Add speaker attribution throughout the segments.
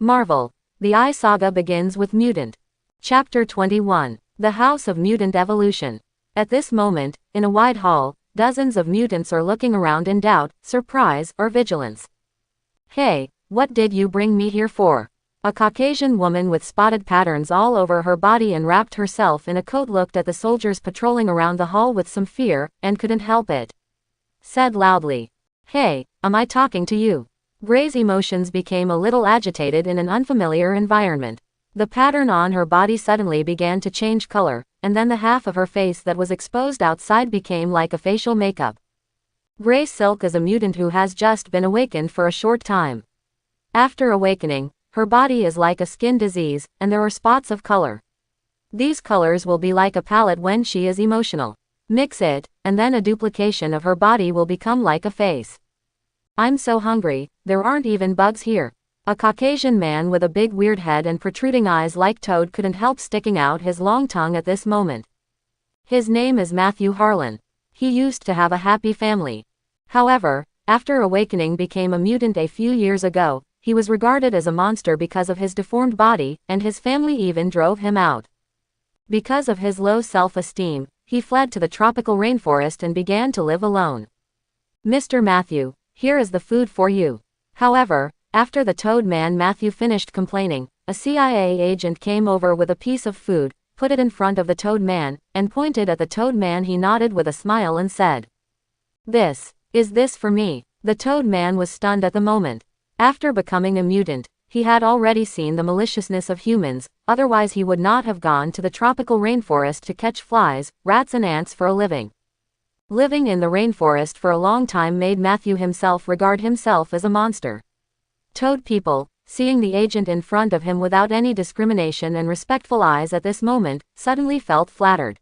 Speaker 1: Marvel. The I Saga begins with Mutant. Chapter 21. The House of Mutant Evolution. At this moment, in a wide hall, dozens of mutants are looking around in doubt, surprise, or vigilance. Hey, what did you bring me here for? A Caucasian woman with spotted patterns all over her body and wrapped herself in a coat looked at the soldiers patrolling around the hall with some fear, and couldn't help it. Said loudly. Hey, am I talking to you? Gray's emotions became a little agitated in an unfamiliar environment. The pattern on her body suddenly began to change color, and then the half of her face that was exposed outside became like a facial makeup. Gray Silk is a mutant who has just been awakened for a short time. After awakening, her body is like a skin disease, and there are spots of color. These colors will be like a palette when she is emotional. Mix it, and then a duplication of her body will become like a face. I'm so hungry, there aren't even bugs here. A Caucasian man with a big weird head and protruding eyes like Toad couldn't help sticking out his long tongue at this moment. His name is Matthew Harlan. He used to have a happy family. However, after awakening became a mutant a few years ago, he was regarded as a monster because of his deformed body, and his family even drove him out. Because of his low self-esteem, he fled to the tropical rainforest and began to live alone. Mr. Matthew, here is the food for you. However, after the Toad Man Matthew finished complaining, a CIA agent came over with a piece of food, put it in front of the Toad Man, and pointed at the Toad Man. He nodded with a smile and said, Is this for me? The Toad Man was stunned at the moment. After becoming a mutant, he had already seen the maliciousness of humans, otherwise he would not have gone to the tropical rainforest to catch flies, rats and ants for a living. Living in the rainforest for a long time made Matthew himself regard himself as a monster. Toad people, seeing the agent in front of him without any discrimination and respectful eyes at this moment, suddenly felt flattered.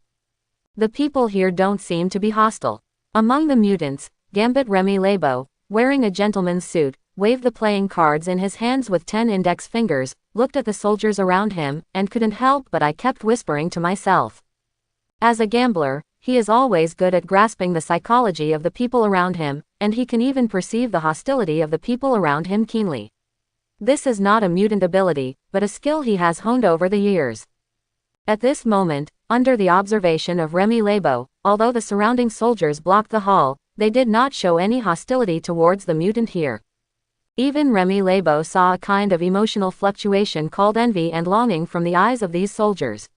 Speaker 1: The people here don't seem to be hostile. Among the mutants, Gambit Remy Lebo, wearing a gentleman's suit, waved the playing cards in his hands with 10 index fingers, looked at the soldiers around him, and couldn't help but I kept whispering to myself. As a gambler, he is always good at grasping the psychology of the people around him, and he can even perceive the hostility of the people around him keenly. This is not a mutant ability, but a skill he has honed over the years. At this moment, under the observation of Remy Lebo, although the surrounding soldiers blocked the hall, they did not show any hostility towards the mutant here. Even Remy Lebo saw a kind of emotional fluctuation called envy and longing from the eyes of these soldiers.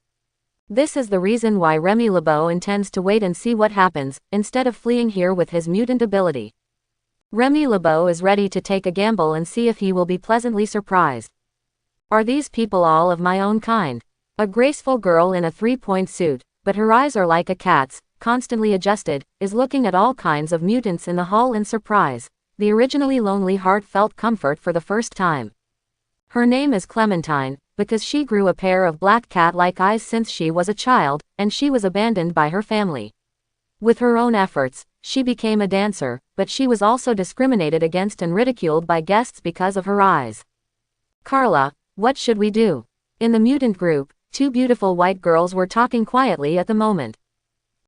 Speaker 1: This is the reason why Remy Lebo intends to wait and see what happens, instead of fleeing here with his mutant ability. Remy Lebo is ready to take a gamble and see if he will be pleasantly surprised. Are these people all of my own kind? A graceful girl in a three-point suit, but her eyes are like a cat's, constantly adjusted, is looking at all kinds of mutants in the hall in surprise. The originally lonely heart felt comfort for the first time. Her name is Clementine, because she grew a pair of black cat-like eyes since she was a child, and she was abandoned by her family. With her own efforts, she became a dancer, but she was also discriminated against and ridiculed by guests because of her eyes. Carla, what should we do? In the mutant group, two beautiful white girls were talking quietly at the moment.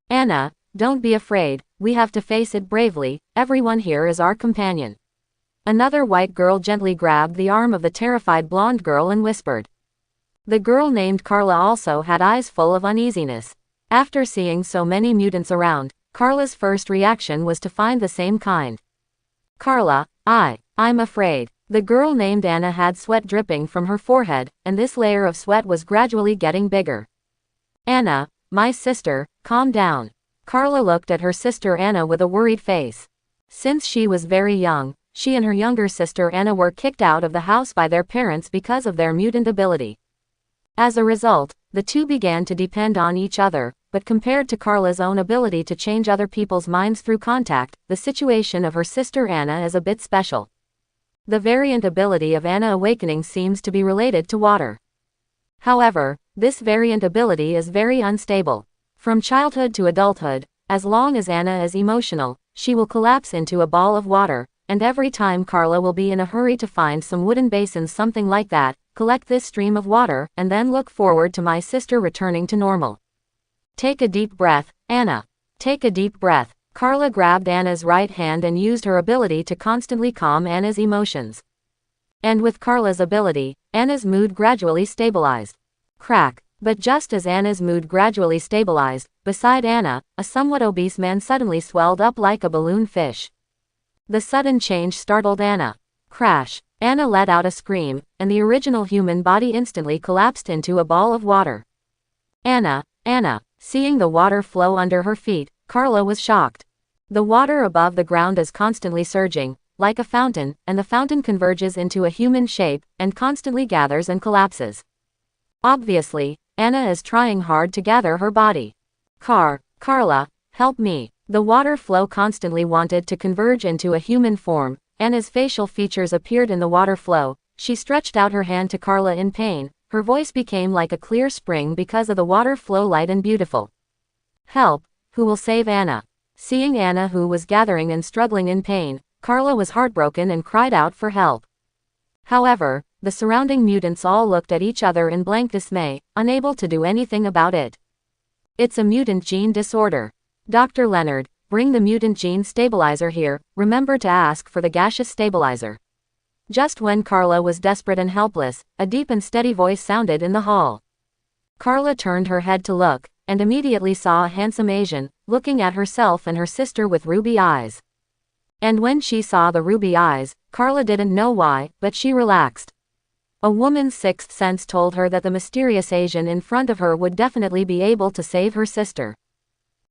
Speaker 1: Anna, don't be afraid, we have to face it bravely, everyone here is our companion. Another white girl gently grabbed the arm of the terrified blonde girl and whispered. The girl named Carla also had eyes full of uneasiness. After seeing so many mutants around, Carla's first reaction was to find the same kind. Carla, I'm afraid. The girl named Anna had sweat dripping from her forehead, and this layer of sweat was gradually getting bigger. Anna, my sister, calm down. Carla looked at her sister Anna with a worried face. Since she was very young, she and her younger sister Anna were kicked out of the house by their parents because of their mutant ability. As a result, the two began to depend on each other, but compared to Carla's own ability to change other people's minds through contact, the situation of her sister Anna is a bit special. The variant ability of Anna awakening seems to be related to water. However, this variant ability is very unstable. From childhood to adulthood, as long as Anna is emotional, she will collapse into a ball of water, and every time Carla will be in a hurry to find some wooden basins, something like that, collect this stream of water, and then look forward to my sister returning to normal. Take a deep breath, Anna. Take a deep breath. Carla grabbed Anna's right hand and used her ability to constantly calm Anna's emotions. And with Carla's ability, Anna's mood gradually stabilized. Crack. But just as Anna's mood gradually stabilized, beside Anna, a somewhat obese man suddenly swelled up like a balloon fish. The sudden change startled Anna. Crash. Anna let out a scream, and the original human body instantly collapsed into a ball of water. Anna. Seeing the water flow under her feet, Carla was shocked. The water above the ground is constantly surging, like a fountain, and the fountain converges into a human shape, and constantly gathers and collapses. Obviously, Anna is trying hard to gather her body. Carla, help me. The water flow constantly wanted to converge into a human form. Anna's facial features appeared in the water flow. She stretched out her hand to Carla in pain. Her voice became like a clear spring because of the water flow, light and beautiful. Help, who will save Anna? Seeing Anna, who was gathering and struggling in pain, Carla was heartbroken and cried out for help. However, the surrounding mutants all looked at each other in blank dismay, unable to do anything about it. It's a mutant gene disorder. Dr. Leonard, bring the mutant gene stabilizer here. Remember to ask for the gaseous stabilizer. Just when Carla was desperate and helpless, a deep and steady voice sounded in the hall. Carla turned her head to look, and immediately saw a handsome Asian, looking at herself and her sister with ruby eyes. And when she saw the ruby eyes, Carla didn't know why, but she relaxed. A woman's sixth sense told her that the mysterious Asian in front of her would definitely be able to save her sister.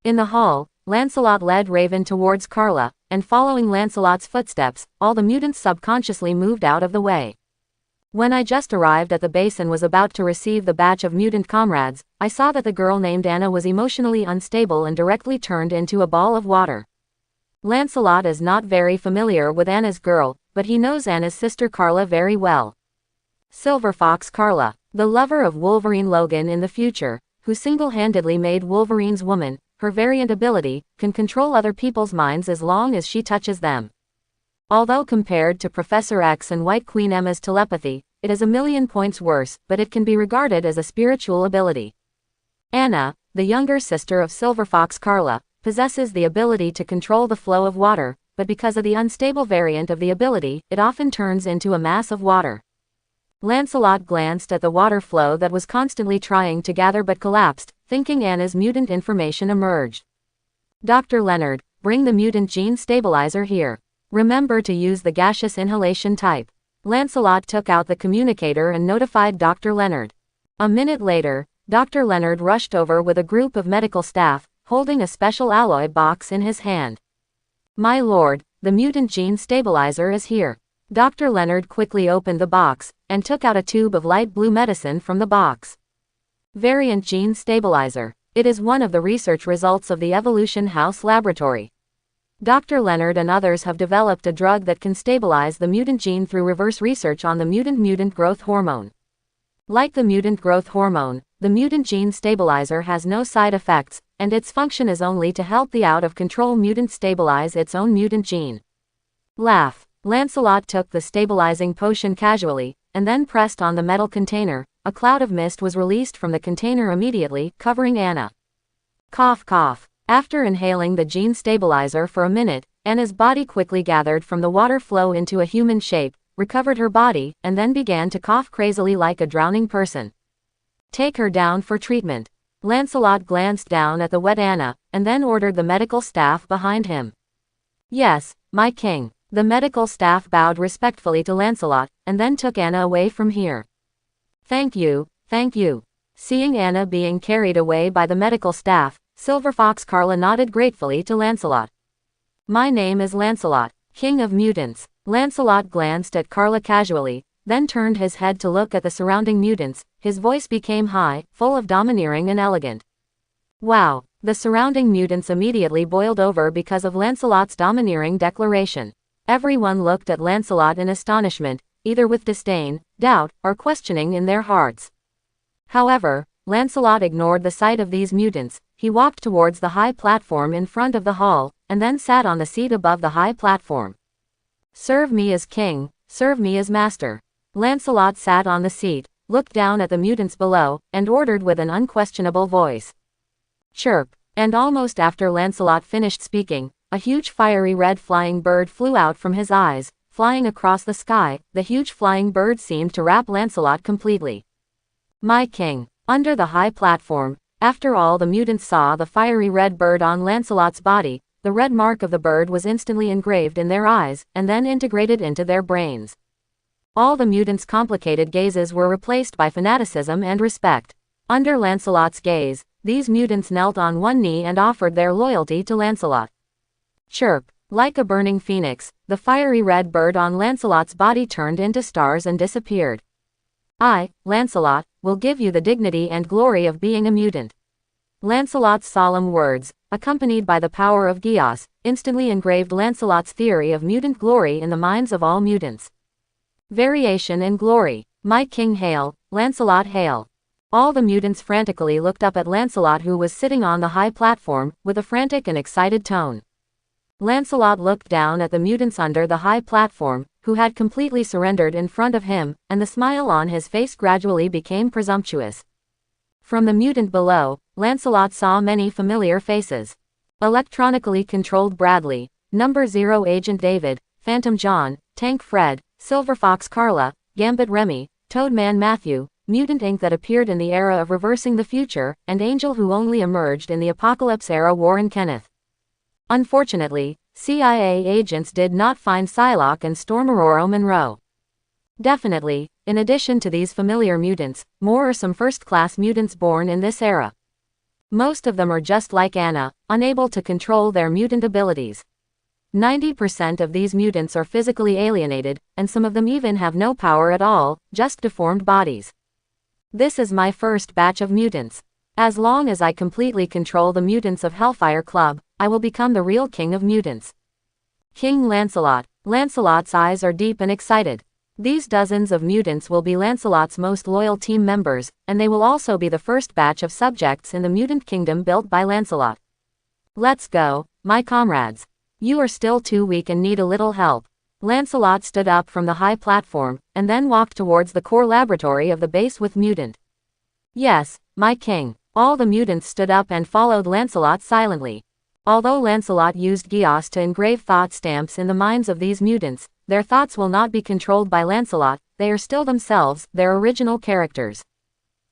Speaker 1: In the hall, Lancelot led Raven towards Carla, and following Lancelot's footsteps, all the mutants subconsciously moved out of the way. When I just arrived at the base and was about to receive the batch of mutant comrades, I saw that the girl named Anna was emotionally unstable and directly turned into a ball of water. Lancelot is not very familiar with Anna's girl, but he knows Anna's sister Carla very well. Silver Fox Carla, the lover of Wolverine Logan in the future, who single-handedly made Wolverine's woman, her variant ability, can control other people's minds as long as she touches them. Although compared to Professor X and White Queen Emma's telepathy, it is a million points worse, but it can be regarded as a spiritual ability. Anna, the younger sister of Silver Fox Carla, possesses the ability to control the flow of water, but because of the unstable variant of the ability, it often turns into a mass of water. Lancelot glanced at the water flow that was constantly trying to gather but collapsed, thinking Anna's mutant information emerged. Dr. Leonard, bring the mutant gene stabilizer here. Remember to use the gaseous inhalation type. Lancelot took out the communicator and notified Dr. Leonard. A minute later, Dr. Leonard rushed over with a group of medical staff, holding a special alloy box in his hand. My lord, the mutant gene stabilizer is here. Dr. Leonard quickly opened the box, and took out a tube of light blue medicine from the box. Variant gene stabilizer. It is one of the research results of the Evolution House Laboratory. Dr. Leonard and others have developed a drug that can stabilize the mutant gene through reverse research on the mutant growth hormone. Like the mutant growth hormone, the mutant gene stabilizer has no side effects, and its function is only to help the out-of-control mutant stabilize its own mutant gene. Laugh. Lancelot took the stabilizing potion casually, and then pressed on the metal container. A cloud of mist was released from the container immediately, covering Anna. Cough cough. After inhaling the gene stabilizer for a minute, Anna's body quickly gathered from the water flow into a human shape, recovered her body, and then began to cough crazily like a drowning person. Take her down for treatment. Lancelot glanced down at the wet Anna, and then ordered the medical staff behind him. Yes, my king. The medical staff bowed respectfully to Lancelot, and then took Anna away from here. Thank you, thank you. Seeing Anna being carried away by the medical staff, Silver Fox Carla nodded gratefully to Lancelot. My name is Lancelot, King of Mutants. Lancelot glanced at Carla casually, then turned his head to look at the surrounding mutants. His voice became high, full of domineering and elegant. Wow, the surrounding mutants immediately boiled over because of Lancelot's domineering declaration. Everyone looked at Lancelot in astonishment, either with disdain, doubt, or questioning in their hearts. However, Lancelot ignored the sight of these mutants. He walked towards the high platform in front of the hall, and then sat on the seat above the high platform. Serve me as king, serve me as master. Lancelot sat on the seat, looked down at the mutants below, and ordered with an unquestionable voice. Chirp. And almost after Lancelot finished speaking, a huge fiery red flying bird flew out from his eyes, flying across the sky. The huge flying bird seemed to wrap Lancelot completely. My king. Under the high platform, after all the mutants saw the fiery red bird on Lancelot's body, the red mark of the bird was instantly engraved in their eyes, and then integrated into their brains. All the mutants' complicated gazes were replaced by fanaticism and respect. Under Lancelot's gaze, these mutants knelt on one knee and offered their loyalty to Lancelot. Chirp. Like a burning phoenix, the fiery red bird on Lancelot's body turned into stars and disappeared. I, Lancelot, will give you the dignity and glory of being a mutant. Lancelot's solemn words, accompanied by the power of Geas, instantly engraved Lancelot's theory of mutant glory in the minds of all mutants. Variation in glory. My king hail, Lancelot hail. All the mutants frantically looked up at Lancelot, who was sitting on the high platform, with a frantic and excited tone. Lancelot looked down at the mutants under the high platform, who had completely surrendered in front of him, and the smile on his face gradually became presumptuous. From the mutant below, Lancelot saw many familiar faces. Electronically controlled Bradley, Number 0 Agent David, Phantom John, Tank Fred, Silver Fox Carla, Gambit Remy, Toadman Matthew, Mutant Inc. that appeared in the era of reversing the future, and Angel, who only emerged in the Apocalypse era. Warren Kenneth. Unfortunately, CIA agents did not find Psylocke and Storm Aurora Monroe. Definitely, in addition to these familiar mutants, more are some first-class mutants born in this era. Most of them are just like Anna, unable to control their mutant abilities. 90% of these mutants are physically alienated, and some of them even have no power at all, just deformed bodies. This is my first batch of mutants. As long as I completely control the mutants of Hellfire Club, I will become the real king of mutants. King Lancelot. Lancelot's eyes are deep and excited. These dozens of mutants will be Lancelot's most loyal team members, and they will also be the first batch of subjects in the mutant kingdom built by Lancelot. Let's go, my comrades. You are still too weak and need a little help. Lancelot stood up from the high platform, and then walked towards the core laboratory of the base with Mutant. Yes, my king. All the mutants stood up and followed Lancelot silently. Although Lancelot used Geas to engrave thought stamps in the minds of these mutants, their thoughts will not be controlled by Lancelot, they are still themselves, their original characters.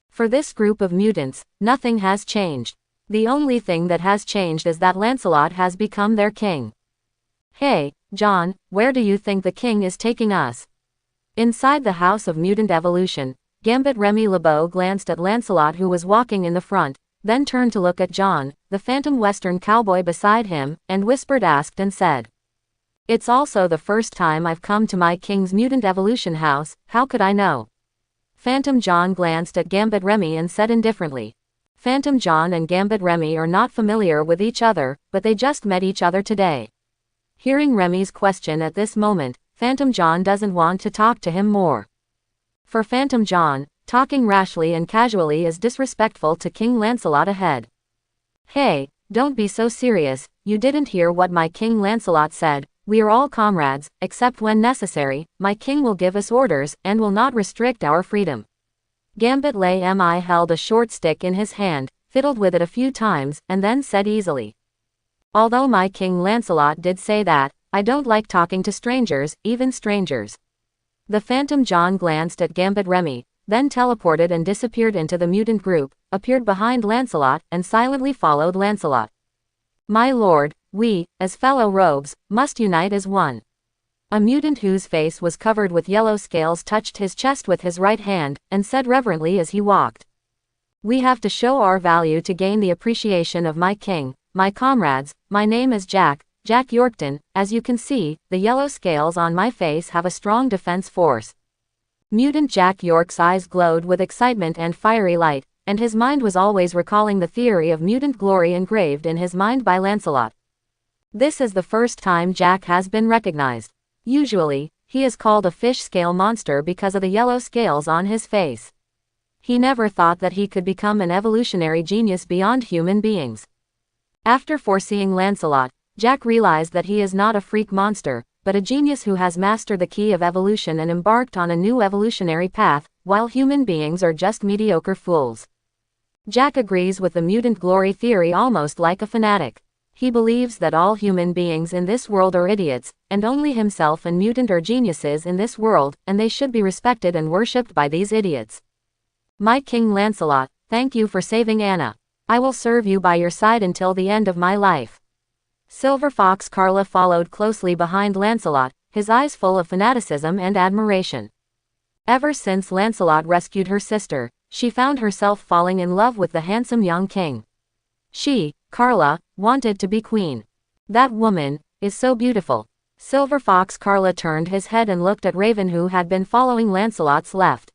Speaker 1: For this group of mutants, nothing has changed. The only thing that has changed is that Lancelot has become their king. Hey, John, where do you think the king is taking us? Inside the House of Mutant Evolution, Gambit Remy LeBeau glanced at Lancelot, who was walking in the front, then turned to look at John, the phantom western cowboy beside him, and whispered, asked and said. It's also the first time I've come to my king's mutant evolution house, how could I know? Phantom John glanced at Gambit Remy and said indifferently. Phantom John and Gambit Remy are not familiar with each other, but they just met each other today. Hearing Remy's question at this moment, Phantom John doesn't want to talk to him more. For Phantom John, talking rashly and casually is disrespectful to King Lancelot ahead. Hey, don't be so serious, you didn't hear what my King Lancelot said. We are all comrades, except when necessary, my king will give us orders, and will not restrict our freedom. Gambit Remy held a short stick in his hand, fiddled with it a few times, and then said easily. Although my King Lancelot did say that, I don't like talking to strangers, even strangers. The Phantom John glanced at Gambit Remy, then teleported and disappeared into the mutant group, appeared behind Lancelot, and silently followed Lancelot. My lord, we, as fellow rogues, must unite as one. A mutant whose face was covered with yellow scales touched his chest with his right hand, and said reverently as he walked. We have to show our value to gain the appreciation of my king. My comrades, my name is Jack Yorkton. As you can see, the yellow scales on my face have a strong defense force. Mutant Jack York's eyes glowed with excitement and fiery light, and his mind was always recalling the theory of mutant glory engraved in his mind by Lancelot. This is the first time Jack has been recognized. Usually, he is called a fish scale monster because of the yellow scales on his face. He never thought that he could become an evolutionary genius beyond human beings. After foreseeing Lancelot, Jack realized that he is not a freak monster, but a genius who has mastered the key of evolution and embarked on a new evolutionary path, while human beings are just mediocre fools. Jack agrees with the mutant glory theory almost like a fanatic. He believes that all human beings in this world are idiots, and only himself and Mutant are geniuses in this world, and they should be respected and worshipped by these idiots. My King Lancelot, thank you for saving Anna. I will serve you by your side until the end of my life. Silver Fox Carla followed closely behind Lancelot, his eyes full of fanaticism and admiration. Ever since Lancelot rescued her sister, she found herself falling in love with the handsome young king. She, Carla, wanted to be queen. That woman is so beautiful. Silver Fox Carla turned his head and looked at Raven, who had been following Lancelot's left.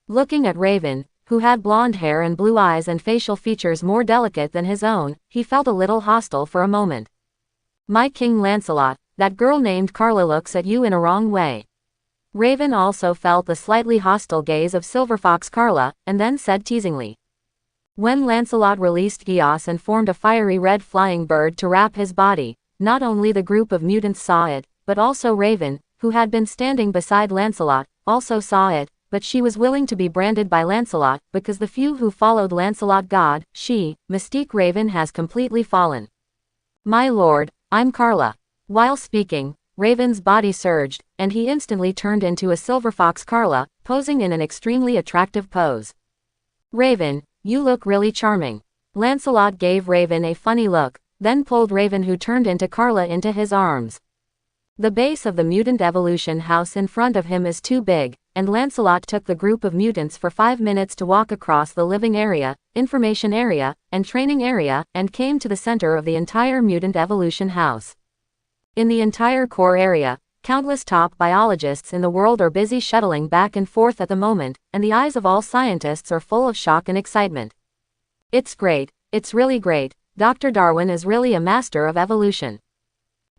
Speaker 1: Looking at Raven, who had blonde hair and blue eyes and facial features more delicate than his own, he felt a little hostile for a moment. My King Lancelot, that girl named Carla looks at you in a wrong way. Raven also felt the slightly hostile gaze of Silver Fox Carla, and then said teasingly. When Lancelot released Geas and formed a fiery red flying bird to wrap his body, not only the group of mutants saw it, but also Raven, who had been standing beside Lancelot, also saw it, but she was willing to be branded by Lancelot, because the few who followed Lancelot God, she, Mystique Raven has completely fallen. My lord, I'm Carla. While speaking, Raven's body surged, and he instantly turned into a Silver Fox Carla, posing in an extremely attractive pose. Raven, you look really charming. Lancelot gave Raven a funny look, then pulled Raven, who turned into Carla, into his arms. The base of the mutant evolution house in front of him is too big, and Lancelot took the group of mutants for 5 minutes to walk across the living area, information area, and training area, and came to the center of the entire mutant evolution house. In the entire core area, countless top biologists in the world are busy shuttling back and forth at the moment, and the eyes of all scientists are full of shock and excitement. It's great, it's really great, Dr. Darwin is really a master of evolution.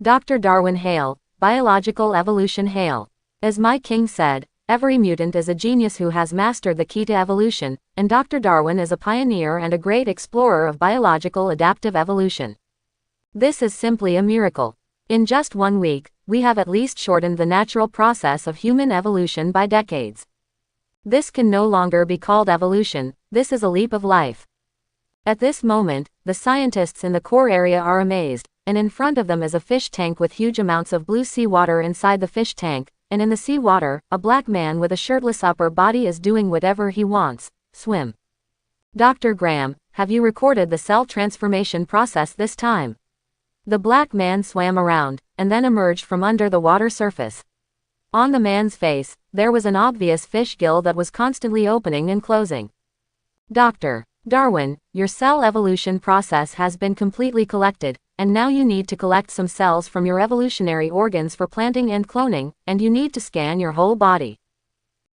Speaker 1: Dr. Darwin hail, biological evolution hail. As my king said, every mutant is a genius who has mastered the key to evolution, and Dr. Darwin is a pioneer and a great explorer of biological adaptive evolution. This is simply a miracle. In just 1 week, we have at least shortened the natural process of human evolution by decades. This can no longer be called evolution, this is a leap of life. At this moment, the scientists in the core area are amazed, and in front of them is a fish tank with huge amounts of blue sea water inside the fish tank, and in the sea water, a black man with a shirtless upper body is doing whatever he wants, swim. Dr. Graham, have you recorded the cell transformation process this time? The black man swam around, and then emerged from under the water surface. On the man's face, there was an obvious fish gill that was constantly opening and closing. Dr. Darwin, your cell evolution process has been completely collected, and now you need to collect some cells from your evolutionary organs for planting and cloning, and you need to scan your whole body.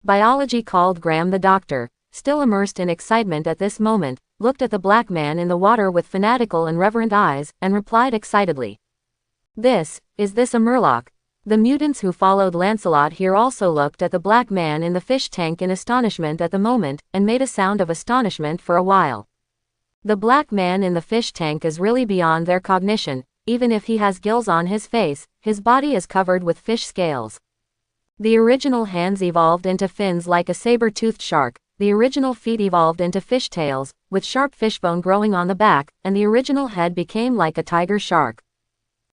Speaker 1: Biology called Graham. The doctor, still immersed in excitement at this moment, looked at the black man in the water with fanatical and reverent eyes, and replied excitedly. Is this a murloc? The mutants who followed Lancelot here also looked at the black man in the fish tank in astonishment at the moment, and made a sound of astonishment for a while. The black man in the fish tank is really beyond their cognition. Even if he has gills on his face, his body is covered with fish scales. The original hands evolved into fins like a saber-toothed shark. The original feet evolved into fishtails, with sharp fishbone growing on the back, and the original head became like a tiger shark.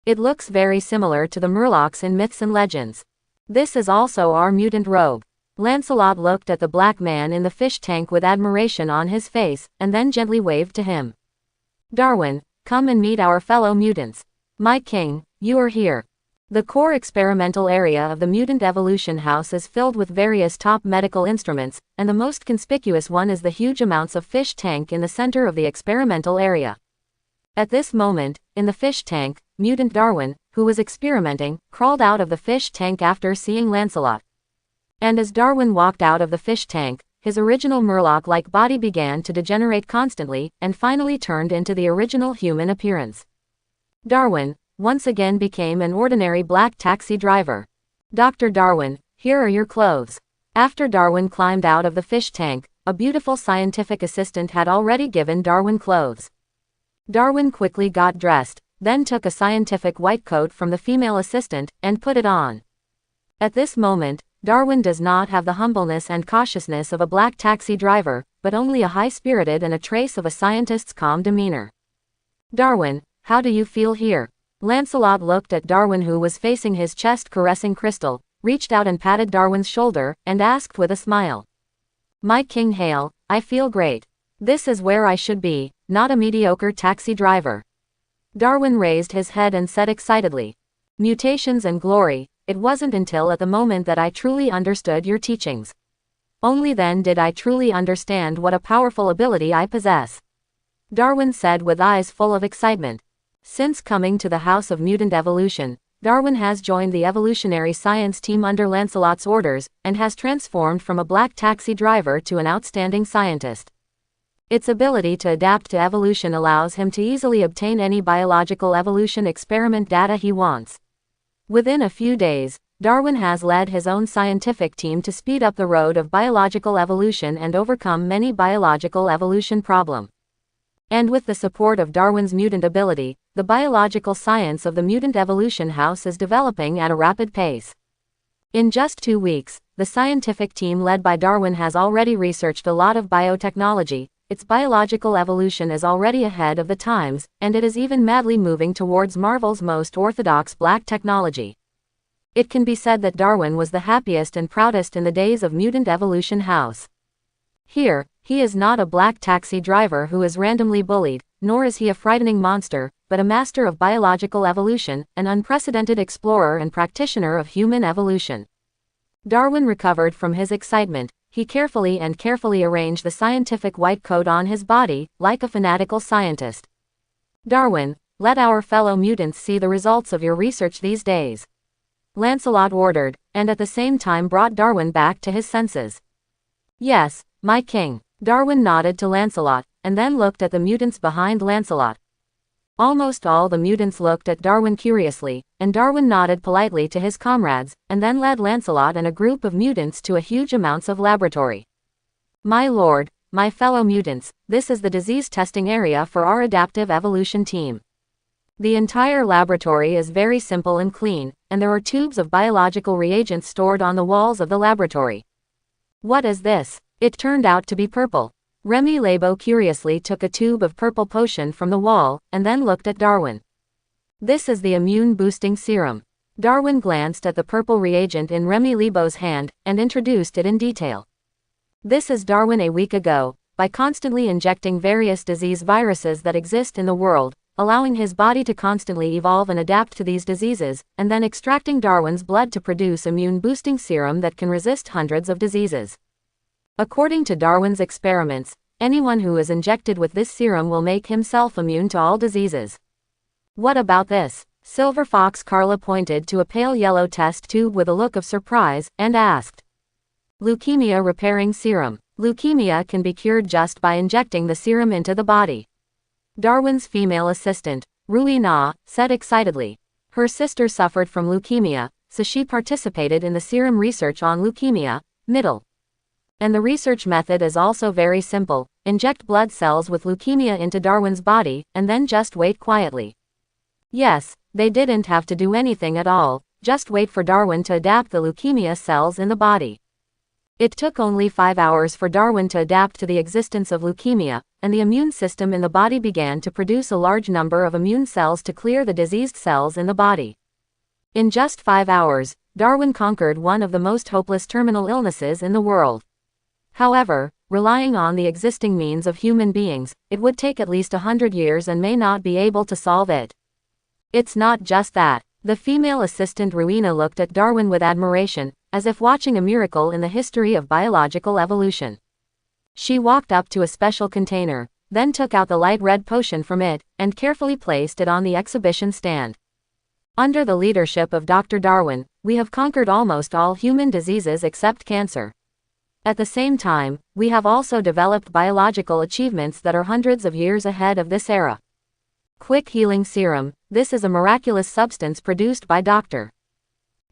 Speaker 1: It looks very similar to the murlocs in myths and legends. This is also our mutant robe. Lancelot looked at the black man in the fish tank with admiration on his face, and then gently waved to him. Darwin, come and meet our fellow mutants. My king, you are here. The core experimental area of the mutant evolution house is filled with various top medical instruments, and the most conspicuous one is the huge amounts of fish tank in the center of the experimental area. At this moment, in the fish tank, mutant Darwin, who was experimenting, crawled out of the fish tank after seeing Lancelot. And as Darwin walked out of the fish tank, his original murloc-like body began to degenerate constantly, and finally turned into the original human appearance. Darwin once again became an ordinary black taxi driver. Dr. Darwin, here are your clothes. After Darwin climbed out of the fish tank, a beautiful scientific assistant had already given Darwin clothes. Darwin quickly got dressed, then took a scientific white coat from the female assistant, and put it on. At this moment, Darwin does not have the humbleness and cautiousness of a black taxi driver, but only a high-spirited and a trace of a scientist's calm demeanor. Darwin, How do you feel here? Lancelot looked at Darwin, who was facing his chest caressing Crystal, reached out and patted Darwin's shoulder, and asked with a smile. My King Hale, I feel great. This is where I should be, not a mediocre taxi driver. Darwin raised his head and said excitedly. Mutations and glory, it wasn't until at the moment that I truly understood your teachings. Only then did I truly understand what a powerful ability I possess. Darwin said with eyes full of excitement. Since coming to the House of Mutant Evolution, Darwin has joined the evolutionary science team under Lancelot's orders, and has transformed from a black taxi driver to an outstanding scientist. Its ability to adapt to evolution allows him to easily obtain any biological evolution experiment data he wants. Within a few days, Darwin has led his own scientific team to speed up the road of biological evolution and overcome many biological evolution problems. And with the support of Darwin's mutant ability, the biological science of the Mutant Evolution House is developing at a rapid pace. In just 2 weeks, the scientific team led by Darwin has already researched a lot of biotechnology. Its biological evolution is already ahead of the times, and it is even madly moving towards Marvel's most orthodox black technology. It can be said that Darwin was the happiest and proudest in the days of Mutant Evolution House. Here, he is not a black taxi driver who is randomly bullied, nor is he a frightening monster, but a master of biological evolution, an unprecedented explorer and practitioner of human evolution. Darwin recovered from his excitement. He carefully arranged the scientific white coat on his body, like a fanatical scientist. Darwin, let our fellow mutants see the results of your research these days. Lancelot ordered, and at the same time brought Darwin back to his senses. Yes, my king. Darwin nodded to Lancelot, and then looked at the mutants behind Lancelot. Almost all the mutants looked at Darwin curiously, and Darwin nodded politely to his comrades, and then led Lancelot and a group of mutants to a huge amounts of laboratory. My lord, my fellow mutants, this is the disease testing area for our adaptive evolution team. The entire laboratory is very simple and clean, and there are tubes of biological reagents stored on the walls of the laboratory. What is this? It turned out to be purple. Remy Labo curiously took a tube of purple potion from the wall, and then looked at Darwin. This is the immune-boosting serum. Darwin glanced at the purple reagent in Remy Labo's hand, and introduced it in detail. This is Darwin a week ago, by constantly injecting various disease viruses that exist in the world, allowing his body to constantly evolve and adapt to these diseases, and then extracting Darwin's blood to produce immune-boosting serum that can resist hundreds of diseases. According to Darwin's experiments, anyone who is injected with this serum will make himself immune to all diseases. What about this? Silver Fox Carla pointed to a pale yellow test tube with a look of surprise, and asked. Leukemia repairing serum. Leukemia can be cured just by injecting the serum into the body. Darwin's female assistant, Rui Na, said excitedly. Her sister suffered from leukemia, so she participated in the serum research on leukemia, middle. And the research method is also very simple. Inject blood cells with leukemia into Darwin's body, and then just wait quietly. Yes, they didn't have to do anything at all, just wait for Darwin to adapt the leukemia cells in the body. It took only 5 hours for Darwin to adapt to the existence of leukemia, and the immune system in the body began to produce a large number of immune cells to clear the diseased cells in the body. In just 5 hours, Darwin conquered one of the most hopeless terminal illnesses in the world. However, relying on the existing means of human beings, it would take at least 100 years and may not be able to solve it. It's not just that. The female assistant Ruina looked at Darwin with admiration, as if watching a miracle in the history of biological evolution. She walked up to a special container, then took out the light red potion from it, and carefully placed it on the exhibition stand. Under the leadership of Dr. Darwin, we have conquered almost all human diseases except cancer. At the same time, we have also developed biological achievements that are hundreds of years ahead of this era. Quick healing serum. This is a miraculous substance produced by Dr.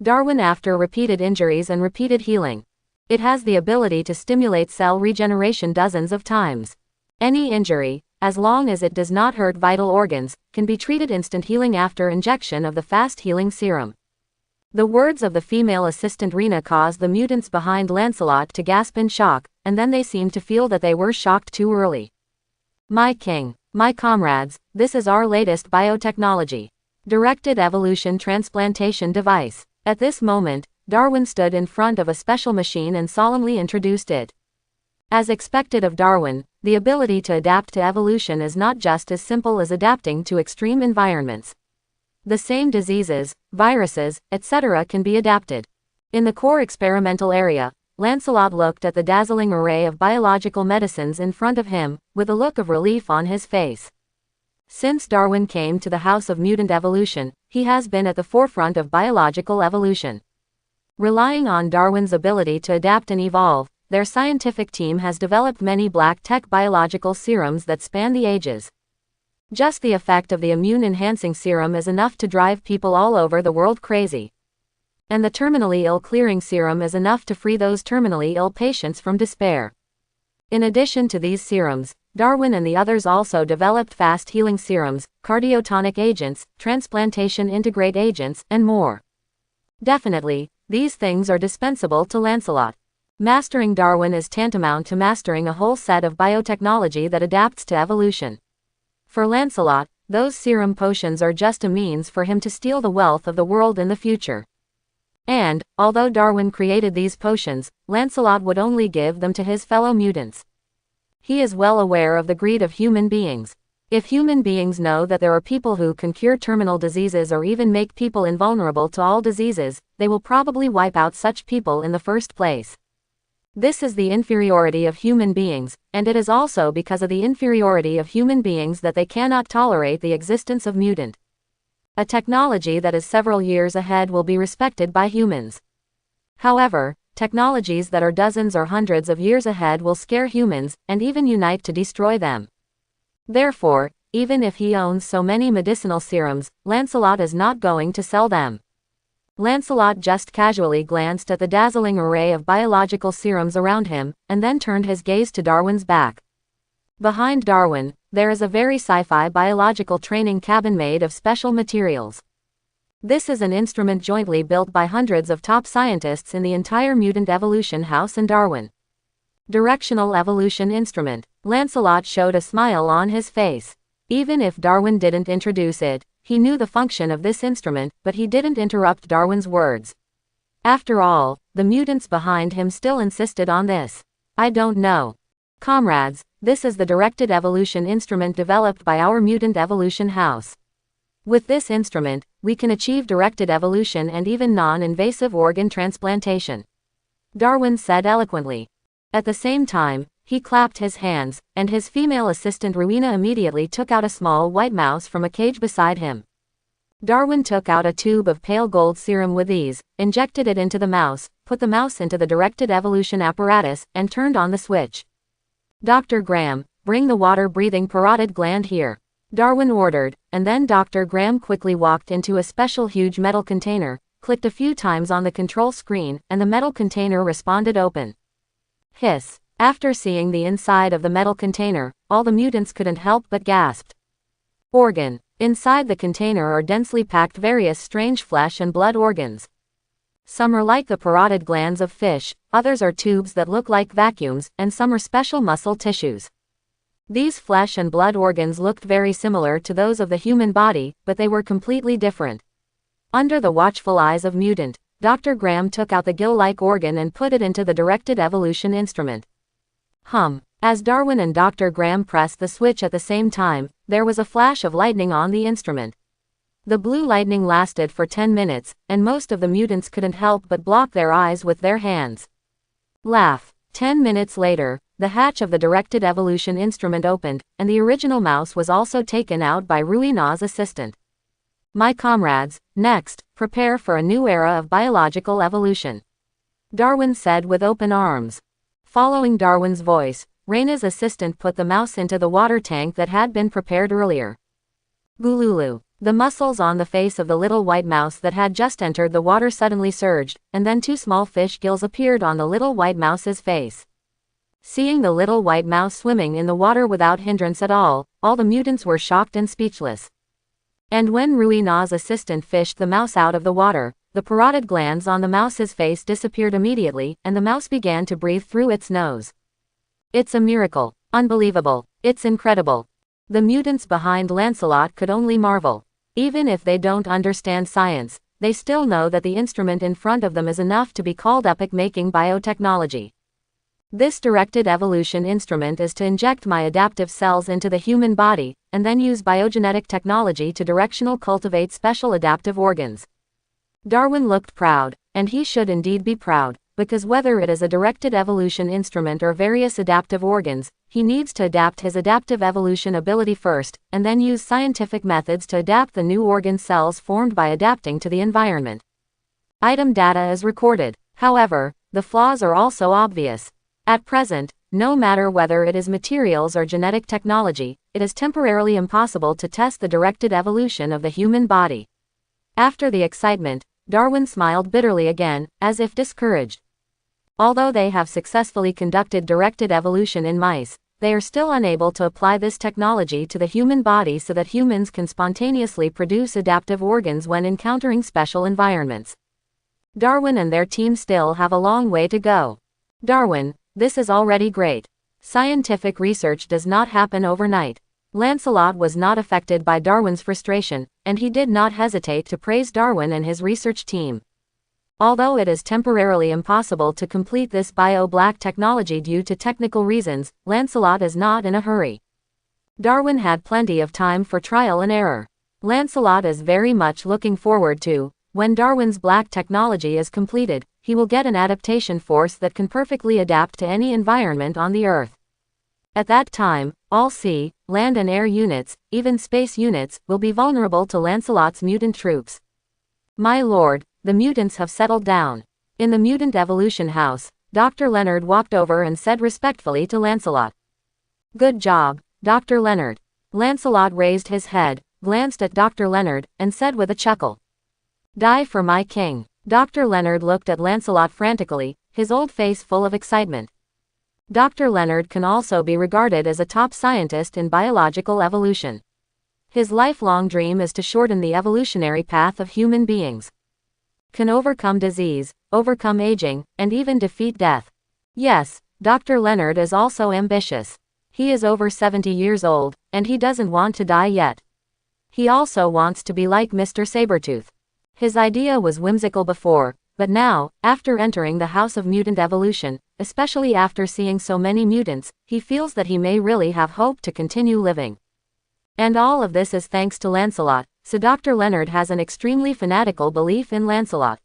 Speaker 1: Darwin after repeated injuries and repeated healing. It has the ability to stimulate cell regeneration dozens of times. Any injury, as long as it does not hurt vital organs, can be treated instant healing after injection of the fast healing serum. The words of the female assistant Rena caused the mutants behind Lancelot to gasp in shock, and then they seemed to feel that they were shocked too early. My king, My comrades, this is our latest biotechnology. Directed evolution transplantation device. At this moment, Darwin stood in front of a special machine and solemnly introduced it. As expected of Darwin, the ability to adapt to evolution is not just as simple as adapting to extreme environments. The same diseases, viruses, etc. can be adapted. In the core experimental area, Lancelot looked at the dazzling array of biological medicines in front of him, with a look of relief on his face. Since Darwin came to the House of Mutant Evolution, he has been at the forefront of biological evolution. Relying on Darwin's ability to adapt and evolve, their scientific team has developed many black tech biological serums that span the ages. Just the effect of the immune-enhancing serum is enough to drive people all over the world crazy. And the terminally ill clearing serum is enough to free those terminally ill patients from despair. In addition to these serums, Darwin and the others also developed fast-healing serums, cardiotonic agents, transplantation integrate agents, and more. Definitely, these things are dispensable to Lancelot. Mastering Darwin is tantamount to mastering a whole set of biotechnology that adapts to evolution. For Lancelot, those serum potions are just a means for him to steal the wealth of the world in the future. And, although Darwin created these potions, Lancelot would only give them to his fellow mutants. He is well aware of the greed of human beings. If human beings know that there are people who can cure terminal diseases or even make people invulnerable to all diseases, they will probably wipe out such people in the first place. This is the inferiority of human beings, and it is also because of the inferiority of human beings that they cannot tolerate the existence of mutant. A technology that is several years ahead will be respected by humans. However, technologies that are dozens or hundreds of years ahead will scare humans, and even unite to destroy them. Therefore, even if he owns so many medicinal serums, Lancelot is not going to sell them. Lancelot just casually glanced at the dazzling array of biological serums around him, and then turned his gaze to Darwin's back. Behind Darwin, there is a very sci-fi biological training cabin made of special materials. This is an instrument jointly built by hundreds of top scientists in the entire Mutant Evolution House and Darwin. Directional Evolution Instrument. Lancelot showed a smile on his face. Even if Darwin didn't introduce it, he knew the function of this instrument, but he didn't interrupt Darwin's words. After all, the mutants behind him still insisted on this. I don't know. Comrades, this is the directed evolution instrument developed by our Mutant Evolution House. With this instrument, we can achieve directed evolution and even non-invasive organ transplantation. Darwin said eloquently. At the same time, he clapped his hands, and his female assistant Rowena immediately took out a small white mouse from a cage beside him. Darwin took out a tube of pale gold serum with ease, injected it into the mouse, put the mouse into the directed evolution apparatus, and turned on the switch. Dr. Graham, bring the water-breathing parotid gland here. Darwin ordered, and then Dr. Graham quickly walked into a special huge metal container, clicked a few times on the control screen, and the metal container responded open. Hiss. After seeing the inside of the metal container, all the mutants couldn't help but gasp. Organ. Inside the container are densely packed various strange flesh and blood organs. Some are like the parotid glands of fish, others are tubes that look like vacuums, and some are special muscle tissues. These flesh and blood organs looked very similar to those of the human body, but they were completely different. Under the watchful eyes of Mutant, Dr. Graham took out the gill-like organ and put it into the directed evolution instrument. As Darwin and Dr. Graham pressed the switch at the same time, there was a flash of lightning on the instrument. The blue lightning lasted for 10 minutes, and most of the mutants couldn't help but block their eyes with their hands. Laugh. 10 minutes later, the hatch of the directed evolution instrument opened, and the original mouse was also taken out by Ruina's assistant. My comrades, next, prepare for a new era of biological evolution. Darwin said with open arms. Following Darwin's voice, Raina's assistant put the mouse into the water tank that had been prepared earlier. Gululu. The muscles on the face of the little white mouse that had just entered the water suddenly surged, and then two small fish gills appeared on the little white mouse's face. Seeing the little white mouse swimming in the water without hindrance at all the mutants were shocked and speechless. And when Ruina's assistant fished the mouse out of the water, the parotid glands on the mouse's face disappeared immediately, and the mouse began to breathe through its nose. It's a miracle. Unbelievable. It's incredible. The mutants behind Lancelot could only marvel. Even if they don't understand science, they still know that the instrument in front of them is enough to be called epoch-making biotechnology. This directed evolution instrument is to inject my adaptive cells into the human body, and then use biogenetic technology to directional cultivate special adaptive organs. Darwin looked proud, and he should indeed be proud, because whether it is a directed evolution instrument or various adaptive organs, he needs to adapt his adaptive evolution ability first, and then use scientific methods to adapt the new organ cells formed by adapting to the environment. Item data is recorded. However, the flaws are also obvious. At present, no matter whether it is materials or genetic technology, it is temporarily impossible to test the directed evolution of the human body. After the excitement, Darwin smiled bitterly again, as if discouraged. Although they have successfully conducted directed evolution in mice, they are still unable to apply this technology to the human body so that humans can spontaneously produce adaptive organs when encountering special environments. Darwin and their team still have a long way to go. Darwin, this is already great. Scientific research does not happen overnight. Lancelot was not affected by Darwin's frustration, and he did not hesitate to praise Darwin and his research team. Although it is temporarily impossible to complete this bio-black technology due to technical reasons, Lancelot is not in a hurry. Darwin had plenty of time for trial and error. Lancelot is very much looking forward to, when Darwin's black technology is completed, he will get an adaptation force that can perfectly adapt to any environment on the Earth. At that time, all sea, land and air units, even space units, will be vulnerable to Lancelot's mutant troops. My lord, the mutants have settled down. In the mutant evolution house, Dr. Leonard walked over and said respectfully to Lancelot. Good job, Dr. Leonard. Lancelot raised his head, glanced at Dr. Leonard, and said with a chuckle. Die for my king. Dr. Leonard looked at Lancelot frantically, his old face full of excitement. Dr. Leonard can also be regarded as a top scientist in biological evolution. His lifelong dream is to shorten the evolutionary path of human beings. Can overcome disease, overcome aging, and even defeat death. Yes, Dr. Leonard is also ambitious. He is over 70 years old, and he doesn't want to die yet. He also wants to be like Mr. Sabretooth. His idea was whimsical before, but now, after entering the House of Mutant Evolution, especially after seeing so many mutants, he feels that he may really have hope to continue living. And all of this is thanks to Lancelot, so Dr. Leonard has an extremely fanatical belief in Lancelot.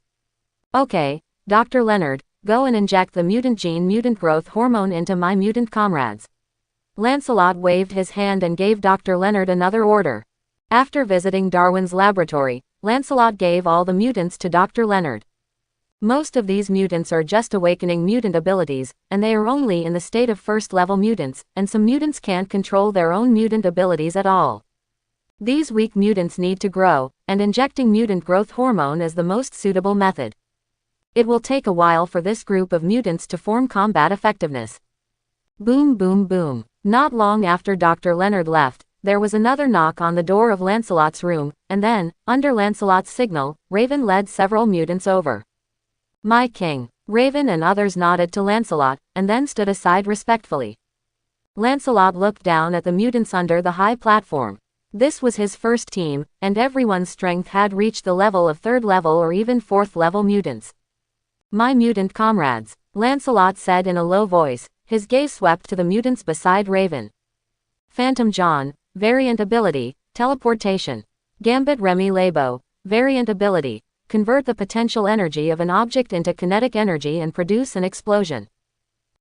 Speaker 1: Okay, Dr. Leonard, go and inject the mutant gene mutant growth hormone into my mutant comrades. Lancelot waved his hand and gave Dr. Leonard another order. After visiting Darwin's laboratory, Lancelot gave all the mutants to Dr. Leonard. Most of these mutants are just awakening mutant abilities, and they are only in the state of first-level mutants, and some mutants can't control their own mutant abilities at all. These weak mutants need to grow, and injecting mutant growth hormone is the most suitable method. It will take a while for this group of mutants to form combat effectiveness. Boom boom boom. Not long after Dr. Leonard left, there was another knock on the door of Lancelot's room, and then, under Lancelot's signal, Raven led several mutants over. My king. Raven and others nodded to Lancelot, and then stood aside respectfully. Lancelot looked down at the mutants under the high platform. This was his first team, and everyone's strength had reached the level of third level or even fourth level mutants. My mutant comrades, Lancelot said in a low voice, his gaze swept to the mutants beside Raven. Phantom John, variant ability, teleportation. Gambit Remy Labo, variant ability, convert the potential energy of an object into kinetic energy and produce an explosion.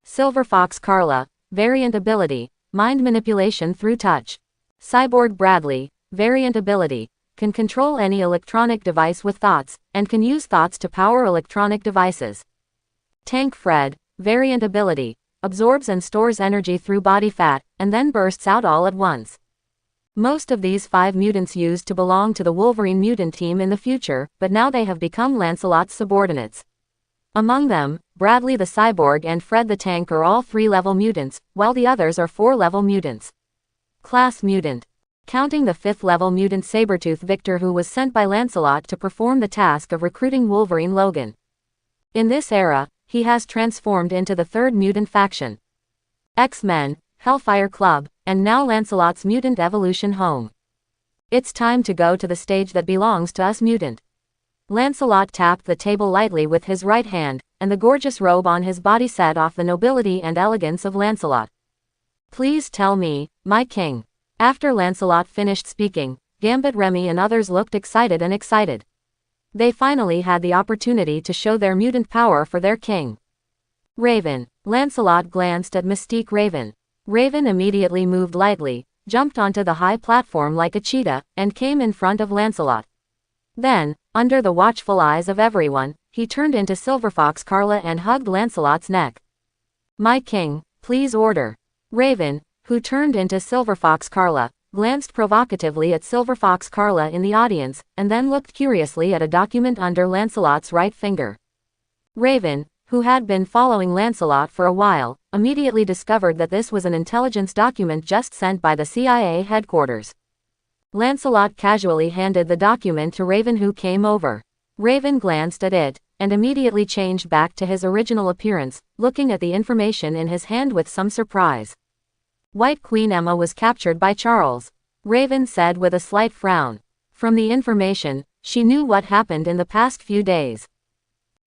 Speaker 1: Silver Fox Carla, variant ability, mind manipulation through touch. Cyborg Bradley, variant ability, can control any electronic device with thoughts, and can use thoughts to power electronic devices. Tank Fred, variant ability, absorbs and stores energy through body fat, and then bursts out all at once. Most of these 5 mutants used to belong to the Wolverine mutant team in the future, but now they have become Lancelot's subordinates. Among them, Bradley the cyborg and Fred the tank are all 3-level mutants, while the others are 4-level mutants. Class Mutant. Counting the 5th-level mutant Sabretooth Victor, who was sent by Lancelot to perform the task of recruiting Wolverine Logan. In this era, he has transformed into the 3rd mutant faction. X-Men, Hellfire Club, and now Lancelot's mutant evolution home. It's time to go to the stage that belongs to us, mutant. Lancelot tapped the table lightly with his right hand, and the gorgeous robe on his body set off the nobility and elegance of Lancelot. Please tell me, my king. After Lancelot finished speaking, Gambit, Remy and others looked excited. They finally had the opportunity to show their mutant power for their king. Raven. Lancelot glanced at Mystique Raven. Raven immediately moved lightly, jumped onto the high platform like a cheetah, and came in front of Lancelot. Then, under the watchful eyes of everyone, he turned into Silverfox Carla and hugged Lancelot's neck. My king, please order. Raven, who turned into Silverfox Carla, glanced provocatively at Silverfox Carla in the audience, and then looked curiously at a document under Lancelot's right finger. Raven, who had been following Lancelot for a while, immediately discovered that this was an intelligence document just sent by the CIA headquarters. Lancelot casually handed the document to Raven, who came over. Raven glanced at it, and immediately changed back to his original appearance, looking at the information in his hand with some surprise. White Queen Emma was captured by Charles. Raven said with a slight frown. From the information, she knew what happened in the past few days.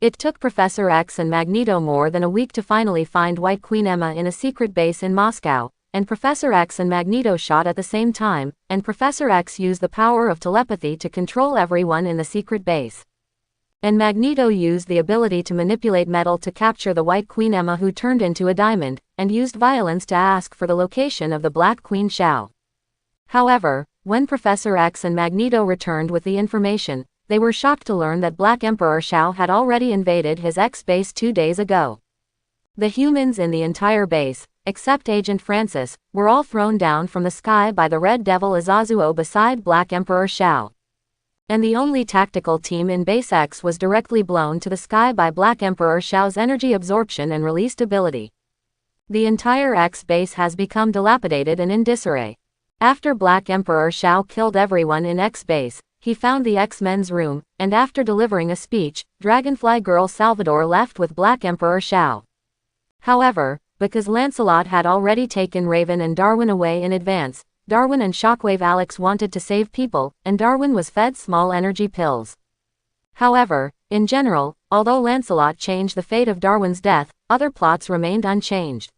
Speaker 1: It took Professor X and Magneto more than a week to finally find White Queen Emma in a secret base in Moscow, and Professor X and Magneto shot at the same time, and Professor X used the power of telepathy to control everyone in the secret base. And Magneto used the ability to manipulate metal to capture the White Queen Emma, who turned into a diamond, and used violence to ask for the location of the Black Queen Xiao. However, when Professor X and Magneto returned with the information, they were shocked to learn that Black Emperor Xiao had already invaded his X base 2 days ago. The humans in the entire base, except Agent Francis, were all thrown down from the sky by the Red Devil Azazuo beside Black Emperor Xiao. And the only tactical team in Base X was directly blown to the sky by Black Emperor Xiao's energy absorption and released ability. The entire X base has become dilapidated and in disarray. After Black Emperor Xiao killed everyone in X base, he found the X-Men's room, and after delivering a speech, Dragonfly Girl Salvador left with Black Emperor Xiao. However, because Lancelot had already taken Raven and Darwin away in advance, Darwin and Shockwave Alex wanted to save people, and Darwin was fed small energy pills. However, in general, although Lancelot changed the fate of Darwin's death, other plots remained unchanged.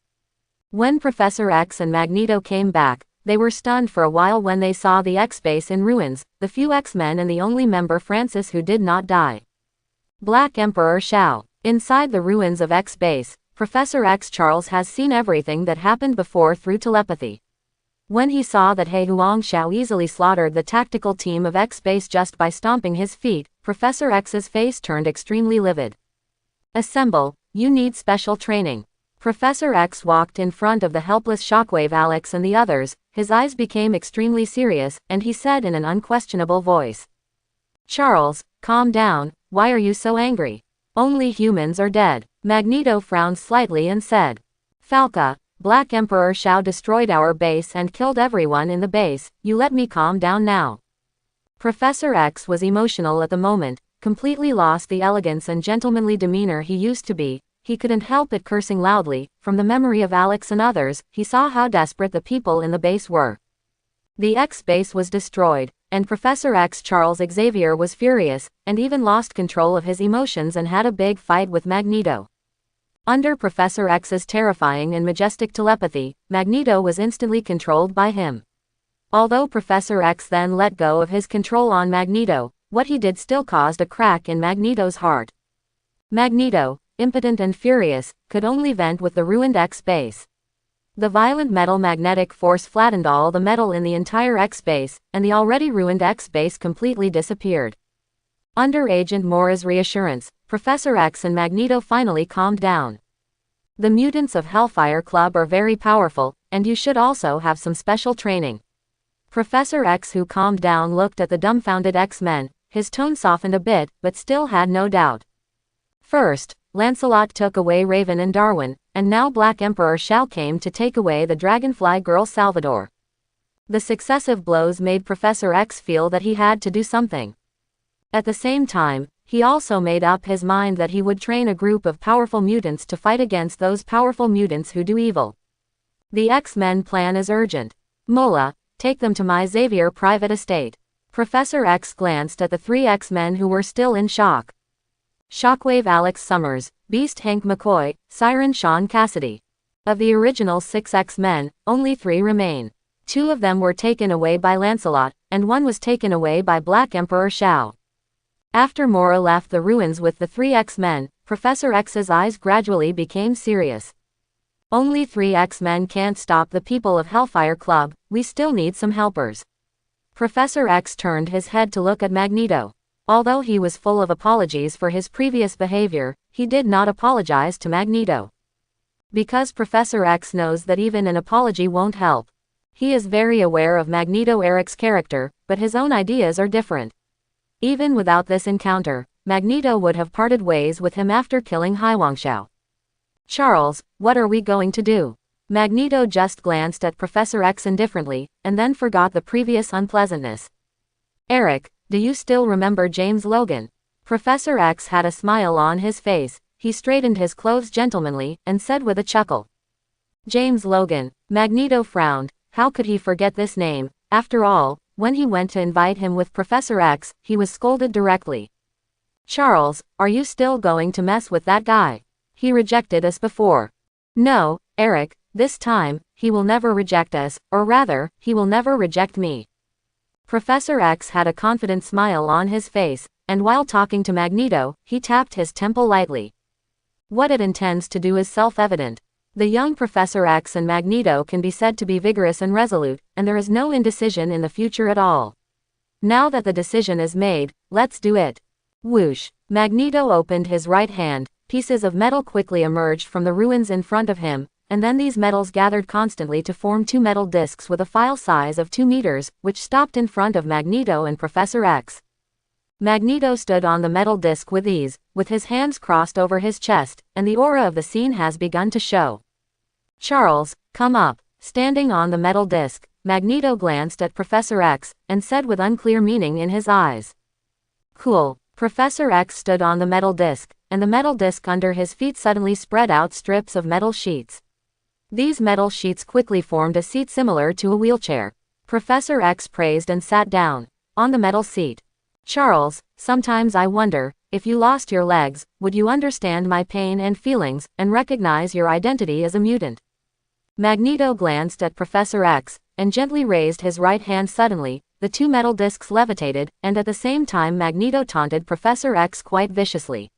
Speaker 1: When Professor X and Magneto came back, they were stunned for a while when they saw the X-base in ruins, the few X-Men and the only member Francis who did not die. Black Emperor Xiao. Inside the ruins of X-base, Professor X Charles has seen everything that happened before through telepathy. When he saw that He Huang Xiao easily slaughtered the tactical team of X-base just by stomping his feet, Professor X's face turned extremely livid. Assemble, you need special training. Professor X walked in front of the helpless Shockwave Alex and the others, his eyes became extremely serious, and he said in an unquestionable voice. Charles, calm down, why are you so angry? Only humans are dead. Magneto frowned slightly and said. Falca, Black Emperor Xiao destroyed our base and killed everyone in the base, you let me calm down now. Professor X was emotional at the moment, completely lost the elegance and gentlemanly demeanor he used to be. He couldn't help it cursing loudly. From the memory of Alex and others, he saw how desperate the people in the base were. The X base was destroyed, and Professor X Charles Xavier was furious, and even lost control of his emotions and had a big fight with Magneto. Under Professor X's terrifying and majestic telepathy, Magneto was instantly controlled by him. Although Professor X then let go of his control on Magneto, what he did still caused a crack in Magneto's heart. Magneto, impotent and furious, could only vent with the ruined X base. The violent metal magnetic force flattened all the metal in the entire X base, and the already ruined X base completely disappeared. Under Agent Mora's reassurance, Professor X and Magneto finally calmed down. The mutants of Hellfire Club are very powerful, and you should also have some special training. Professor X, who calmed down, looked at the dumbfounded X-Men. His tone softened a bit, but still had no doubt. First, Lancelot took away Raven and Darwin, and now Black Emperor Xiao came to take away the Dragonfly Girl Salvador. The successive blows made Professor X feel that he had to do something. At the same time, he also made up his mind that he would train a group of powerful mutants to fight against those powerful mutants who do evil. The X-Men plan is urgent. Mola, take them to my Xavier private estate. Professor X glanced at the 3 X-Men who were still in shock. Shockwave Alex Summers, Beast Hank McCoy, Siren Sean Cassidy. Of the original 6 X-Men, only 3 remain. 2 of them were taken away by Lancelot, and 1 was taken away by Black Emperor Shao. After Mora left the ruins with the 3 X-Men, Professor X's eyes gradually became serious. Only 3 X-Men can't stop the people of Hellfire Club, we still need some helpers. Professor X turned his head to look at Magneto. Although he was full of apologies for his previous behavior, he did not apologize to Magneto. Because Professor X knows that even an apology won't help. He is very aware of Magneto Eric's character, but his own ideas are different. Even without this encounter, Magneto would have parted ways with him after killing Haiwangshao. Charles, what are we going to do? Magneto just glanced at Professor X indifferently, and then forgot the previous unpleasantness. Eric, do you still remember James Logan? Professor X had a smile on his face, he straightened his clothes gentlemanly, and said with a chuckle. James Logan. Magneto frowned, how could he forget this name? After all, when he went to invite him with Professor X, he was scolded directly. Charles, are you still going to mess with that guy? He rejected us before. No, Eric, this time, he will never reject us, or rather, he will never reject me. Professor X had a confident smile on his face, and while talking to Magneto, he tapped his temple lightly. What it intends to do is self-evident. The young Professor X and Magneto can be said to be vigorous and resolute, and there is no indecision in the future at all. Now that the decision is made, let's do it. Whoosh! Magneto opened his right hand, pieces of metal quickly emerged from the ruins in front of him, and then these metals gathered constantly to form 2 metal discs with a file size of 2 meters, which stopped in front of Magneto and Professor X. Magneto stood on the metal disc with ease, with his hands crossed over his chest, and the aura of the scene has begun to show. Charles, come up. Standing on the metal disc, Magneto glanced at Professor X, and said with unclear meaning in his eyes. Cool. Professor X stood on the metal disc, and the metal disc under his feet suddenly spread out strips of metal sheets. These metal sheets quickly formed a seat similar to a wheelchair. Professor X praised and sat down on the metal seat. Charles, sometimes I wonder, if you lost your legs, would you understand my pain and feelings, and recognize your identity as a mutant? Magneto glanced at Professor X, and gently raised his right hand suddenly, the 2 metal discs levitated, and at the same time Magneto taunted Professor X quite viciously.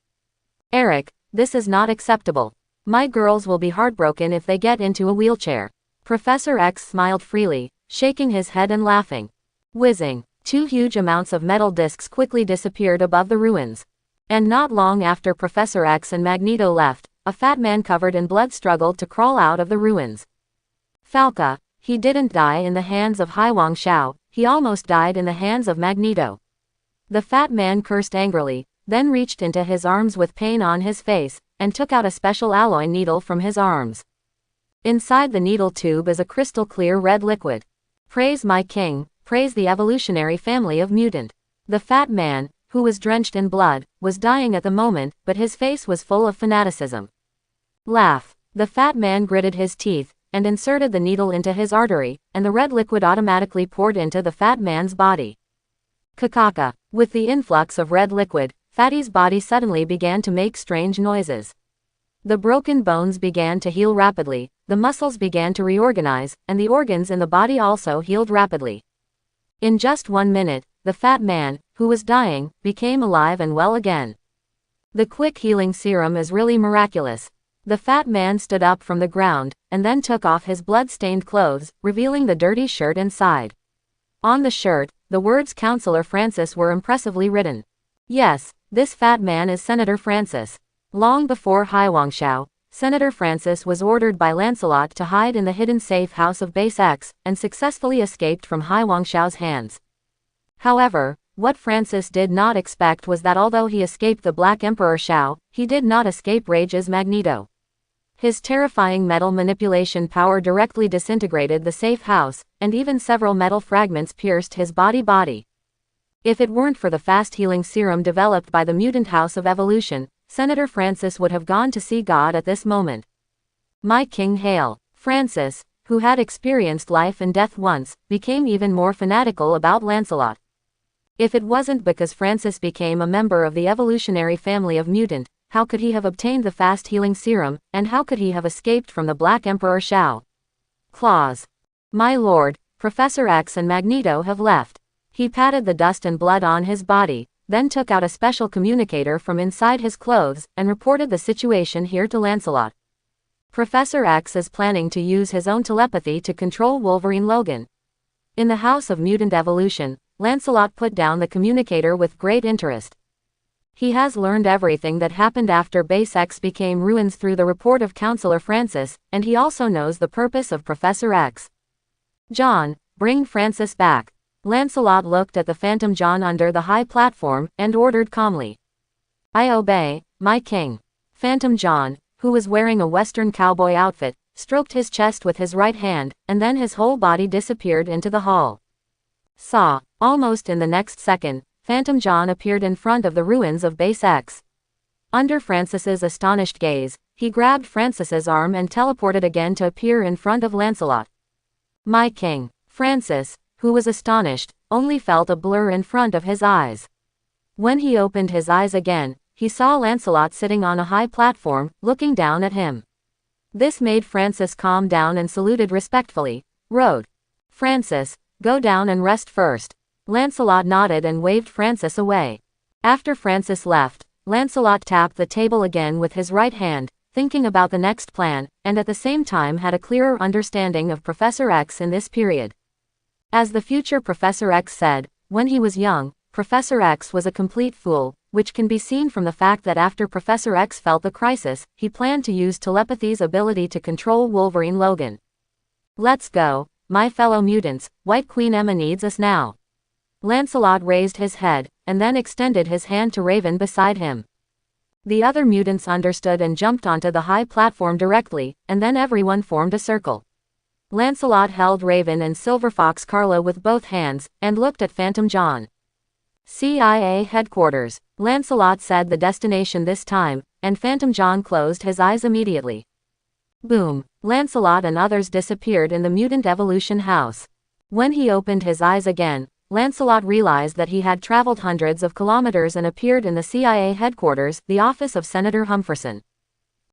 Speaker 1: Eric, this is not acceptable. My girls will be heartbroken if they get into a wheelchair. Professor X smiled freely, shaking his head and laughing. Whizzing, 2 huge amounts of metal discs quickly disappeared above the ruins. And not long after Professor X and Magneto left, a fat man covered in blood struggled to crawl out of the ruins. Falca, he didn't die in the hands of Haiwangshao, he almost died in the hands of Magneto. The fat man cursed angrily, then reached into his arms with pain on his face, and took out a special alloy needle from his arms. Inside the needle tube is a crystal clear red liquid. Praise my king, praise the evolutionary family of mutant. The fat man, who was drenched in blood, was dying at the moment, but his face was full of fanaticism. Laugh. The fat man gritted his teeth, and inserted the needle into his artery, and the red liquid automatically poured into the fat man's body. Kakaka. With the influx of red liquid, Fatty's body suddenly began to make strange noises. The broken bones began to heal rapidly, the muscles began to reorganize, and the organs in the body also healed rapidly. In just 1 minute, the fat man, who was dying, became alive and well again. The quick healing serum is really miraculous. The fat man stood up from the ground, and then took off his blood-stained clothes, revealing the dirty shirt inside. On the shirt, the words Counselor Francis were impressively written. Yes, this fat man is Senator Francis. Long before Haiwangshao, Senator Francis was ordered by Lancelot to hide in the hidden safe house of Base X, and successfully escaped from Haiwangshao's hands. However, what Francis did not expect was that although he escaped the Black Emperor Shao, he did not escape Rage's Magneto. His terrifying metal manipulation power directly disintegrated the safe house, and even several metal fragments pierced his body. If it weren't for the fast healing serum developed by the Mutant House of Evolution, Senator Francis would have gone to see God at this moment. My king hail. Francis, who had experienced life and death once, became even more fanatical about Lancelot. If it wasn't because Francis became a member of the evolutionary family of Mutant, how could he have obtained the fast healing serum, and how could he have escaped from the Black Emperor Shao? Claws. My lord, Professor X and Magneto have left. He patted the dust and blood on his body, then took out a special communicator from inside his clothes, and reported the situation here to Lancelot. Professor X is planning to use his own telepathy to control Wolverine Logan. In the House of Mutant Evolution, Lancelot put down the communicator with great interest. He has learned everything that happened after Base X became ruins through the report of Counselor Francis, and he also knows the purpose of Professor X. John, bring Francis back. Lancelot looked at the Phantom John under the high platform, and ordered calmly. I obey, my king. Phantom John, who was wearing a Western cowboy outfit, stroked his chest with his right hand, and then his whole body disappeared into the hall. Almost in the next second, Phantom John appeared in front of the ruins of Base X. Under Francis's astonished gaze, he grabbed Francis's arm and teleported again to appear in front of Lancelot. My king. Francis, who was astonished, only felt a blur in front of his eyes. When he opened his eyes again, he saw Lancelot sitting on a high platform, looking down at him. This made Francis calm down and saluted respectfully. Road. Francis, go down and rest first. Lancelot nodded and waved Francis away. After Francis left, Lancelot tapped the table again with his right hand, thinking about the next plan, and at the same time had a clearer understanding of Professor X in this period. As the future Professor X said, when he was young, Professor X was a complete fool, which can be seen from the fact that after Professor X felt the crisis, he planned to use telepathy's ability to control Wolverine Logan. Let's go, my fellow mutants, White Queen Emma needs us now. Lancelot raised his head, and then extended his hand to Raven beside him. The other mutants understood and jumped onto the high platform directly, and then everyone formed a circle. Lancelot held Raven and Silver Fox Carlo with both hands, and looked at Phantom John. CIA headquarters, Lancelot said the destination this time, and Phantom John closed his eyes immediately. Boom, Lancelot and others disappeared in the Mutant Evolution House. When he opened his eyes again, Lancelot realized that he had traveled hundreds of kilometers and appeared in the CIA headquarters, the office of Senator Humferson.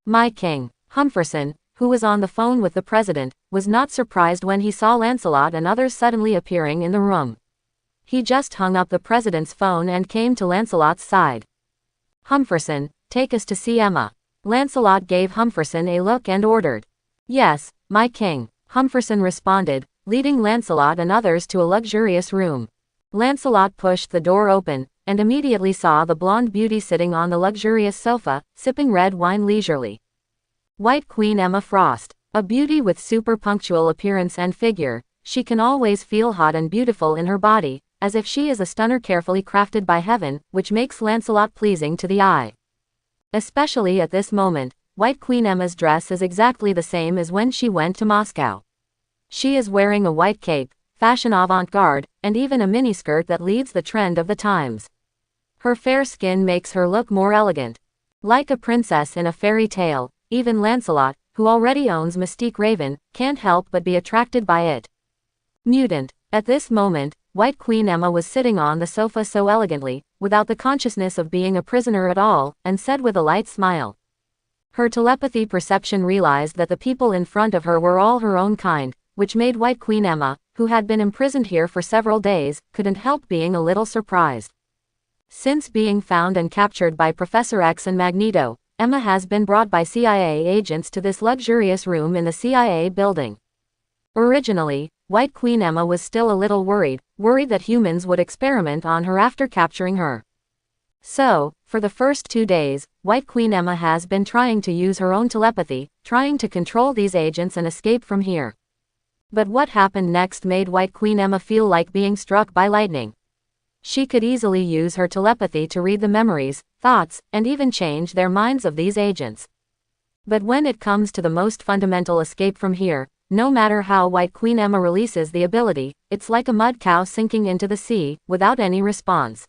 Speaker 1: My king. Humferson, who was on the phone with the president, was not surprised when he saw Lancelot and others suddenly appearing in the room. He just hung up the president's phone and came to Lancelot's side. Humferson, take us to see Emma. Lancelot gave Humferson a look and ordered. Yes, my king. Humferson responded, leading Lancelot and others to a luxurious room. Lancelot pushed the door open, and immediately saw the blonde beauty sitting on the luxurious sofa, sipping red wine leisurely. White Queen Emma Frost, a beauty with super punctual appearance and figure, she can always feel hot and beautiful in her body, as if she is a stunner carefully crafted by heaven, which makes Lancelot pleasing to the eye. Especially at this moment, White Queen Emma's dress is exactly the same as when she went to Moscow. She is wearing a white cape, fashion avant-garde, and even a miniskirt that leads the trend of the times. Her fair skin makes her look more elegant. Like a princess in a fairy tale, even Lancelot, who already owns Mystique Raven, can't help but be attracted by it. Mutant. At this moment, White Queen Emma was sitting on the sofa so elegantly, without the consciousness of being a prisoner at all, and said with a light smile. Her telepathy perception realized that the people in front of her were all her own kind, which made White Queen Emma, who had been imprisoned here for several days, couldn't help being a little surprised. Since being found and captured by Professor X and Magneto, Emma has been brought by CIA agents to this luxurious room in the CIA building. Originally, White Queen Emma was still a little worried that humans would experiment on her after capturing her. So, for the first 2 days, White Queen Emma has been trying to use her own telepathy, trying to control these agents and escape from here. But what happened next made White Queen Emma feel like being struck by lightning. She could easily use her telepathy to read the memories, thoughts, and even change their minds of these agents. But when it comes to the most fundamental escape from here, no matter how White Queen Emma releases the ability, it's like a mud cow sinking into the sea, without any response.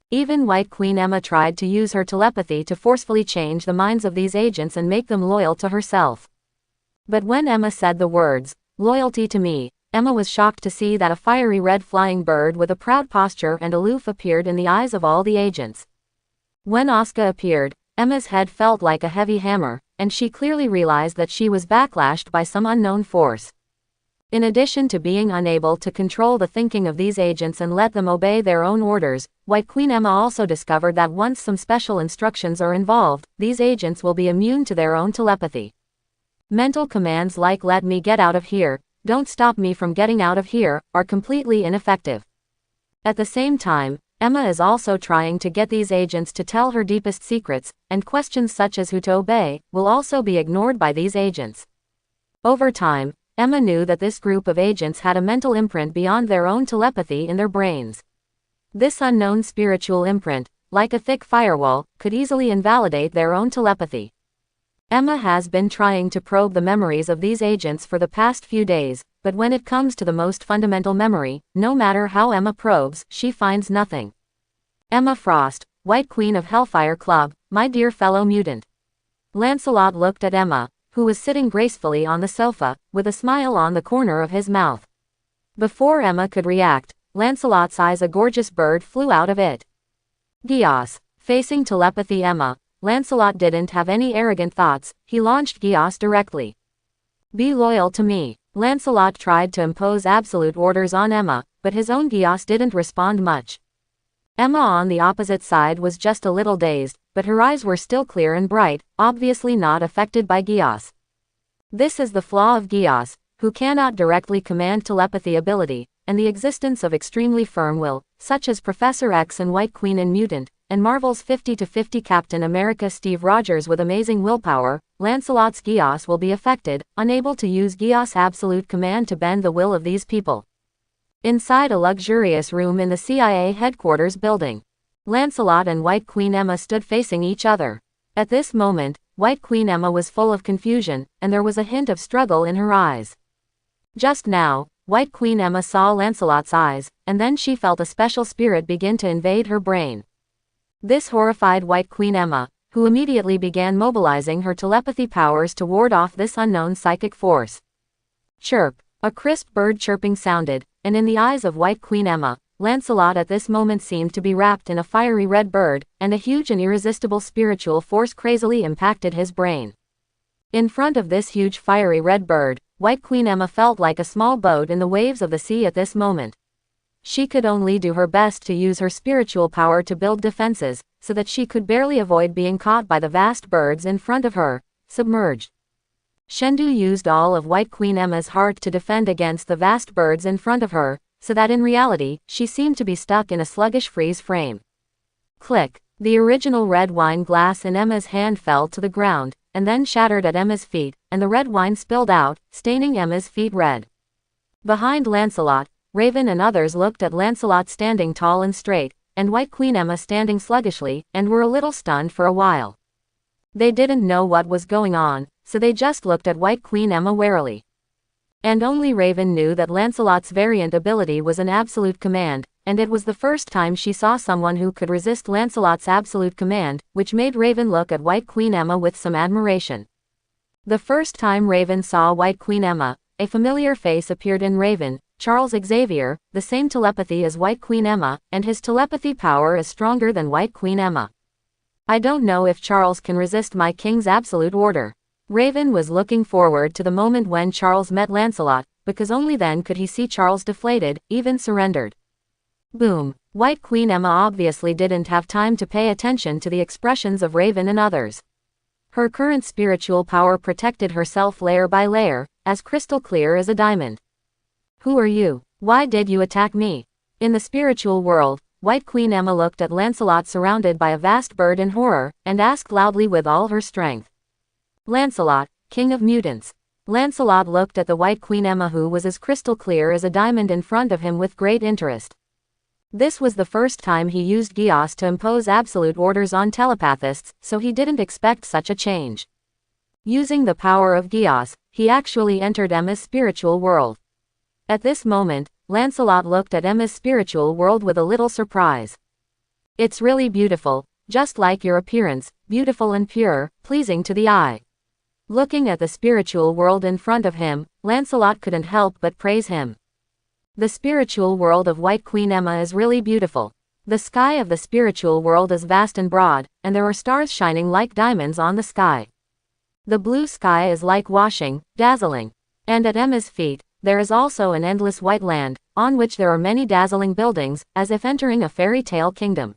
Speaker 1: Even White Queen Emma tried to use her telepathy to forcefully change the minds of these agents and make them loyal to herself. But when Emma said the words, Loyalty to me. Emma was shocked to see that a fiery red flying bird with a proud posture and aloof appeared in the eyes of all the agents. When Asuka appeared, Emma's head felt like a heavy hammer, and she clearly realized that she was backlashed by some unknown force. In addition to being unable to control the thinking of these agents and let them obey their own orders, White Queen Emma also discovered that once some special instructions are involved, these agents will be immune to their own telepathy. Mental commands like "let me get out of here," "don't stop me from getting out of here," are completely ineffective. At the same time, Emma is also trying to get these agents to tell her deepest secrets, and questions such as who to obey will also be ignored by these agents. Over time, Emma knew that this group of agents had a mental imprint beyond their own telepathy in their brains. This unknown spiritual imprint, like a thick firewall, could easily invalidate their own telepathy. Emma has been trying to probe the memories of these agents for the past few days, but when it comes to the most fundamental memory, no matter how Emma probes, she finds nothing. Emma Frost, White Queen of Hellfire Club, my dear fellow mutant. Lancelot looked at Emma, who was sitting gracefully on the sofa, with a smile on the corner of his mouth. Before Emma could react, Lancelot's eyes, a gorgeous bird flew out of it. Gios. Facing telepathy Emma, Lancelot didn't have any arrogant thoughts, he launched Gios directly. Be loyal to me. Lancelot tried to impose absolute orders on Emma, but his own Gios didn't respond much. Emma on the opposite side was just a little dazed, but her eyes were still clear and bright, obviously not affected by Gios. This is the flaw of Gios, who cannot directly command telepathy ability, and the existence of extremely firm will, such as Professor X and White Queen in Mutant, and Marvel's 50-50 Captain America Steve Rogers with amazing willpower. Lancelot's Gios will be affected, unable to use Gios' absolute command to bend the will of these people. Inside a luxurious room in the CIA headquarters building, Lancelot and White Queen Emma stood facing each other. At this moment, White Queen Emma was full of confusion, and there was a hint of struggle in her eyes. Just now, White Queen Emma saw Lancelot's eyes, and then she felt a special spirit begin to invade her brain. This horrified White Queen Emma, who immediately began mobilizing her telepathy powers to ward off this unknown psychic force. Chirp. A crisp bird chirping sounded, and in the eyes of White Queen Emma, Lancelot at this moment seemed to be wrapped in a fiery red bird, and a huge and irresistible spiritual force crazily impacted his brain. In front of this huge fiery red bird, White Queen Emma felt like a small boat in the waves of the sea at this moment. She could only do her best to use her spiritual power to build defenses, so that she could barely avoid being caught by the vast birds in front of her, submerged. Shendu used all of White Queen Emma's heart to defend against the vast birds in front of her, so that in reality, she seemed to be stuck in a sluggish freeze frame. Click. The original red wine glass in Emma's hand fell to the ground, and then shattered at Emma's feet, and the red wine spilled out, staining Emma's feet red. Behind Lancelot, Raven and others looked at Lancelot standing tall and straight, and White Queen Emma standing sluggishly, and were a little stunned for a while. They didn't know what was going on, so they just looked at White Queen Emma warily. And only Raven knew that Lancelot's variant ability was an absolute command, and it was the first time she saw someone who could resist Lancelot's absolute command, which made Raven look at White Queen Emma with some admiration. The first time Raven saw White Queen Emma, a familiar face appeared in Raven, Charles Xavier, the same telepathy as White Queen Emma, and his telepathy power is stronger than White Queen Emma. I don't know if Charles can resist my king's absolute order. Raven was looking forward to the moment when Charles met Lancelot, because only then could he see Charles deflated, even surrendered. Boom. White Queen Emma obviously didn't have time to pay attention to the expressions of Raven and others. Her current spiritual power protected herself layer by layer, as crystal clear as a diamond. Who are you? Why did you attack me? In the spiritual world, White Queen Emma looked at Lancelot surrounded by a vast bird in horror, and asked loudly with all her strength. Lancelot, King of Mutants. Lancelot looked at the White Queen Emma who was as crystal clear as a diamond in front of him with great interest. This was the first time he used Gios to impose absolute orders on telepathists, so he didn't expect such a change. Using the power of Gios, he actually entered Emma's spiritual world. At this moment, Lancelot looked at Emma's spiritual world with a little surprise. It's really beautiful, just like your appearance, beautiful and pure, pleasing to the eye. Looking at the spiritual world in front of him, Lancelot couldn't help but praise him. The spiritual world of White Queen Emma is really beautiful. The sky of the spiritual world is vast and broad, and there are stars shining like diamonds on the sky. The blue sky is like washing, dazzling. And at Emma's feet, there is also an endless white land, on which there are many dazzling buildings, as if entering a fairy tale kingdom.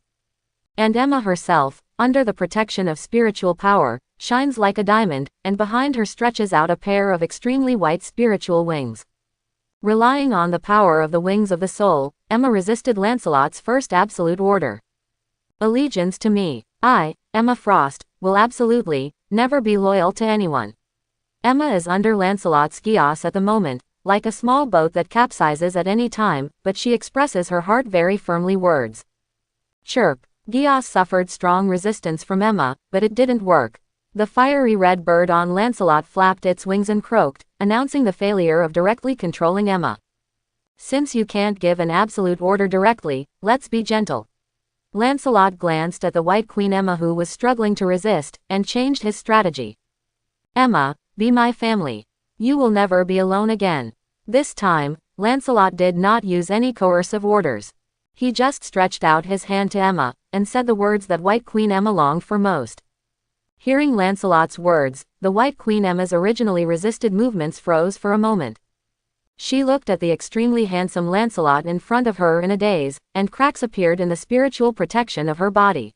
Speaker 1: And Emma herself, under the protection of spiritual power, shines like a diamond, and behind her stretches out a pair of extremely white spiritual wings. Relying on the power of the wings of the soul, Emma resisted Lancelot's first absolute order. Allegiance to me. I, Emma Frost, will absolutely, never be loyal to anyone. Emma is under Lancelot's geas at the moment, like a small boat that capsizes at any time, but she expresses her heart very firmly. Words. Chirp. Geas suffered strong resistance from Emma, but it didn't work. The fiery red bird on Lancelot flapped its wings and croaked, announcing the failure of directly controlling Emma. Since you can't give an absolute order directly, let's be gentle. Lancelot glanced at the White Queen Emma, who was struggling to resist, and changed his strategy. Emma, be my family. You will never be alone again. This time, Lancelot did not use any coercive orders. He just stretched out his hand to Emma, and said the words that White Queen Emma longed for most. Hearing Lancelot's words, the White Queen Emma's originally resisted movements froze for a moment. She looked at the extremely handsome Lancelot in front of her in a daze, and cracks appeared in the spiritual protection of her body.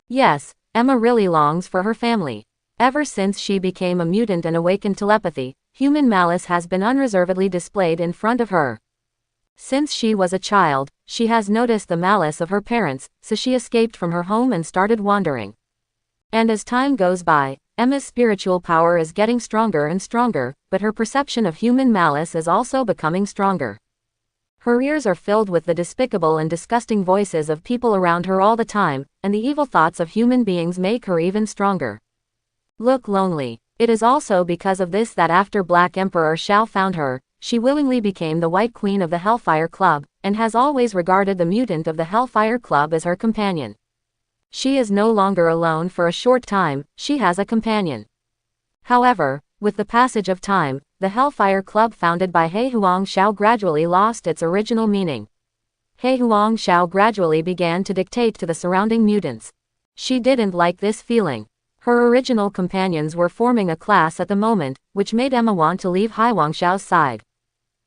Speaker 1: Yes, Emma really longs for her family. Ever since she became a mutant and awakened telepathy, human malice has been unreservedly displayed in front of her. Since she was a child, she has noticed the malice of her parents, so she escaped from her home and started wandering. And as time goes by, Emma's spiritual power is getting stronger and stronger, but her perception of human malice is also becoming stronger. Her ears are filled with the despicable and disgusting voices of people around her all the time, and the evil thoughts of human beings make her even stronger. Look lonely. It is also because of this that after Black Emperor Shao found her, she willingly became the White Queen of the Hellfire Club, and has always regarded the mutant of the Hellfire Club as her companion. She is no longer alone for a short time, she has a companion. However, with the passage of time, the Hellfire Club founded by He Huang Shao gradually lost its original meaning. He Huang Shao gradually began to dictate to the surrounding mutants. She didn't like this feeling. Her original companions were forming a class at the moment, which made Emma want to leave He Huang Shao's side.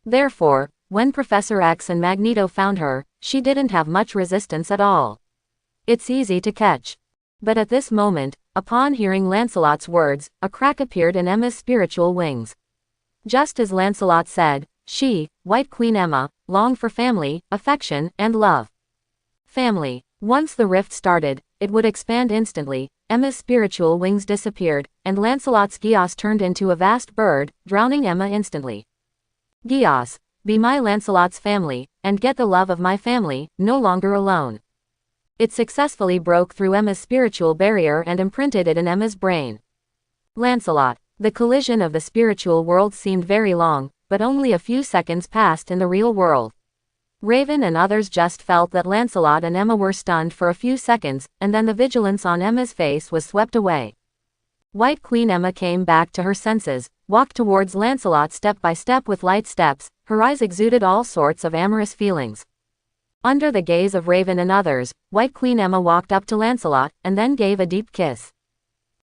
Speaker 1: Therefore, when Professor X and Magneto found her, she didn't have much resistance at all. It's easy to catch. But at this moment, upon hearing Lancelot's words, a crack appeared in Emma's spiritual wings. Just as Lancelot said, she, White Queen Emma, longed for family, affection, and love. Family. Once the rift started, it would expand instantly. Emma's spiritual wings disappeared, and Lancelot's geas turned into a vast bird, drowning Emma instantly. Geas, be my Lancelot's family, and get the love of my family, no longer alone. It successfully broke through Emma's spiritual barrier and imprinted it in Emma's brain. Lancelot. The collision of the spiritual world seemed very long, but only a few seconds passed in the real world. Raven and others just felt that Lancelot and Emma were stunned for a few seconds, and then the vigilance on Emma's face was swept away. White Queen Emma came back to her senses, walked towards Lancelot step by step with light steps, her eyes exuded all sorts of amorous feelings. Under the gaze of Raven and others, White Queen Emma walked up to Lancelot, and then gave a deep kiss.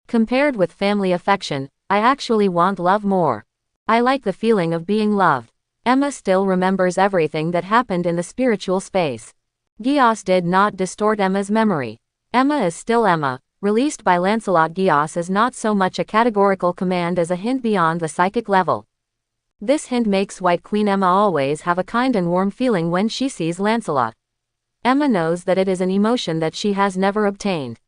Speaker 1: Compared with family affection, I actually want love more. I like the feeling of being loved. Emma still remembers everything that happened in the spiritual space. Geas did not distort Emma's memory. Emma is still Emma. Released by Lancelot. Geas is not so much a categorical command as a hint beyond the psychic level. This hint makes White Queen Emma always have a kind and warm feeling when she sees Lancelot. Emma knows that it is an emotion that she has never obtained.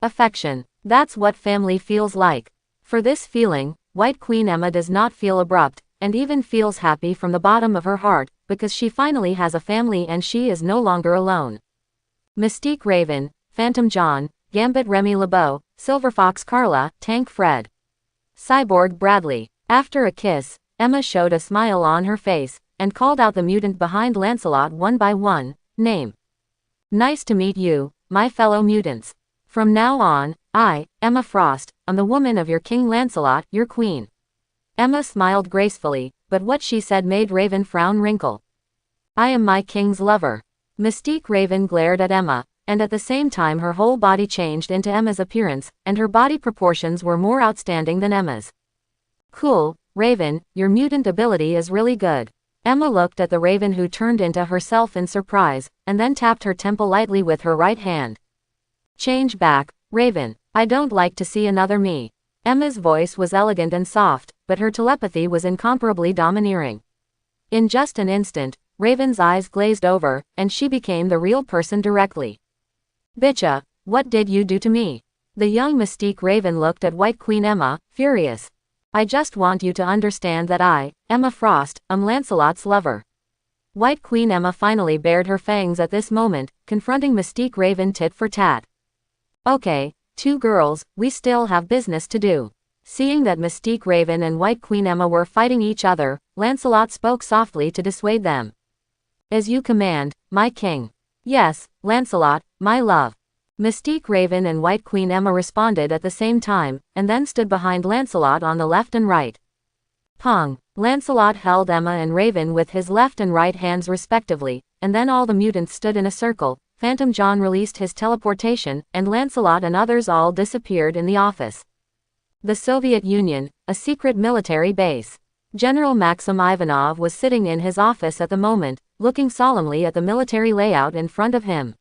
Speaker 1: Affection. That's what family feels like. For this feeling, White Queen Emma does not feel abrupt, and even feels happy from the bottom of her heart, because she finally has a family and she is no longer alone. Mystique Raven, Phantom John, Gambit Remy LeBeau, Silverfox Carla, Tank Fred. Cyborg Bradley. After a kiss, Emma showed a smile on her face, and called out the mutant behind Lancelot one by one. Name. Nice to meet you, my fellow mutants. From now on, I, Emma Frost, am the woman of your King Lancelot, your queen. Emma smiled gracefully, but what she said made Raven frown wrinkle. I am my king's lover. Mystique Raven glared at Emma, and at the same time her whole body changed into Emma's appearance, and her body proportions were more outstanding than Emma's. Cool, Raven, your mutant ability is really good. Emma looked at the Raven who turned into herself in surprise, and then tapped her temple lightly with her right hand. Change back, Raven. I don't like to see another me. Emma's voice was elegant and soft, but her telepathy was incomparably domineering. In just an instant, Raven's eyes glazed over, and she became the real person directly. Bitcha, what did you do to me? The young Mystique Raven looked at White Queen Emma, furious. I just want you to understand that I, Emma Frost, am Lancelot's lover. White Queen Emma finally bared her fangs at this moment, confronting Mystique Raven tit for tat. Okay, two girls, we still have business to do. Seeing that Mystique Raven and White Queen Emma were fighting each other, Lancelot spoke softly to dissuade them. As you command, my king. Yes, Lancelot, my love. Mystique Raven and White Queen Emma responded at the same time, and then stood behind Lancelot on the left and right. Pong. Lancelot held Emma and Raven with his left and right hands respectively, and then all the mutants stood in a circle. Phantom John released his teleportation, and Lancelot and others all disappeared in the office. The Soviet Union, a secret military base. General Maxim Ivanov was sitting in his office at the moment, looking solemnly at the military layout in front of him.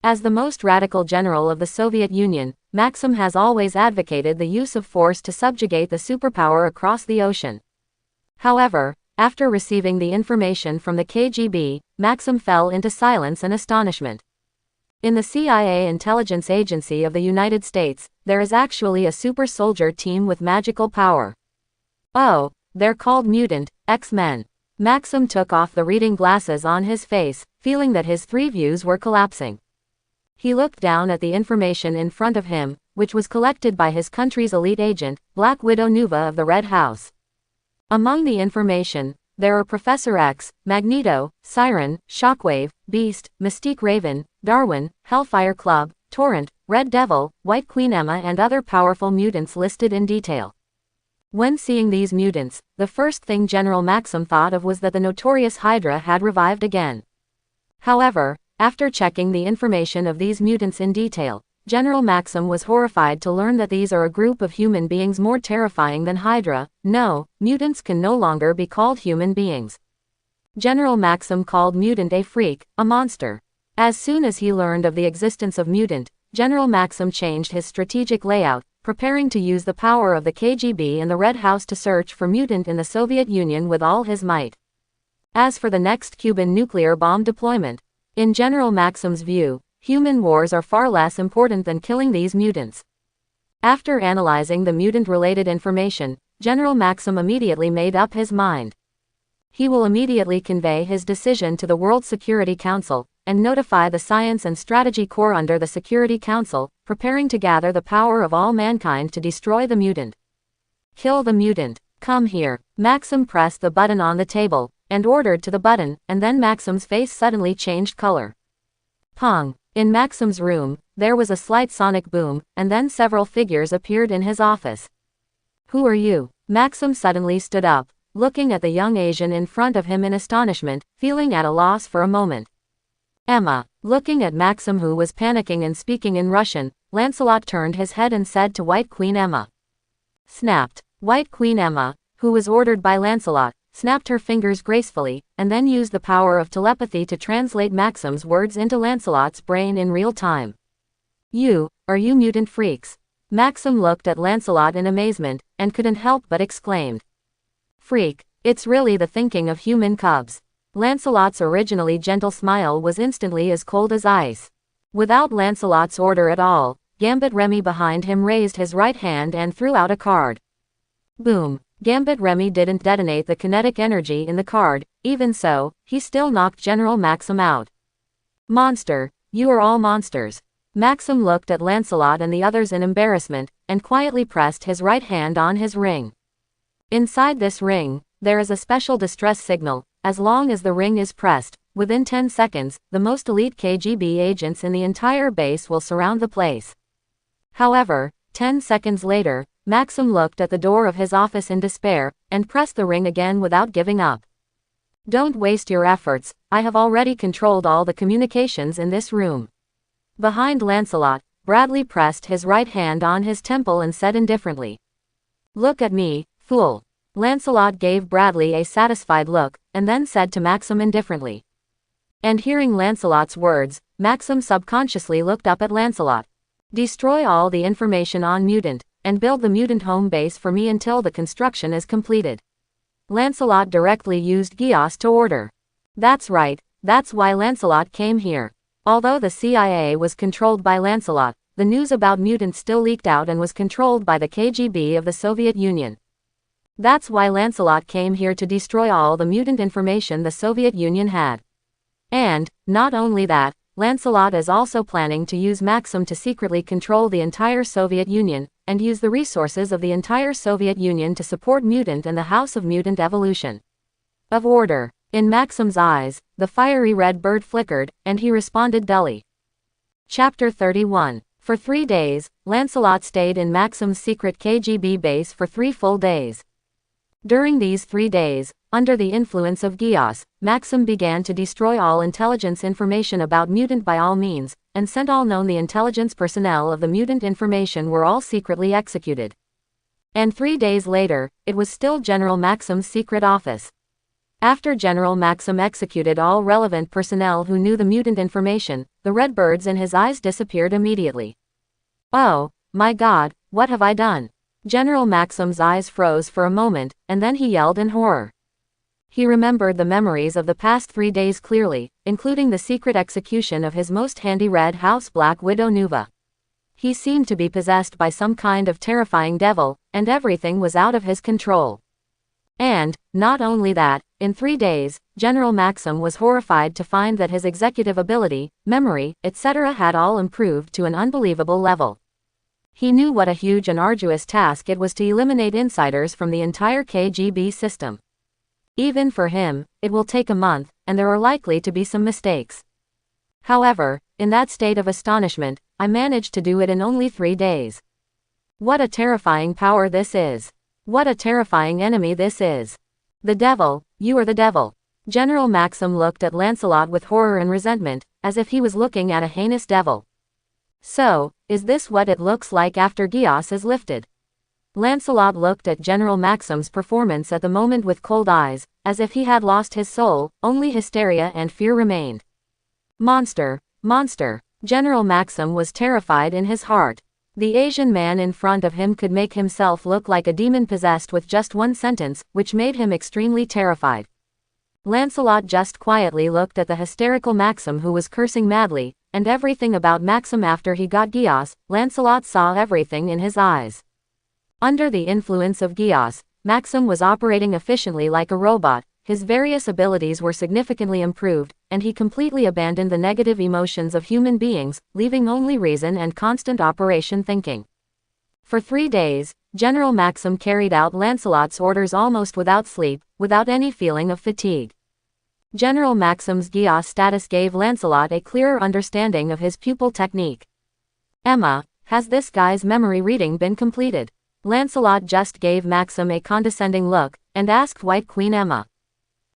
Speaker 1: As the most radical general of the Soviet Union, Maxim has always advocated the use of force to subjugate the superpower across the ocean. However, after receiving the information from the KGB, Maxim fell into silence and astonishment. In the CIA intelligence agency of the United States, there is actually a super soldier team with magical power. Oh, they're called Mutant, X-Men. Maxim took off the reading glasses on his face, feeling that his three views were collapsing. He looked down at the information in front of him, which was collected by his country's elite agent, Black Widow Nuva of the Red House. Among the information, there are Professor X, Magneto, Siren, Shockwave, Beast, Mystique Raven, Darwin, Hellfire Club, Torrent, Red Devil, White Queen Emma and other powerful mutants listed in detail. When seeing these mutants, the first thing General Maxim thought of was that the notorious Hydra had revived again. However, after checking the information of these mutants in detail, General Maxim was horrified to learn that these are a group of human beings more terrifying than Hydra. No, mutants can no longer be called human beings. General Maxim called Mutant a freak, a monster. As soon as he learned of the existence of Mutant, General Maxim changed his strategic layout, preparing to use the power of the KGB and the Red House to search for Mutant in the Soviet Union with all his might. As for the next Cuban nuclear bomb deployment, in General Maxim's view, human wars are far less important than killing these mutants. After analyzing the mutant-related information, General Maxim immediately made up his mind. He will immediately convey his decision to the World Security Council, and notify the Science and Strategy Corps under the Security Council, preparing to gather the power of all mankind to destroy the mutant. Kill the mutant. Come here. Maxim pressed the button on the table, and ordered to the button, and then Maxim's face suddenly changed color. Pong. In Maxim's room, there was a slight sonic boom, and then several figures appeared in his office. Who are you? Maxim suddenly stood up, looking at the young Asian in front of him in astonishment, feeling at a loss for a moment. Emma. Looking at Maxim who was panicking and speaking in Russian, Lancelot turned his head and said to White Queen Emma. Snapped. White Queen Emma, who was ordered by Lancelot, snapped her fingers gracefully, and then used the power of telepathy to translate Maxim's words into Lancelot's brain in real time. Are you mutant freaks? Maxim looked at Lancelot in amazement, and couldn't help but exclaimed. Freak, it's really the thinking of human cubs. Lancelot's originally gentle smile was instantly as cold as ice. Without Lancelot's order at all, Gambit Remy behind him raised his right hand and threw out a card. Boom. Gambit Remy didn't detonate the kinetic energy in the card, even so, he still knocked General Maxim out. Monster, you are all monsters. Maxim looked at Lancelot and the others in embarrassment, and quietly pressed his right hand on his ring. Inside this ring, there is a special distress signal. As long as the ring is pressed, within 10 seconds, the most elite KGB agents in the entire base will surround the place. However, 10 seconds later, Maxim looked at the door of his office in despair, and pressed the ring again without giving up. Don't waste your efforts, I have already controlled all the communications in this room. Behind Lancelot, Bradley pressed his right hand on his temple and said indifferently. Look at me, fool. Lancelot gave Bradley a satisfied look, and then said to Maxim indifferently. And hearing Lancelot's words, Maxim subconsciously looked up at Lancelot. Destroy all the information on Mutant, and build the Mutant home base for me until the construction is completed. Lancelot directly used Gios to order. That's right, that's why Lancelot came here. Although the CIA was controlled by Lancelot, the news about Mutant still leaked out and was controlled by the KGB of the Soviet Union. That's why Lancelot came here to destroy all the Mutant information the Soviet Union had. And, not only that, Lancelot is also planning to use Maxim to secretly control the entire Soviet Union, and use the resources of the entire Soviet Union to support Mutant and the House of Mutant evolution. Of order. In Maxim's eyes, the fiery red bird flickered, and he responded dully. Chapter 31. For 3 days, Lancelot stayed in Maxim's secret KGB base for 3 full days. During these 3 days, under the influence of Gios, Maxim began to destroy all intelligence information about Mutant by all means, and sent all known the intelligence personnel of the Mutant information were all secretly executed. And 3 days later, it was still General Maxim's secret office. After General Maxim executed all relevant personnel who knew the Mutant information, the red birds in his eyes disappeared immediately. Oh, my God, what have I done? General Maxim's eyes froze for a moment, and then he yelled in horror. He remembered the memories of the past 3 days clearly, including the secret execution of his most handy Red House Black Widow Nuva. He seemed to be possessed by some kind of terrifying devil, and everything was out of his control. And, not only that, in 3 days, General Maxim was horrified to find that his executive ability, memory, etc. had all improved to an unbelievable level. He knew what a huge and arduous task it was to eliminate insiders from the entire KGB system. Even for him, it will take a month, and there are likely to be some mistakes. However, in that state of astonishment, I managed to do it in only 3 days. What a terrifying power this is. What a terrifying enemy this is. The devil, you are the devil. General Maxim looked at Lancelot with horror and resentment, as if he was looking at a heinous devil. So, is this what it looks like after Gios is lifted? Lancelot looked at General Maxim's performance at the moment with cold eyes, as if he had lost his soul, only hysteria and fear remained. Monster, monster. General Maxim was terrified in his heart. The Asian man in front of him could make himself look like a demon possessed with just one sentence, which made him extremely terrified. Lancelot just quietly looked at the hysterical Maxim who was cursing madly, and everything about Maxim after he got Gios, Lancelot saw everything in his eyes. Under the influence of Gios, Maxim was operating efficiently like a robot, his various abilities were significantly improved, and he completely abandoned the negative emotions of human beings, leaving only reason and constant operation thinking. For 3 days, General Maxim carried out Lancelot's orders almost without sleep, without any feeling of fatigue. General Maxim's Gios status gave Lancelot a clearer understanding of his pupil technique. Emma, has this guy's memory reading been completed? Lancelot just gave Maxim a condescending look, and asked White Queen Emma.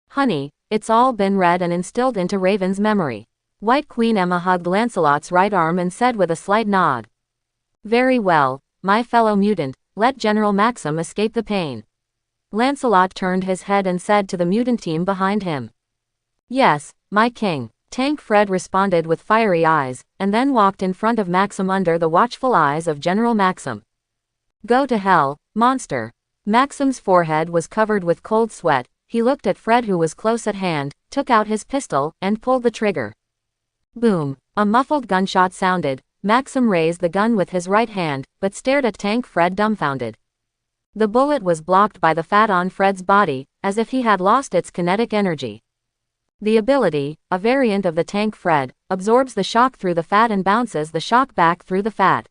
Speaker 1: Honey, it's all been read and instilled into Raven's memory. White Queen Emma hugged Lancelot's right arm and said with a slight nod. Very well, my fellow mutant, let General Maxim escape the pain. Lancelot turned his head and said to the mutant team behind him. Yes, my king. Tank Fred responded with fiery eyes, and then walked in front of Maxim under the watchful eyes of General Maxim. Go to hell, monster. Maxim's forehead was covered with cold sweat. He looked at Fred who was close at hand, took out his pistol, and pulled the trigger. Boom! A muffled gunshot sounded. Maxim raised the gun with his right hand, but stared at Tank Fred dumbfounded. The bullet was blocked by the fat on Fred's body, as if he had lost its kinetic energy. The ability, a variant of the Tank Fred, absorbs the shock through the fat and bounces the shock back through the fat.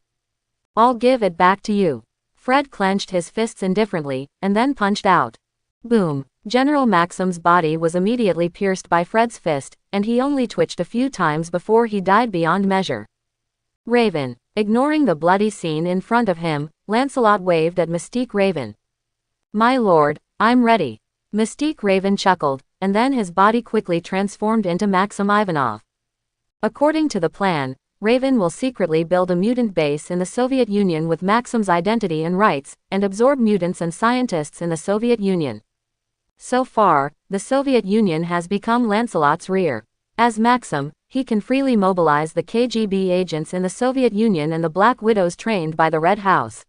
Speaker 1: I'll give it back to you. Fred clenched his fists indifferently, and then punched out. Boom! General Maxim's body was immediately pierced by Fred's fist, and he only twitched a few times before he died beyond measure. Raven, Ignoring the bloody scene in front of him, Lancelot waved at Mystique Raven. "My lord, I'm ready." Mystique Raven chuckled, and then his body quickly transformed into Maxim Ivanov. According to the plan, Raven will secretly build a mutant base in the Soviet Union with Maxim's identity and rights, and absorb mutants and scientists in the Soviet Union. So far, the Soviet Union has become Lancelot's rear. As Maxim, he can freely mobilize the KGB agents in the Soviet Union and the Black Widows trained by the Red House.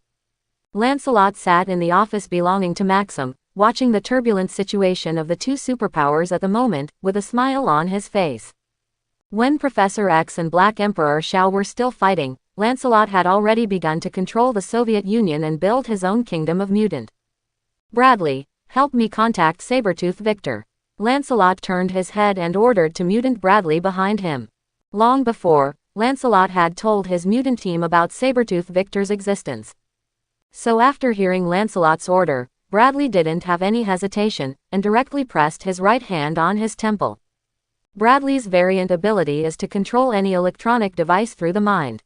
Speaker 1: Lancelot sat in the office belonging to Maxim, watching the turbulent situation of the two superpowers at the moment, with a smile on his face. When Professor X and Black Emperor Shao were still fighting, Lancelot had already begun to control the Soviet Union and build his own kingdom of mutant. "Bradley, help me contact Sabretooth Victor." Lancelot turned his head and ordered to Mutant Bradley behind him. Long before, Lancelot had told his mutant team about Sabretooth Victor's existence. So after hearing Lancelot's order, Bradley didn't have any hesitation, and directly pressed his right hand on his temple. Bradley's variant ability is to control any electronic device through the mind.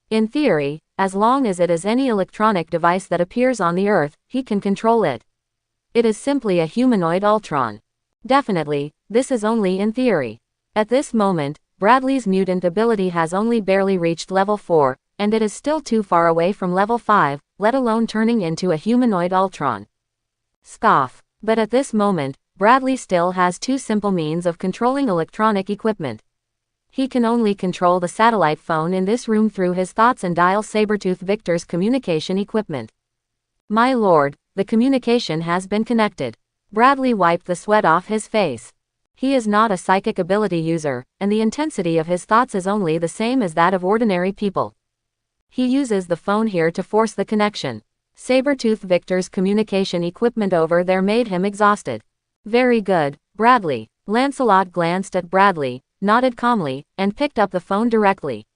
Speaker 1: In theory, as long as it is any electronic device that appears on the Earth, he can control it. It is simply a humanoid Ultron. Definitely, this is only in theory. At this moment, Bradley's mutant ability has only barely reached level 4, and it is still too far away from level 5, let alone turning into a humanoid Ultron. Scoff. But at this moment, Bradley still has two simple means of controlling electronic equipment. He can only control the satellite phone in this room through his thoughts and dial Sabretooth Victor's communication equipment. "My lord, the communication has been connected." Bradley wiped the sweat off his face. He is not a psychic ability user, and the intensity of his thoughts is only the same as that of ordinary people. He uses the phone here to force the connection. Sabretooth Victor's communication equipment over there made him exhausted. "Very good, Bradley." Lancelot glanced at Bradley, nodded calmly, and picked up the phone directly.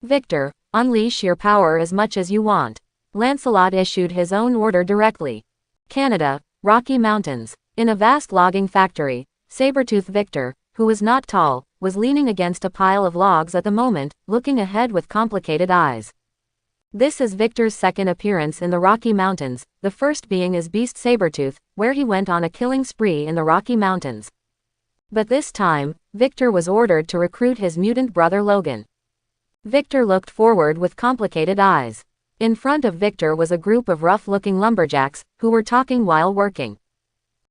Speaker 1: "Victor, unleash your power as much as you want." Lancelot issued his own order directly. Canada, Rocky Mountains. In a vast logging factory, Sabretooth Victor, who was not tall, was leaning against a pile of logs at the moment, looking ahead with complicated eyes. This is Victor's second appearance in the Rocky Mountains, the first being as Beast Sabretooth, where he went on a killing spree in the Rocky Mountains. But this time, Victor was ordered to recruit his mutant brother Logan. Victor looked forward with complicated eyes. In front of Victor was a group of rough-looking lumberjacks, who were talking while working.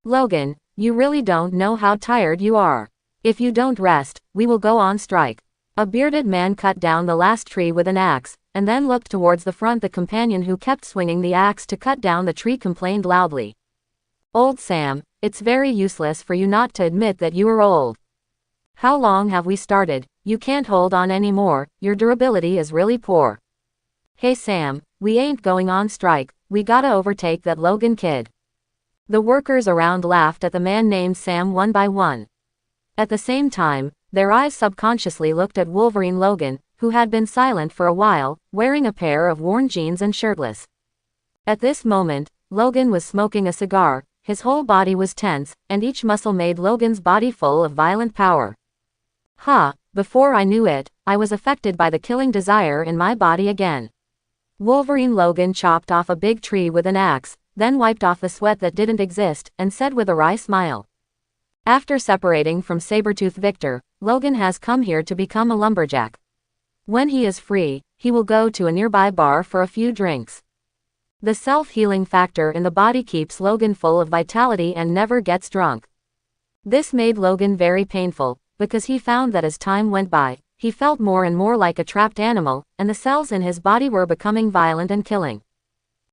Speaker 1: "Logan, you really don't know how tired you are. If you don't rest, we will go on strike." A bearded man cut down the last tree with an axe, and then looked towards the front. The companion who kept swinging the axe to cut down the tree complained loudly. "Old Sam, it's very useless for you not to admit that you are old. How long have we started? You can't hold on anymore, your durability is really poor." "Hey Sam, we ain't going on strike, we gotta overtake that Logan kid." The workers around laughed at the man named Sam one by one. At the same time, their eyes subconsciously looked at Wolverine Logan, who had been silent for a while, wearing a pair of worn jeans and shirtless. At this moment, Logan was smoking a cigar, his whole body was tense, and each muscle made Logan's body full of violent power. Before I knew it, I was affected by the killing desire in my body again." Wolverine Logan chopped off a big tree with an axe, then wiped off the sweat that didn't exist, and said with a wry smile. After separating from Sabretooth Victor, Logan has come here to become a lumberjack. When he is free, he will go to a nearby bar for a few drinks. The self-healing factor in the body keeps Logan full of vitality and never gets drunk. This made Logan very painful, because he found that as time went by, he felt more and more like a trapped animal, and the cells in his body were becoming violent and killing.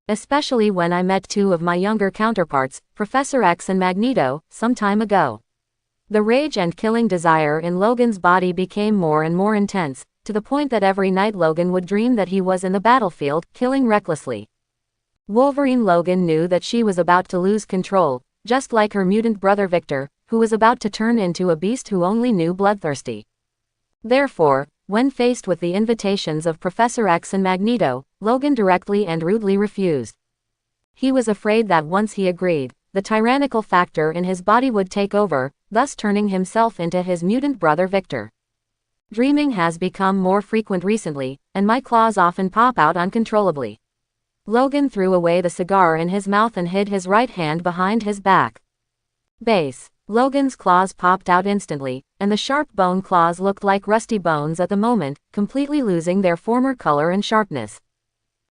Speaker 1: Especially when I met two of my younger counterparts, Professor X and Magneto, some time ago. The rage and killing desire in Logan's body became more and more intense, to the point that every night Logan would dream that he was in the battlefield, killing recklessly. Wolverine Logan knew that she was about to lose control, just like her mutant brother Victor, who was about to turn into a beast who only knew bloodthirsty. Therefore, when faced with the invitations of Professor X and Magneto, Logan directly and rudely refused. He was afraid that once he agreed, the tyrannical factor in his body would take over, thus turning himself into his mutant brother Victor. Dreaming has become more frequent recently, and my claws often pop out uncontrollably. Logan threw away the cigar in his mouth and hid his right hand behind his back. Base. Logan's claws popped out instantly, and the sharp bone claws looked like rusty bones at the moment, completely losing their former color and sharpness.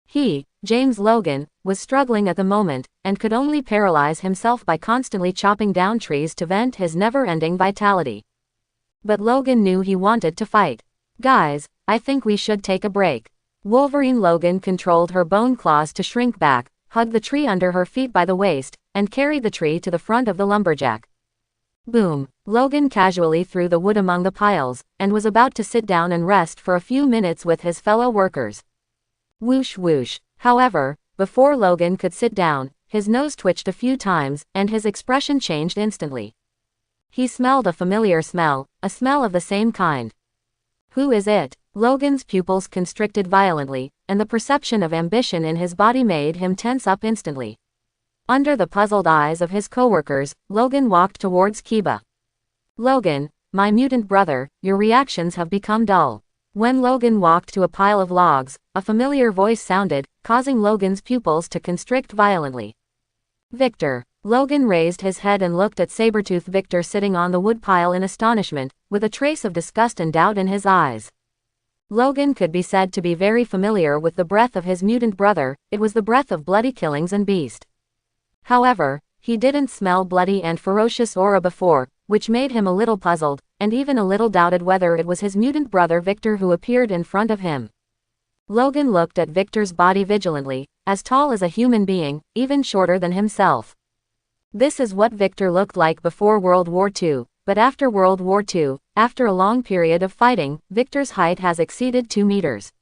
Speaker 1: He, James Logan, was struggling at the moment, and could only paralyze himself by constantly chopping down trees to vent his never-ending vitality. But Logan knew he wanted to fight. Guys, I think we should take a break. Wolverine Logan controlled her bone claws to shrink back, hugged the tree under her feet by the waist, and carried the tree to the front of the lumberjack. Boom! Logan casually threw the wood among the piles, and was about to sit down and rest for a few minutes with his fellow workers. Whoosh whoosh. However, before Logan could sit down, his nose twitched a few times, and his expression changed instantly. He smelled a familiar smell, a smell of the same kind. Who is it? Logan's pupils constricted violently, and the perception of ambition in his body made him tense up instantly. Under the puzzled eyes of his coworkers, Logan walked towards Kiba. Logan, my mutant brother, your reactions have become dull. When Logan walked to a pile of logs, a familiar voice sounded, causing Logan's pupils to constrict violently. Victor. Logan raised his head and looked at Sabretooth Victor sitting on the woodpile in astonishment, with a trace of disgust and doubt in his eyes. Logan could be said to be very familiar with the breath of his mutant brother. It was the breath of bloody killings and beast. However, he didn't smell bloody and ferocious aura before, which made him a little puzzled, and even a little doubted whether it was his mutant brother Victor who appeared in front of him. Logan looked at Victor's body vigilantly, as tall as a human being, even shorter than himself. This is what Victor looked like before World War II, but after World War II, after a long period of fighting, Victor's height has exceeded 2 meters.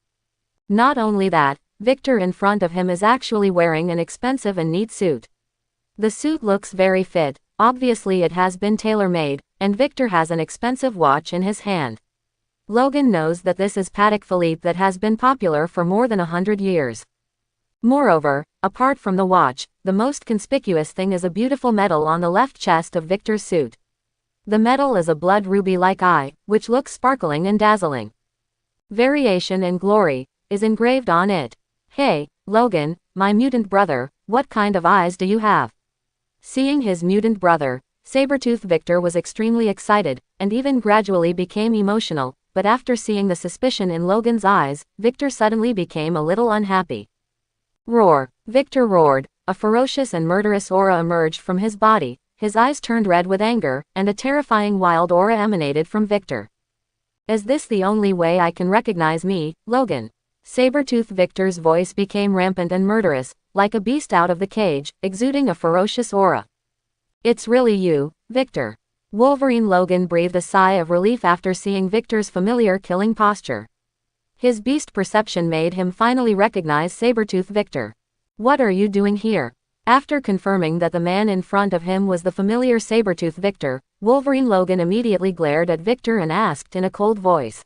Speaker 1: Not only that, Victor in front of him is actually wearing an expensive and neat suit. The suit looks very fit, obviously it has been tailor-made, and Victor has an expensive watch in his hand. Logan knows that this is Patek Philippe that has been popular for more than 100 years. Moreover, apart from the watch, the most conspicuous thing is a beautiful medal on the left chest of Victor's suit. The medal is a blood ruby-like eye, which looks sparkling and dazzling. Variation and glory is engraved on it. Hey, Logan, my mutant brother, what kind of eyes do you have? Seeing his mutant brother, Sabretooth Victor was extremely excited, and even gradually became emotional, but after seeing the suspicion in Logan's eyes, Victor suddenly became a little unhappy. Roar! Victor roared. A ferocious and murderous aura emerged from his body, his eyes turned red with anger, and a terrifying wild aura emanated from Victor. Is this the only way I can recognize me, Logan? Sabretooth Victor's voice became rampant and murderous, like a beast out of the cage, exuding a ferocious aura. It's really you, Victor. Wolverine Logan breathed a sigh of relief after seeing Victor's familiar killing posture. His beast perception made him finally recognize Sabretooth Victor. What are you doing here? After confirming that the man in front of him was the familiar Sabretooth Victor, Wolverine Logan immediately glared at Victor and asked in a cold voice.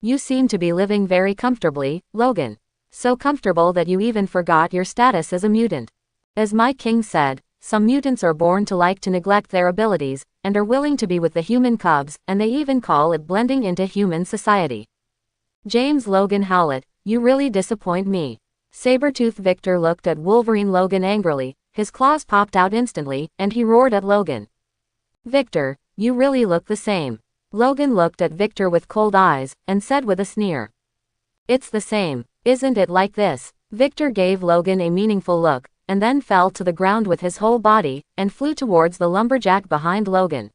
Speaker 1: You seem to be living very comfortably, Logan. So comfortable that you even forgot your status as a mutant. As my king said, some mutants are born to like to neglect their abilities, and are willing to be with the human cubs, and they even call it blending into human society. James Logan Howlett, you really disappoint me. Sabretooth Victor looked at Wolverine Logan angrily, his claws popped out instantly, and he roared at Logan. Victor, you really look the same. Logan looked at Victor with cold eyes, and said with a sneer. It's the same, isn't it like this? Victor gave Logan a meaningful look, and then fell to the ground with his whole body, and flew towards the lumberjack behind Logan.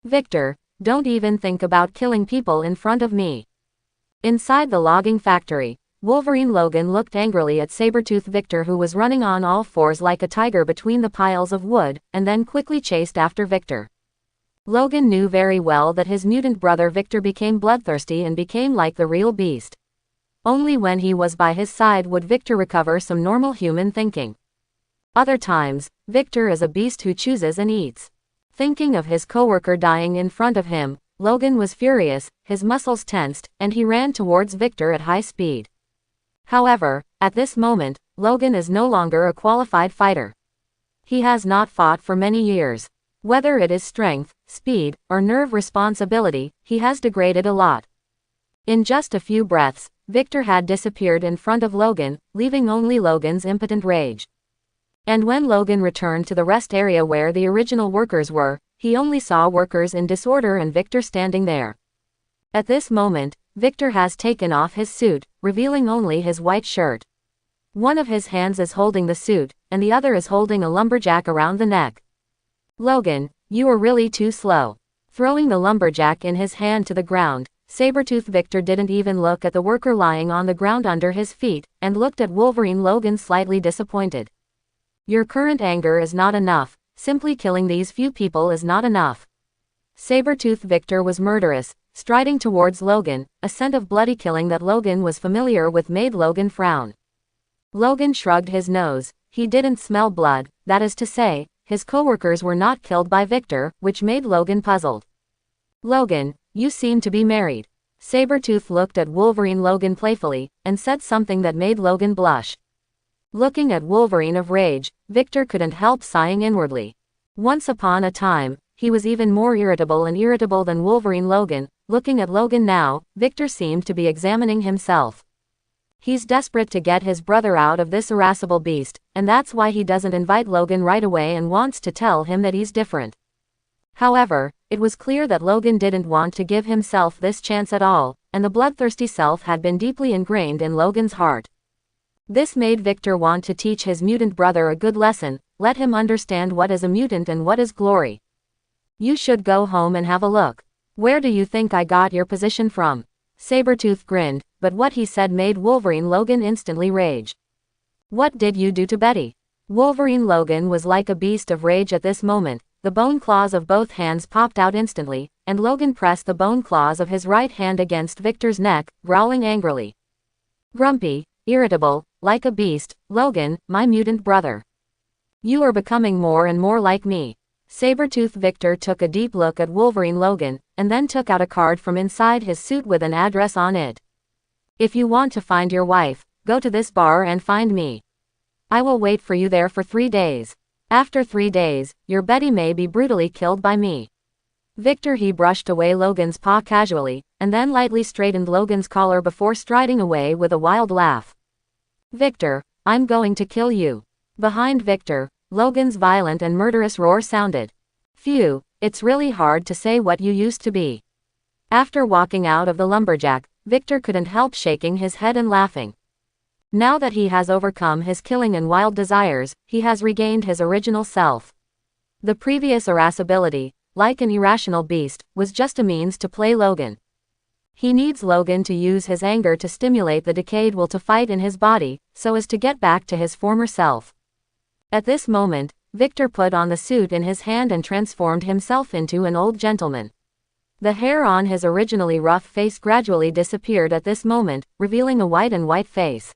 Speaker 1: Victor, don't even think about killing people in front of me. Inside the logging factory, Wolverine Logan looked angrily at Sabretooth Victor, who was running on all fours like a tiger between the piles of wood, and then quickly chased after Victor. Logan knew very well that his mutant brother Victor became bloodthirsty and became like the real beast. Only when he was by his side would Victor recover some normal human thinking. Other times, Victor is a beast who chooses and eats. Thinking of his coworker dying in front of him, Logan was furious, his muscles tensed, and he ran towards Victor at high speed. However, at this moment, Logan is no longer a qualified fighter. He has not fought for many years. Whether it is strength, speed, or nerve responsibility, he has degraded a lot. In just a few breaths, Victor had disappeared in front of Logan, leaving only Logan's impotent rage. And when Logan returned to the rest area where the original workers were, he only saw workers in disorder and Victor standing there. At this moment, Victor has taken off his suit, revealing only his white shirt. One of his hands is holding the suit, and the other is holding a lumberjack around the neck. Logan, you are really too slow. Throwing the lumberjack in his hand to the ground, Sabretooth Victor didn't even look at the worker lying on the ground under his feet, and looked at Wolverine Logan slightly disappointed. Your current anger is not enough, simply killing these few people is not enough. Sabretooth Victor was murderous, striding towards Logan, a scent of bloody killing that Logan was familiar with made Logan frown. Logan shrugged his nose, he didn't smell blood, that is to say, his coworkers were not killed by Victor, which made Logan puzzled. Logan, you seem to be married. Sabretooth looked at Wolverine Logan playfully, and said something that made Logan blush. Looking at Wolverine of rage, Victor couldn't help sighing inwardly. Once upon a time, he was even more irritable than Wolverine Logan. Looking at Logan now, Victor seemed to be examining himself. He's desperate to get his brother out of this irascible beast, and that's why he doesn't invite Logan right away and wants to tell him that he's different. However, it was clear that Logan didn't want to give himself this chance at all, and the bloodthirsty self had been deeply ingrained in Logan's heart. This made Victor want to teach his mutant brother a good lesson, let him understand what is a mutant and what is glory. You should go home and have a look. Where do you think I got your position from? Sabretooth grinned, but what he said made Wolverine Logan instantly rage. What did you do to Betty? Wolverine Logan was like a beast of rage at this moment. The bone claws of both hands popped out instantly, and Logan pressed the bone claws of his right hand against Victor's neck, growling angrily. Grumpy, irritable, like a beast, Logan, my mutant brother. You are becoming more and more like me. Sabretooth Victor took a deep look at Wolverine Logan, and then took out a card from inside his suit with an address on it. If you want to find your wife, go to this bar and find me. I will wait for you there for 3 days. After 3 days, your Betty may be brutally killed by me. Victor he brushed away Logan's paw casually, and then lightly straightened Logan's collar before striding away with a wild laugh. Victor, I'm going to kill you. Behind Victor, Logan's violent and murderous roar sounded. Phew, it's really hard to say what you used to be. After walking out of the lumberjack, Victor couldn't help shaking his head and laughing. Now that he has overcome his killing and wild desires, he has regained his original self. The previous irascibility, like an irrational beast, was just a means to play Logan. He needs Logan to use his anger to stimulate the decayed will to fight in his body, so as to get back to his former self. At this moment, Victor put on the suit in his hand and transformed himself into an old gentleman. The hair on his originally rough face gradually disappeared at this moment, revealing a white face.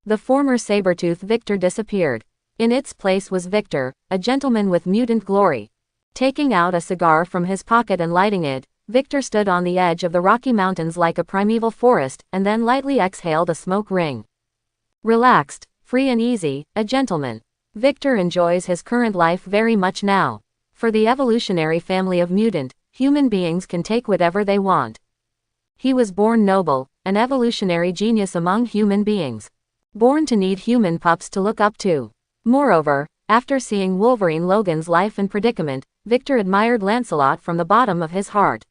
Speaker 1: The former Sabretooth Victor disappeared. In its place was Victor, a gentleman with mutant glory. Taking out a cigar from his pocket and lighting it, Victor stood on the edge of the Rocky Mountains like a primeval forest, and then lightly exhaled a smoke ring. Relaxed, free and easy, a gentleman. Victor enjoys his current life very much now. For the evolutionary family of mutant, human beings can take whatever they want. He was born noble, an evolutionary genius among human beings. Born to need human pups to look up to. Moreover, after seeing Wolverine Logan's life and predicament, Victor admired Lancelot from the bottom of his heart.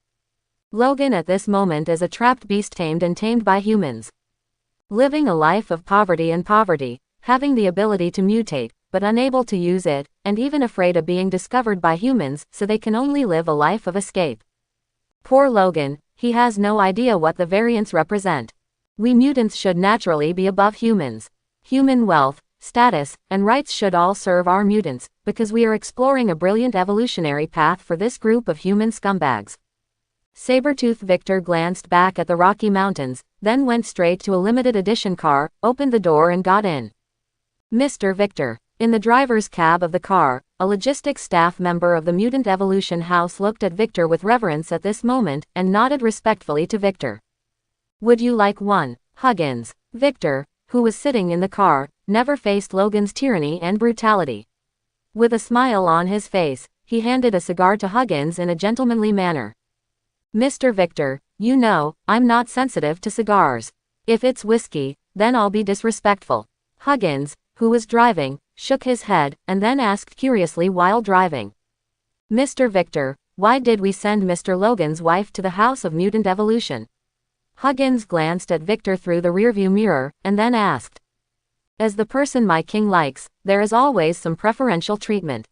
Speaker 1: Logan at this moment is a trapped beast tamed by humans. Living a life of poverty, having the ability to mutate, but unable to use it, and even afraid of being discovered by humans, so they can only live a life of escape. Poor Logan, he has no idea what the variants represent. We mutants should naturally be above humans. Human wealth, status, and rights should all serve our mutants, because we are exploring a brilliant evolutionary path for this group of human scumbags. Sabretooth Victor glanced back at the Rocky Mountains, then went straight to a limited edition car, opened the door and got in. Mr. Victor. In the driver's cab of the car, a logistics staff member of the Mutant Evolution House looked at Victor with reverence at this moment, and nodded respectfully to Victor. Would you like one, Huggins? Victor, who was sitting in the car, never faced Logan's tyranny and brutality. With a smile on his face, he handed a cigar to Huggins in a gentlemanly manner. Mr. Victor, You know, I'm not sensitive to cigars. If it's whiskey, then I'll be disrespectful. Huggins, who was driving, shook his head, and then asked curiously while driving. Mr. Victor, why did we send Mr. Logan's wife to the House of Mutant Evolution? Huggins glanced at Victor through the rearview mirror, and then asked. As the person my king likes, there is always some preferential treatment.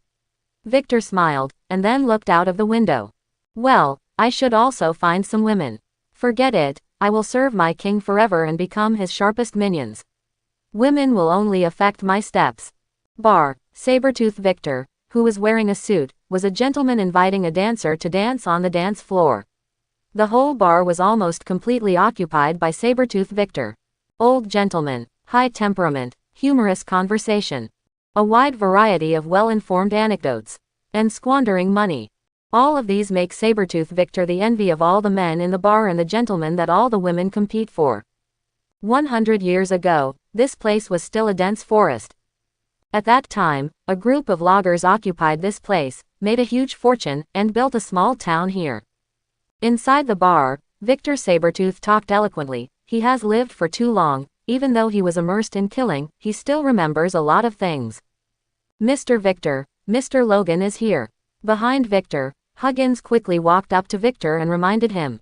Speaker 1: Victor smiled, and then looked out of the window. Well, I should also find some women. Forget it, I will serve my king forever and become his sharpest minions. Women will only affect my steps. Bar, Sabertooth Victor, who was wearing a suit, was a gentleman inviting a dancer to dance on the dance floor. The whole bar was almost completely occupied by Sabertooth Victor. Old gentleman, high temperament, humorous conversation. A wide variety of well-informed anecdotes. And squandering money. All of these make Sabertooth Victor the envy of all the men in the bar and the gentlemen that all the women compete for. 100 years ago, this place was still a dense forest. At that time, a group of loggers occupied this place, made a huge fortune, and built a small town here. Inside the bar, Victor Sabertooth talked eloquently. He has lived for too long, even though he was immersed in killing, he still remembers a lot of things. Mr. Victor, Mr. Logan is here. Behind Victor, Huggins quickly walked up to Victor and reminded him.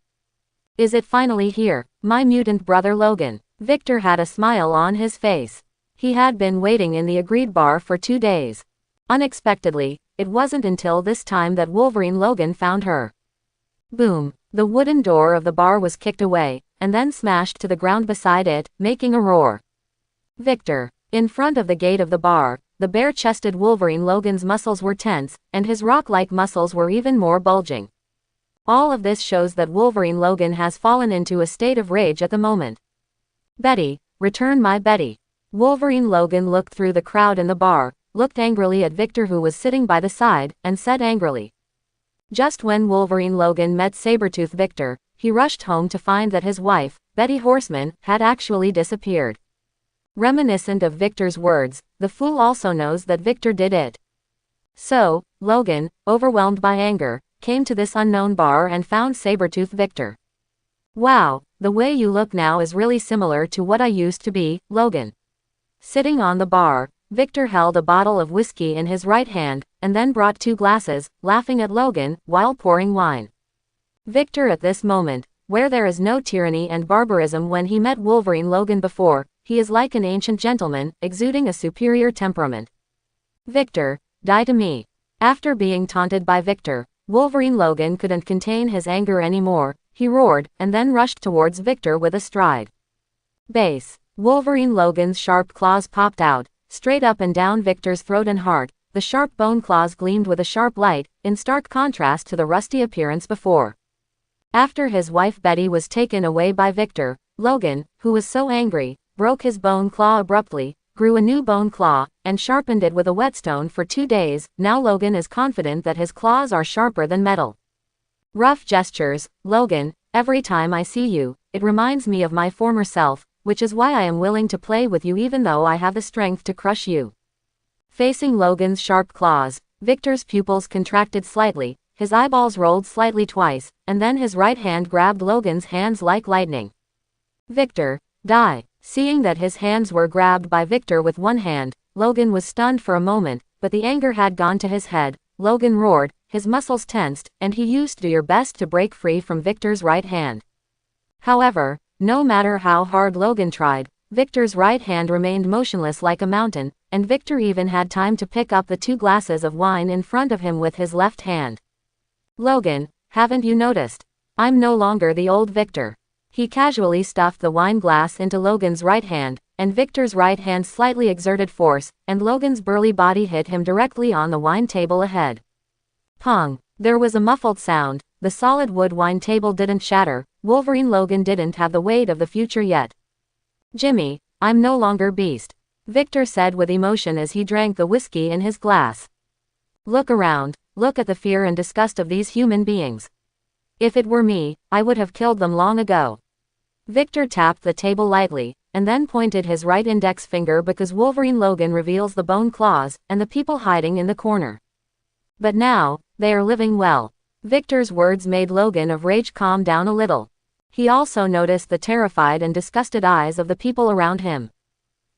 Speaker 1: Is it finally here, my mutant brother Logan? Victor had a smile on his face. He had been waiting in the agreed bar for 2 days. Unexpectedly, it wasn't until this time that Wolverine Logan found her. Boom! The wooden door of the bar was kicked away, and then smashed to the ground beside it, making a roar. Victor. In front of the gate of the bar, the bare-chested Wolverine Logan's muscles were tense, and his rock-like muscles were even more bulging. All of this shows that Wolverine Logan has fallen into a state of rage at the moment. Betty, return my Betty. Wolverine Logan looked through the crowd in the bar, looked angrily at Victor who was sitting by the side, and said angrily. Just when Wolverine Logan met Sabertooth Victor, he rushed home to find that his wife, Betty Horseman, had actually disappeared. Reminiscent of Victor's words, the fool also knows that Victor did it. So, Logan, overwhelmed by anger, came to this unknown bar and found Sabertooth Victor. Wow, the way you look now is really similar to what I used to be, Logan. Sitting on the bar, Victor held a bottle of whiskey in his right hand, and then brought 2 glasses, laughing at Logan, while pouring wine. Victor at this moment, where there is no tyranny and barbarism when he met Wolverine Logan before, he is like an ancient gentleman, exuding a superior temperament. Victor, die to me. After being taunted by Victor, Wolverine Logan couldn't contain his anger anymore, he roared, and then rushed towards Victor with a stride. Base. Wolverine Logan's sharp claws popped out, straight up and down Victor's throat and heart. The sharp bone claws gleamed with a sharp light, in stark contrast to the rusty appearance before. After his wife Betty was taken away by Victor, Logan, who was so angry, broke his bone claw abruptly, grew a new bone claw, and sharpened it with a whetstone for 2 days. Now Logan is confident that his claws are sharper than metal. Rough gestures, Logan, every time I see you, it reminds me of my former self, which is why I am willing to play with you even though I have the strength to crush you. Facing Logan's sharp claws, Victor's pupils contracted slightly, his eyeballs rolled slightly twice, and then his right hand grabbed Logan's hands like lightning. Victor, die. Seeing that his hands were grabbed by Victor with one hand, Logan was stunned for a moment, but the anger had gone to his head. Logan roared, his muscles tensed, and he used your best to break free from Victor's right hand. However, no matter how hard Logan tried, Victor's right hand remained motionless like a mountain, and Victor even had time to pick up the 2 glasses of wine in front of him with his left hand. Logan, haven't you noticed? I'm no longer the old Victor. He casually stuffed the wine glass into Logan's right hand, and Victor's right hand slightly exerted force, and Logan's burly body hit him directly on the wine table ahead. Pong! There was a muffled sound. The solid wood wine table didn't shatter. Wolverine Logan didn't have the weight of the future yet. Jimmy, I'm no longer Beast. Victor said with emotion as he drank the whiskey in his glass. Look around, look at the fear and disgust of these human beings. If it were me, I would have killed them long ago. Victor tapped the table lightly, and then pointed his right index finger because Wolverine Logan reveals the bone claws, and the people hiding in the corner. But now, they are living well. Victor's words made Logan of rage calm down a little. He also noticed the terrified and disgusted eyes of the people around him.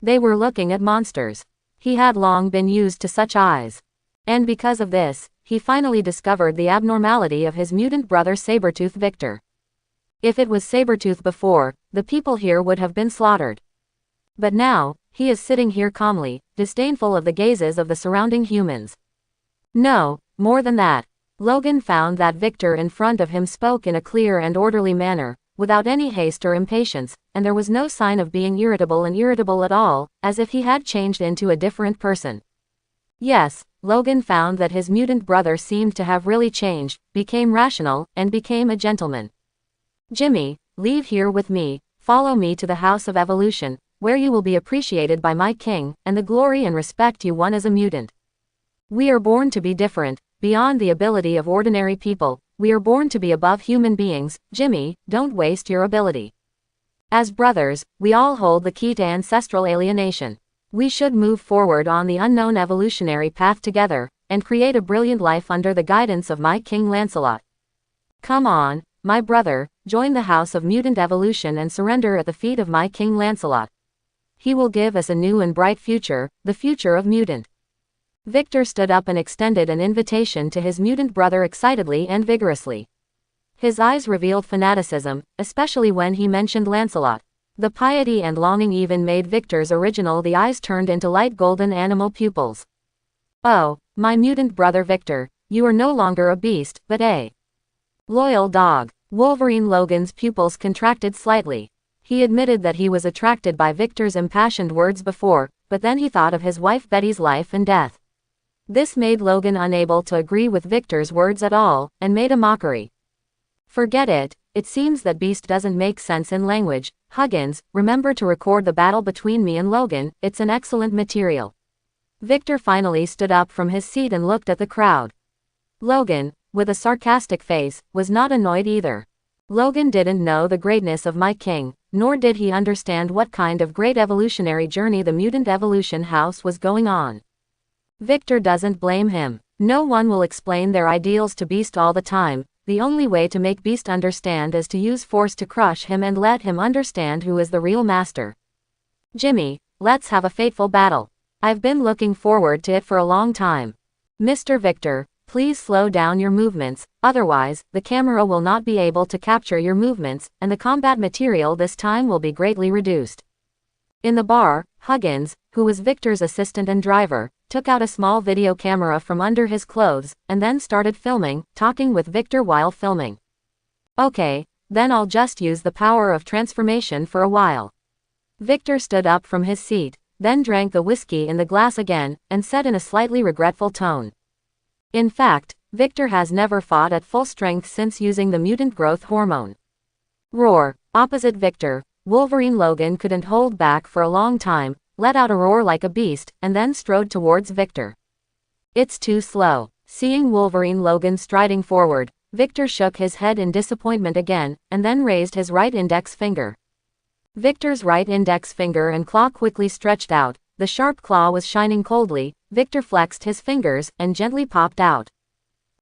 Speaker 1: They were looking at monsters. He had long been used to such eyes. And because of this, he finally discovered the abnormality of his mutant brother Sabretooth Victor. If it was Sabretooth before, the people here would have been slaughtered. But now, he is sitting here calmly, disdainful of the gazes of the surrounding humans. No, more than that. Logan found that Victor in front of him spoke in a clear and orderly manner, without any haste or impatience, and there was no sign of being irritable at all, as if he had changed into a different person. Yes, Logan found that his mutant brother seemed to have really changed, became rational, and became a gentleman. Jimmy, leave here with me, follow me to the House of Evolution, where you will be appreciated by my king, and the glory and respect you won as a mutant. We are born to be different, beyond the ability of ordinary people. We are born to be above human beings. Jimmy, don't waste your ability. As brothers, we all hold the key to ancestral alienation. We should move forward on the unknown evolutionary path together, and create a brilliant life under the guidance of my King Lancelot. Come on, my brother, join the House of Mutant Evolution and surrender at the feet of my King Lancelot. He will give us a new and bright future, the future of Mutant. Victor stood up and extended an invitation to his mutant brother excitedly and vigorously. His eyes revealed fanaticism, especially when he mentioned Lancelot. The piety and longing even made Victor's original the eyes turned into light golden animal pupils. Oh, my mutant brother Victor, you are no longer a beast, but a loyal dog. Wolverine Logan's pupils contracted slightly. He admitted that he was attracted by Victor's impassioned words before, but then he thought of his wife Betty's life and death. This made Logan unable to agree with Victor's words at all, and made a mockery. Forget it, it seems that beast doesn't make sense in language. Huggins, remember to record the battle between me and Logan, it's an excellent material. Victor finally stood up from his seat and looked at the crowd. Logan, with a sarcastic face, was not annoyed either. Logan didn't know the greatness of my king, nor did he understand what kind of great evolutionary journey the Mutant Evolution House was going on. Victor doesn't blame him. No one will explain their ideals to Beast all the time. The only way to make Beast understand is to use force to crush him and let him understand who is the real master. Jimmy, let's have a fateful battle. I've been looking forward to it for a long time. Mr. Victor, please slow down your movements, otherwise, the camera will not be able to capture your movements, and the combat material this time will be greatly reduced. In the bar, Huggins, who was Victor's assistant and driver, took out a small video camera from under his clothes, and then started filming, talking with Victor while filming. Okay, then I'll just use the power of transformation for a while. Victor stood up from his seat, then drank the whiskey in the glass again, and said in a slightly regretful tone. In fact, Victor has never fought at full strength since using the mutant growth hormone. Roar. Opposite Victor, Wolverine Logan couldn't hold back for a long time, let out a roar like a beast, and then strode towards Victor. It's too slow. Seeing Wolverine Logan striding forward, Victor shook his head in disappointment again, and then raised his right index finger. Victor's right index finger and claw quickly stretched out. The sharp claw was shining coldly. Victor flexed his fingers, and gently popped out.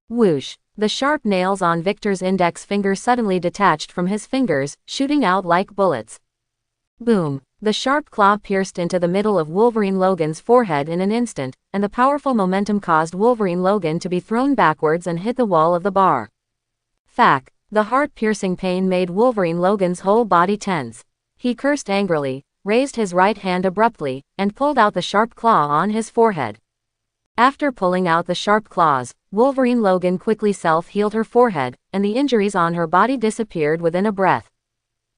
Speaker 1: Whoosh! The sharp nails on Victor's index finger suddenly detached from his fingers, shooting out like bullets. Boom! The sharp claw pierced into the middle of Wolverine Logan's forehead in an instant, and the powerful momentum caused Wolverine Logan to be thrown backwards and hit the wall of the bar. Thack! The heart-piercing pain made Wolverine Logan's whole body tense. He cursed angrily, raised his right hand abruptly, and pulled out the sharp claw on his forehead. After pulling out the sharp claws, Wolverine Logan quickly self-healed her forehead, and the injuries on her body disappeared within a breath.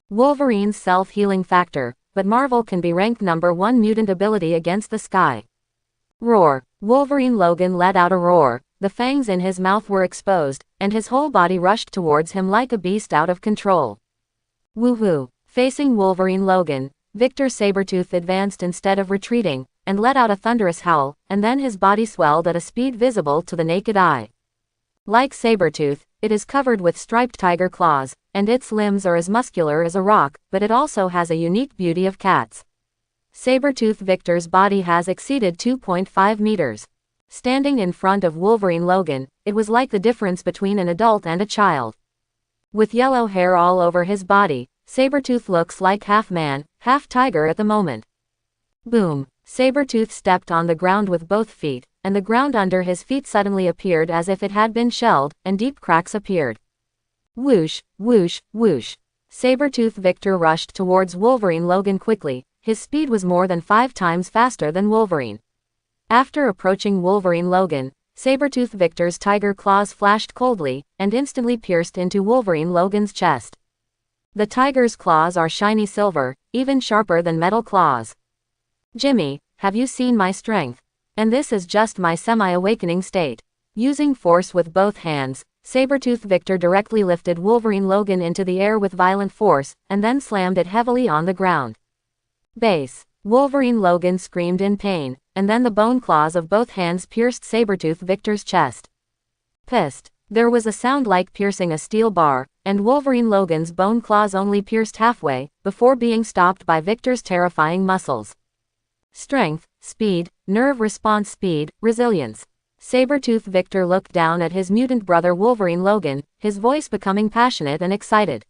Speaker 1: Wolverine's self-healing factor, but Marvel can be ranked #1 mutant ability against the sky. Roar! Wolverine Logan let out a roar, the fangs in his mouth were exposed, and his whole body rushed towards him like a beast out of control. Woohoo! Facing Wolverine Logan, Victor Sabretooth advanced instead of retreating, and let out a thunderous howl, and then his body swelled at a speed visible to the naked eye. Like Sabretooth, it is covered with striped tiger claws, and its limbs are as muscular as a rock, but it also has a unique beauty of cats. Sabretooth Victor's body has exceeded 2.5 meters. Standing in front of Wolverine Logan, it was like the difference between an adult and a child. With yellow hair all over his body, Sabretooth looks like half man, half tiger at the moment. Boom! Sabretooth stepped on the ground with both feet, and the ground under his feet suddenly appeared as if it had been shelled, and deep cracks appeared. Whoosh, whoosh, whoosh. Sabretooth Victor rushed towards Wolverine Logan quickly. His speed was more than 5 times faster than Wolverine. After approaching Wolverine Logan, Sabretooth Victor's tiger claws flashed coldly, and instantly pierced into Wolverine Logan's chest. The tiger's claws are shiny silver, even sharper than metal claws. Jimmy, have you seen my strength? And this is just my semi-awakening state. Using force with both hands, Sabretooth Victor directly lifted Wolverine Logan into the air with violent force, and then slammed it heavily on the ground. Base. Wolverine Logan screamed in pain, and then the bone claws of both hands pierced Sabretooth Victor's chest. Pissed. There was a sound like piercing a steel bar, and Wolverine Logan's bone claws only pierced halfway, before being stopped by Victor's terrifying muscles. Strength, speed, nerve response speed, resilience. Sabretooth Victor looked down at his mutant brother Wolverine Logan, his voice becoming passionate and excited.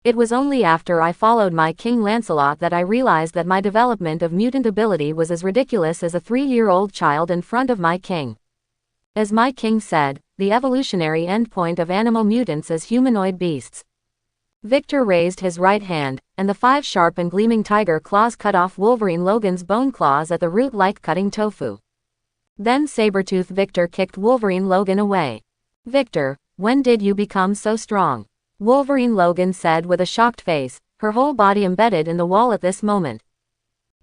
Speaker 1: It was only after I followed my King Lancelot that I realized that my development of mutant ability was as ridiculous as a 3-year-old child in front of my king. As my king said, the evolutionary endpoint of animal mutants is humanoid beasts. Victor raised his right hand, and the 5 sharp and gleaming tiger claws cut off Wolverine Logan's bone claws at the root like cutting tofu. Then Sabretooth Victor kicked Wolverine Logan away. Victor, when did you become so strong? Wolverine Logan said with a shocked face, her whole body embedded in the wall at this moment.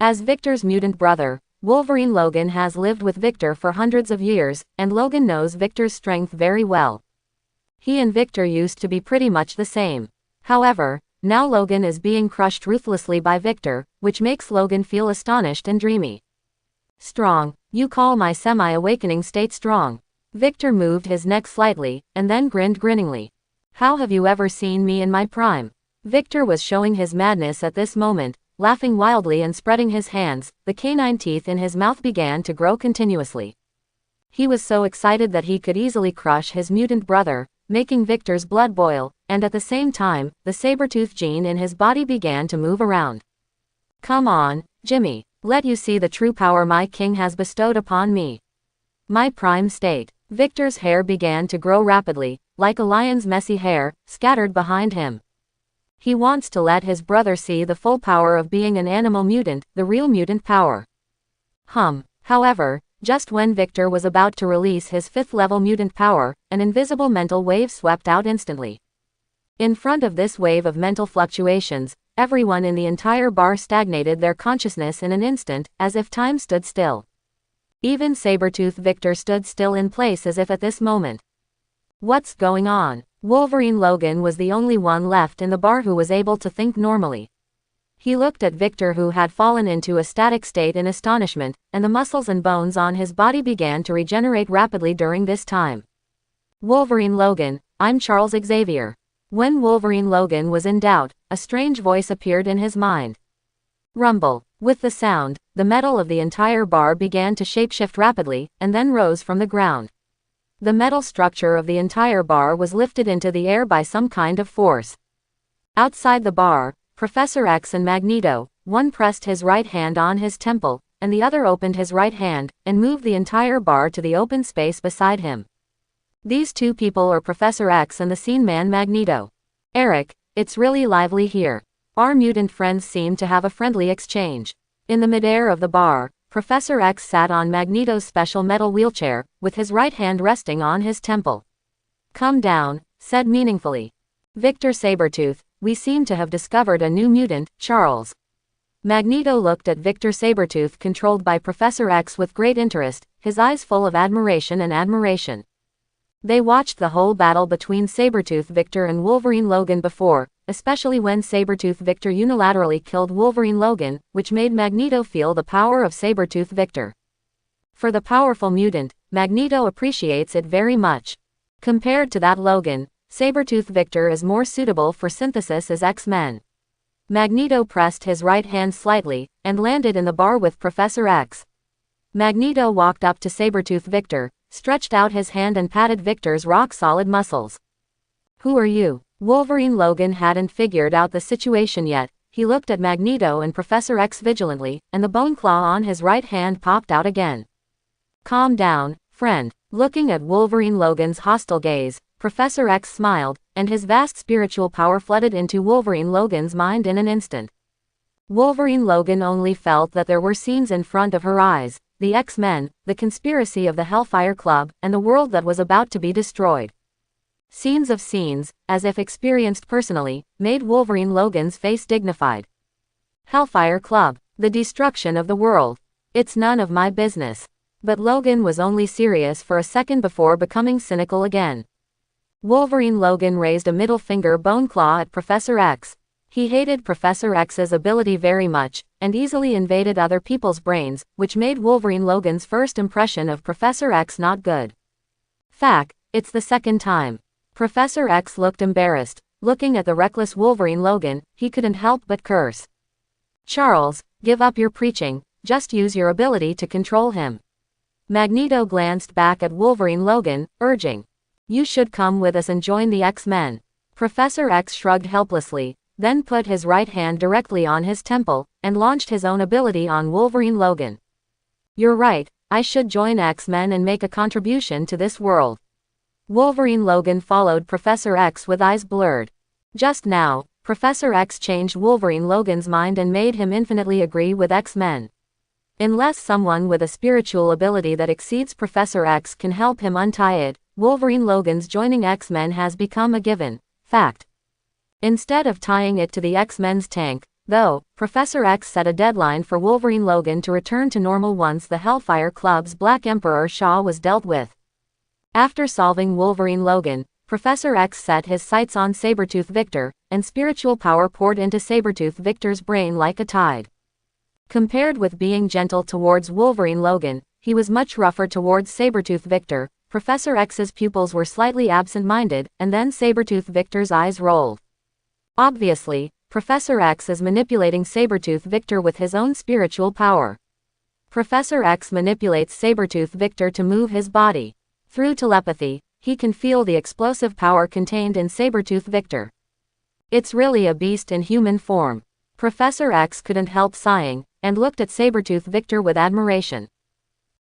Speaker 1: As Victor's mutant brother, Wolverine Logan has lived with Victor for hundreds of years, and Logan knows Victor's strength very well. He and Victor used to be pretty much the same. However, now Logan is being crushed ruthlessly by Victor, which makes Logan feel astonished and dreamy. Strong, you call my semi-awakening state strong? Victor moved his neck slightly, and then grinned grinningly. How have you ever seen me in my prime? Victor was showing his madness at this moment, laughing wildly and spreading his hands. The canine teeth in his mouth began to grow continuously. He was so excited that he could easily crush his mutant brother, making Victor's blood boil, and at the same time, the Sabretooth gene in his body began to move around. Come on, Jimmy, let you see the true power my king has bestowed upon me. My prime state. Victor's hair began to grow rapidly, like a lion's messy hair, scattered behind him. He wants to let his brother see the full power of being an animal mutant, the real mutant power. However, just when Victor was about to release his 5th-level mutant power, an invisible mental wave swept out instantly. In front of this wave of mental fluctuations, everyone in the entire bar stagnated their consciousness in an instant, as if time stood still. Even Sabretooth Victor stood still in place as if at this moment. What's going on? Wolverine Logan was the only one left in the bar who was able to think normally. He looked at Victor, who had fallen into a static state in astonishment, and the muscles and bones on his body began to regenerate rapidly during this time. Wolverine Logan, I'm Charles Xavier. When Wolverine Logan was in doubt, a strange voice appeared in his mind. Rumble. With the sound, the metal of the entire bar began to shapeshift rapidly, and then rose from the ground. The metal structure of the entire bar was lifted into the air by some kind of force. Outside the bar, Professor X and Magneto, one pressed his right hand on his temple, and the other opened his right hand, and moved the entire bar to the open space beside him. These two people are Professor X and the Scene Man Magneto. Eric, it's really lively here. Our mutant friends seem to have a friendly exchange. In the midair of the bar, Professor X sat on Magneto's special metal wheelchair, with his right hand resting on his temple. Come down, said meaningfully. Victor Sabretooth, we seem to have discovered a new mutant, Charles. Magneto looked at Victor Sabretooth, controlled by Professor X, with great interest, his eyes full of admiration and admiration. They watched the whole battle between Sabretooth Victor and Wolverine Logan before, especially when Sabretooth Victor unilaterally killed Wolverine Logan, which made Magneto feel the power of Sabretooth Victor. For the powerful mutant, Magneto appreciates it very much. Compared to that Logan, Sabretooth Victor is more suitable for synthesis as X-Men. Magneto pressed his right hand slightly, and landed in the bar with Professor X. Magneto walked up to Sabretooth Victor, stretched out his hand and patted Victor's rock-solid muscles. Who are you? Wolverine Logan hadn't figured out the situation yet. He looked at Magneto and Professor X vigilantly, and the bone claw on his right hand popped out again. Calm down, friend. Looking at Wolverine Logan's hostile gaze, Professor X smiled, and his vast spiritual power flooded into Wolverine Logan's mind in an instant. Wolverine Logan only felt that there were scenes in front of her eyes, the X-Men, the conspiracy of the Hellfire Club, and the world that was about to be destroyed. Scenes of scenes, as if experienced personally, made Wolverine Logan's face dignified. Hellfire Club, the destruction of the world. It's none of my business. But Logan was only serious for a second before becoming cynical again. Wolverine Logan raised a middle finger bone claw at Professor X. He hated Professor X's ability very much, and easily invaded other people's brains, which made Wolverine Logan's first impression of Professor X not good. Fact, it's the second time. Professor X looked embarrassed. Looking at the reckless Wolverine Logan, he couldn't help but curse. Charles, give up your preaching, just use your ability to control him. Magneto glanced back at Wolverine Logan, urging, you should come with us and join the X-Men. Professor X shrugged helplessly, then put his right hand directly on his temple, and launched his own ability on Wolverine Logan. You're right, I should join X-Men and make a contribution to this world. Wolverine Logan followed Professor X with eyes blurred. Just now, Professor X changed Wolverine Logan's mind and made him infinitely agree with X-Men. Unless someone with a spiritual ability that exceeds Professor X can help him untie it, Wolverine Logan's joining X-Men has become a given fact. Instead of tying it to the X-Men's tank, though, Professor X set a deadline for Wolverine Logan to return to normal once the Hellfire Club's Black Emperor Shaw was dealt with. After solving Wolverine Logan, Professor X set his sights on Sabretooth Victor, and spiritual power poured into Sabretooth Victor's brain like a tide. Compared with being gentle towards Wolverine Logan, he was much rougher towards Sabretooth Victor. Professor X's pupils were slightly absent-minded, and then Sabretooth Victor's eyes rolled. Obviously, Professor X is manipulating Sabretooth Victor with his own spiritual power. Professor X manipulates Sabretooth Victor to move his body. Through telepathy, he can feel the explosive power contained in Sabretooth Victor. It's really a beast in human form. Professor X couldn't help sighing, and looked at Sabretooth Victor with admiration.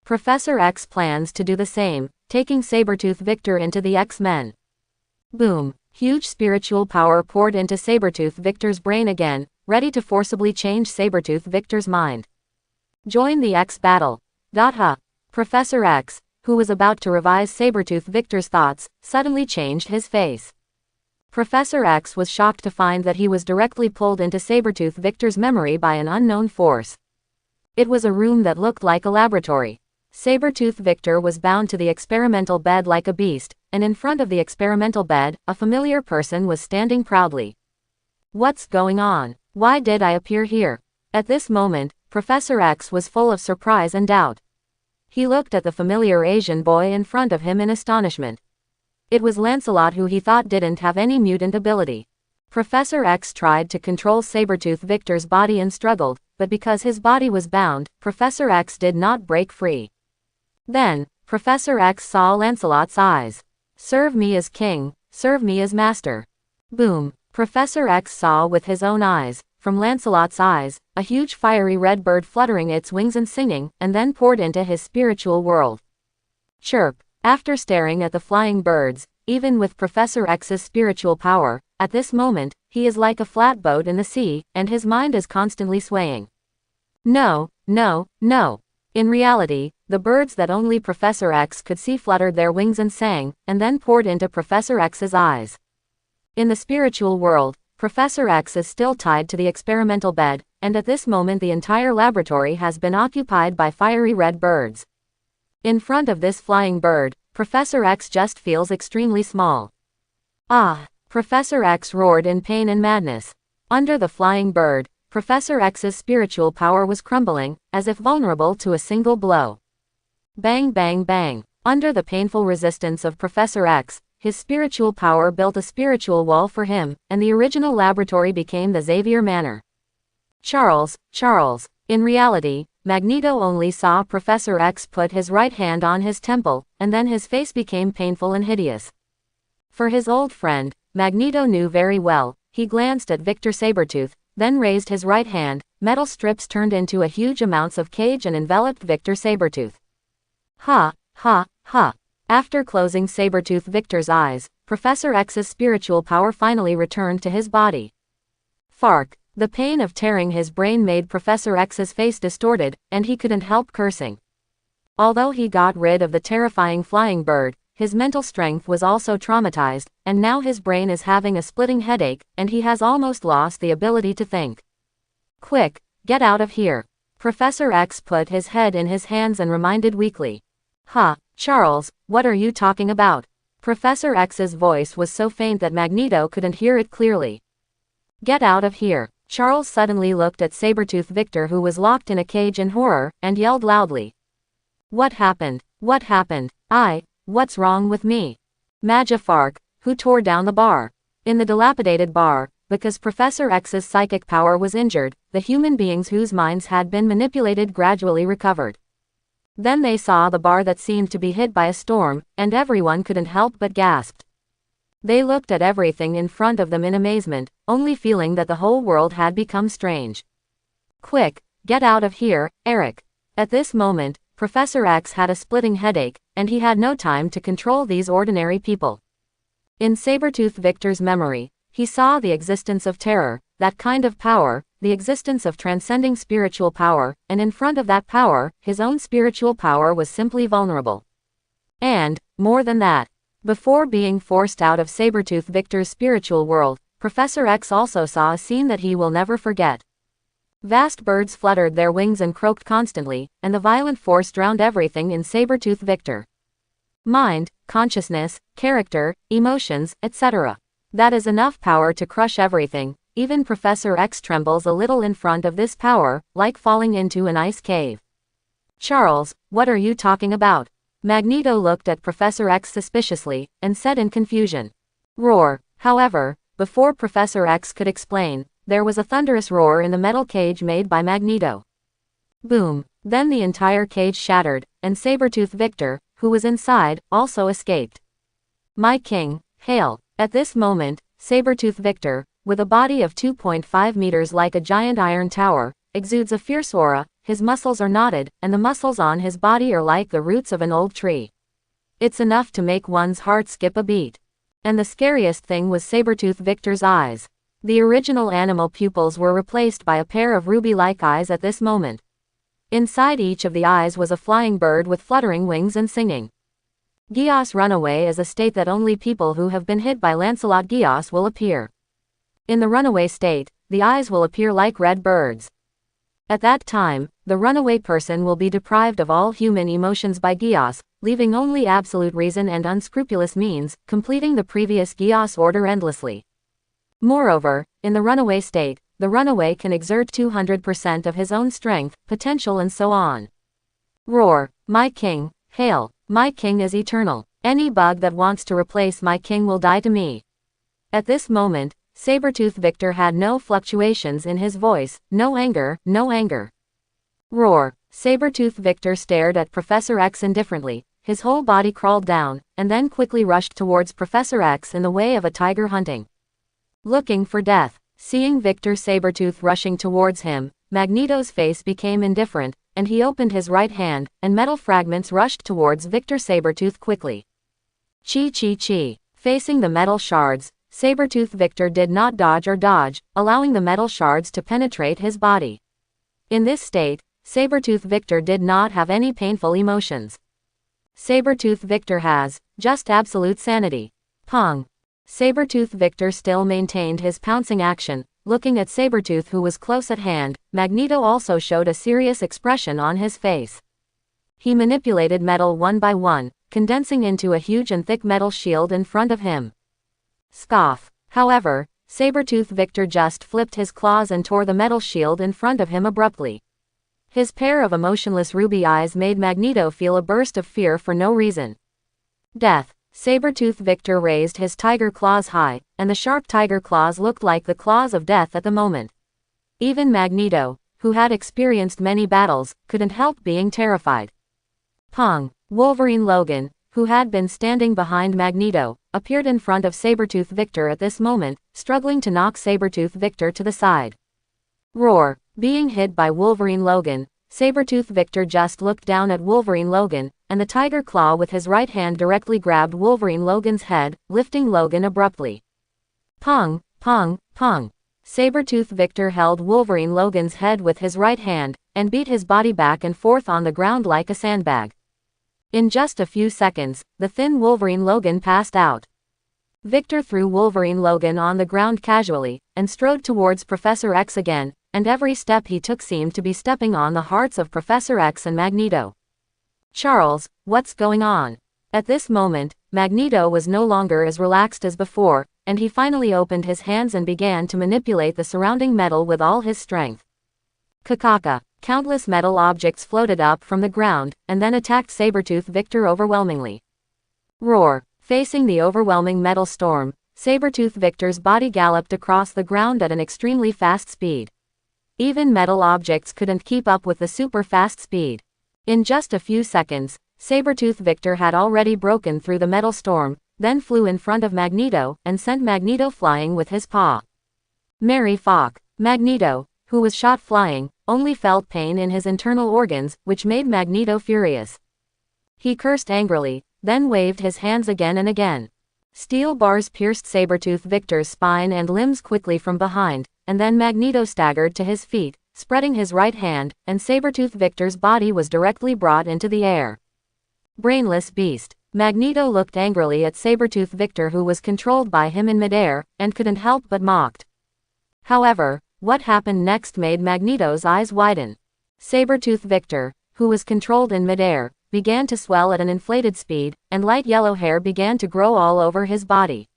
Speaker 1: Professor X plans to do the same, taking Sabretooth Victor into the X-Men. Boom! Huge spiritual power poured into Sabretooth Victor's brain again, ready to forcibly change Sabretooth Victor's mind. Join the X-Battle. Professor X, who was about to revise Sabretooth Victor's thoughts, suddenly changed his face. Professor X was shocked to find that he was directly pulled into Sabretooth Victor's memory by an unknown force. It was a room that looked like a laboratory. Sabretooth Victor was bound to the experimental bed like a beast, and in front of the experimental bed, a familiar person was standing proudly. What's going on? Why did I appear here? At this moment, Professor X was full of surprise and doubt. He looked at the familiar Asian boy in front of him in astonishment. It was Lancelot, who he thought didn't have any mutant ability. Professor X tried to control Sabretooth Victor's body and struggled, but because his body was bound, Professor X did not break free. Then, Professor X saw Lancelot's eyes. Serve me as king, serve me as master. Boom! Professor X saw with his own eyes, from Lancelot's eyes, a huge fiery red bird fluttering its wings and singing, and then poured into his spiritual world. Chirp! After staring at the flying birds, even with Professor X's spiritual power, at this moment, he is like a flat boat in the sea, and his mind is constantly swaying. No, no, no. In reality, the birds that only Professor X could see fluttered their wings and sang, and then poured into Professor X's eyes. In the spiritual world, Professor X is still tied to the experimental bed, and at this moment the entire laboratory has been occupied by fiery red birds. In front of this flying bird, Professor X just feels extremely small. Ah! Professor X roared in pain and madness. Under the flying bird, Professor X's spiritual power was crumbling, as if vulnerable to a single blow. Bang bang bang. Under the painful resistance of Professor X, his spiritual power built a spiritual wall for him, and the original laboratory became the Xavier Manor. Charles. In reality, Magneto only saw Professor X put his right hand on his temple, and then his face became painful and hideous. For his old friend, Magneto knew very well. He glanced at Victor Sabretooth, then raised his right hand. Metal strips turned into a huge amounts of cage and enveloped Victor Sabretooth. Ha, ha, ha. After closing Sabretooth Victor's eyes, Professor X's spiritual power finally returned to his body. Fark. The pain of tearing his brain made Professor X's face distorted, and he couldn't help cursing. Although he got rid of the terrifying flying bird, his mental strength was also traumatized, and now his brain is having a splitting headache, and he has almost lost the ability to think. Quick, get out of here. Professor X put his head in his hands and reminded weakly. Ha, Charles, what are you talking about? Professor X's voice was so faint that Magneto couldn't hear it clearly. Get out of here. Charles suddenly looked at Sabretooth Victor, who was locked in a cage in horror, and yelled loudly. What happened? What happened? What's wrong with me? Magia Fark, who tore down the bar. In the dilapidated bar, because Professor X's psychic power was injured, the human beings whose minds had been manipulated gradually recovered. Then they saw the bar that seemed to be hit by a storm, and everyone couldn't help but gasped. They looked at everything in front of them in amazement, only feeling that the whole world had become strange. Quick, get out of here, Eric. At this moment, Professor X had a splitting headache, and he had no time to control these ordinary people. In Sabretooth Victor's memory, he saw the existence of terror, that kind of power, the existence of transcending spiritual power, and in front of that power, his own spiritual power was simply vulnerable. And, more than that, before being forced out of Sabretooth Victor's spiritual world, Professor X also saw a scene that he will never forget. Vast birds fluttered their wings and croaked constantly, and the violent force drowned everything in Sabretooth Victor. Mind, consciousness, character, emotions, etc. That is enough power to crush everything. Even Professor X trembles a little in front of this power, like falling into an ice cave. Charles, what are you talking about? Magneto looked at Professor X suspiciously, and said in confusion. Roar. However, before Professor X could explain, there was a thunderous roar in the metal cage made by Magneto. Boom. Then the entire cage shattered, and Sabretooth Victor, who was inside, also escaped. My king, hail. At this moment, Sabretooth Victor, with a body of 2.5 meters like a giant iron tower, exudes a fierce aura. His muscles are knotted, and the muscles on his body are like the roots of an old tree. It's enough to make one's heart skip a beat. And the scariest thing was Sabretooth Victor's eyes. The original animal pupils were replaced by a pair of ruby-like eyes at this moment. Inside each of the eyes was a flying bird with fluttering wings and singing. Geass Runaway is a state that only people who have been hit by Lancelot Geass will appear. In the runaway state, the eyes will appear like red birds. At that time, the runaway person will be deprived of all human emotions by Geass, leaving only absolute reason and unscrupulous means, completing the previous Geass order endlessly. Moreover, in the runaway state, the runaway can exert 200% of his own strength, potential and so on. Roar. My king, hail. My king is eternal. Any bug that wants to replace my king will die to me. At this moment, Sabretooth Victor had no fluctuations in his voice, no anger, no anger. Roar. Sabretooth Victor stared at Professor X indifferently, his whole body crawled down, and then quickly rushed towards Professor X in the way of a tiger hunting. Looking for death. Seeing Victor Sabretooth rushing towards him, Magneto's face became indifferent, and he opened his right hand, and metal fragments rushed towards Victor Sabretooth quickly. Chi. Facing the metal shards, Sabretooth Victor did not dodge or dodge, allowing the metal shards to penetrate his body. In this state, Sabretooth Victor did not have any painful emotions. Sabretooth Victor has just absolute sanity. Pong. Sabretooth Victor still maintained his pouncing action. Looking at Sabretooth, who was close at hand, Magneto also showed a serious expression on his face. He manipulated metal one by one, condensing into a huge and thick metal shield in front of him. Scoff. However, Sabretooth Victor just flipped his claws and tore the metal shield in front of him abruptly. His pair of emotionless ruby eyes made Magneto feel a burst of fear for no reason. Death. Sabretooth Victor raised his tiger claws high, and the sharp tiger claws looked like the claws of death at the moment. Even Magneto, who had experienced many battles, couldn't help being terrified. Pong. Wolverine Logan, who had been standing behind Magneto, appeared in front of Sabretooth Victor at this moment, struggling to knock Sabretooth Victor to the side. Roar! Being hit by Wolverine Logan, Sabretooth Victor just looked down at Wolverine Logan, and the Tiger Claw with his right hand directly grabbed Wolverine Logan's head, lifting Logan abruptly. Pong, pong, pong. Sabretooth Victor held Wolverine Logan's head with his right hand, and beat his body back and forth on the ground like a sandbag. In just a few seconds, the thin Wolverine Logan passed out. Victor threw Wolverine Logan on the ground casually, and strode towards Professor X again, and every step he took seemed to be stepping on the hearts of Professor X and Magneto. Charles, what's going on? At this moment, Magneto was no longer as relaxed as before, and he finally opened his hands and began to manipulate the surrounding metal with all his strength. Kakaka. Countless metal objects floated up from the ground, and then attacked Sabretooth Victor overwhelmingly. Roar. Facing the overwhelming metal storm, Sabretooth Victor's body galloped across the ground at an extremely fast speed. Even metal objects couldn't keep up with the super fast speed. In just a few seconds, Sabretooth Victor had already broken through the metal storm, then flew in front of Magneto, and sent Magneto flying with his paw. Mary Fock. Magneto, who was shot flying, only felt pain in his internal organs, which made Magneto furious. He cursed angrily, then waved his hands again and again. Steel bars pierced Sabretooth Victor's spine and limbs quickly from behind, and then Magneto staggered to his feet, spreading his right hand, and Sabretooth Victor's body was directly brought into the air. Brainless beast. Magneto looked angrily at Sabretooth Victor, who was controlled by him in midair, and couldn't help but mocked. However, what happened next made Magneto's eyes widen. Sabretooth Victor, who was controlled in midair, began to swell at an inflated speed, and light yellow hair began to grow all over his body.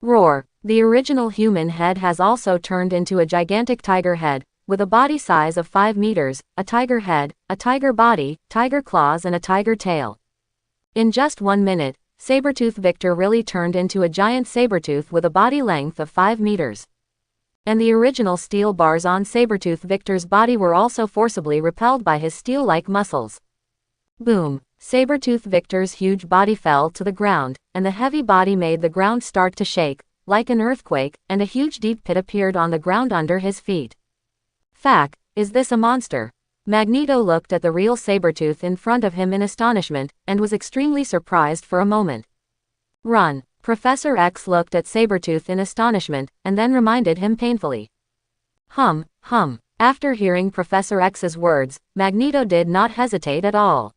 Speaker 1: Roar. The original human head has also turned into a gigantic tiger head, with a body size of 5 meters, a tiger head, a tiger body, tiger claws and a tiger tail. In just 1 minute, Sabretooth Victor really turned into a giant Sabretooth with a body length of 5 meters. And the original steel bars on Sabretooth Victor's body were also forcibly repelled by his steel-like muscles. Boom! Sabretooth Victor's huge body fell to the ground, and the heavy body made the ground start to shake, like an earthquake, and a huge deep pit appeared on the ground under his feet. Fack, is this a monster? Magneto looked at the real Sabretooth in front of him in astonishment, and was extremely surprised for a moment. Run! Professor X looked at Sabretooth in astonishment, and then reminded him painfully. Hum. After hearing Professor X's words, Magneto did not hesitate at all.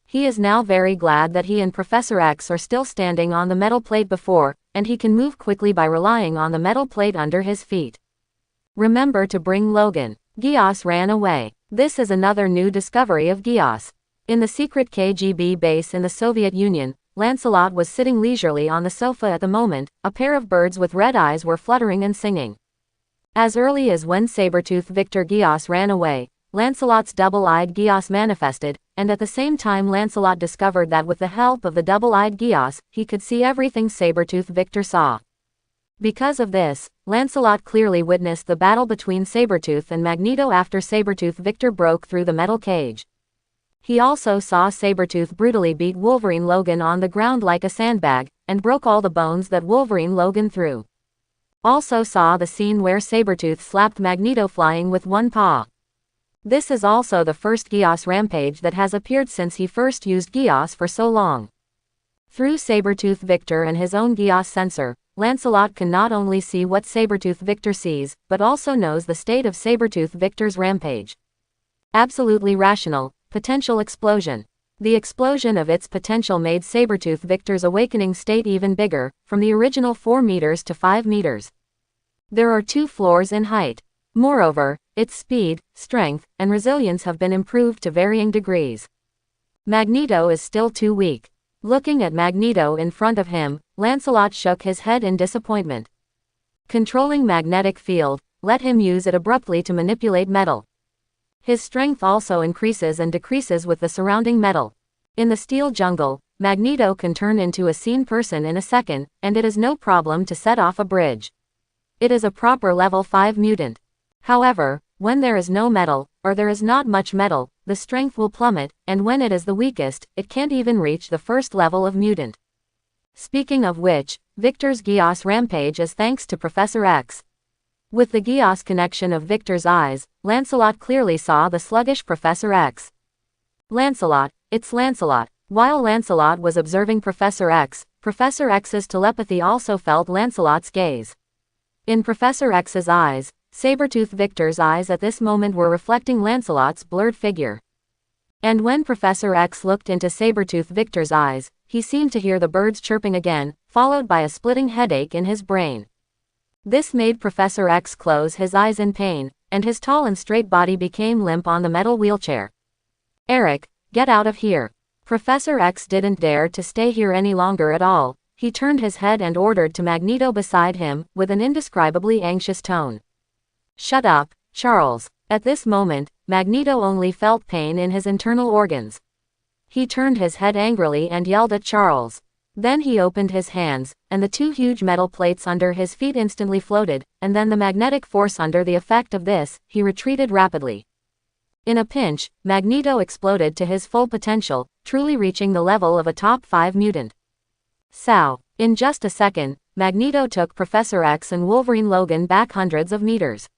Speaker 1: He is now very glad that he and Professor X are still standing on the metal plate before, and he can move quickly by relying on the metal plate under his feet. Remember to bring Logan. Gios ran away. This is another new discovery of Gios. In the secret KGB base in the Soviet Union, Lancelot was sitting leisurely on the sofa at the moment. A pair of birds with red eyes were fluttering and singing. As early as when Sabretooth Victor Gios ran away, Lancelot's double-eyed Gios manifested, and at the same time Lancelot discovered that with the help of the double-eyed Gios, he could see everything Sabretooth Victor saw. Because of this, Lancelot clearly witnessed the battle between Sabretooth and Magneto after Sabretooth Victor broke through the metal cage. He also saw Sabretooth brutally beat Wolverine Logan on the ground like a sandbag, and broke all the bones that Wolverine Logan threw. Also saw the scene where Sabretooth slapped Magneto flying with one paw. This is also the first Gios rampage that has appeared since he first used Gios for so long. Through Sabretooth Victor and his own Gios sensor, Lancelot can not only see what Sabretooth Victor sees, but also knows the state of Sabretooth Victor's rampage. Absolutely rational. Potential explosion. The explosion of its potential made Sabretooth Victor's awakening state even bigger, from the original 4 meters to 5 meters. There are 2 floors in height. Moreover, its speed, strength, and resilience have been improved to varying degrees. Magneto is still too weak. Looking at Magneto in front of him, Lancelot shook his head in disappointment. Controlling magnetic field, let him use it abruptly to manipulate metal. His strength also increases and decreases with the surrounding metal. In the steel jungle, Magneto can turn into a seen person in a second, and it is no problem to set off a bridge. It is a proper level 5 mutant. However, when there is no metal, or there is not much metal, the strength will plummet, and when it is the weakest, it can't even reach the first level of mutant. Speaking of which, Victor's Geass rampage is thanks to Professor X. With the Geass connection of Victor's eyes, Lancelot clearly saw the sluggish Professor X. Lancelot, it's Lancelot. While Lancelot was observing Professor X's telepathy also felt Lancelot's gaze. In Professor X's eyes, Sabretooth Victor's eyes at this moment were reflecting Lancelot's blurred figure. And when Professor X looked into Sabretooth Victor's eyes, he seemed to hear the birds chirping again, followed by a splitting headache in his brain. This made Professor X close his eyes in pain, and his tall and straight body became limp on the metal wheelchair. Eric, get out of here. Professor X didn't dare to stay here any longer at all. He turned his head and ordered to Magneto beside him, with an indescribably anxious tone. Shut up, Charles. At this moment, Magneto only felt pain in his internal organs. He turned his head angrily and yelled at Charles. Then he opened his hands, and the two huge metal plates under his feet instantly floated, and then the magnetic force under the effect of this, he retreated rapidly. In a pinch, Magneto exploded to his full potential, truly reaching the level of a top 5 mutant. Sow. In just a second, Magneto took Professor X and Wolverine Logan back hundreds of meters.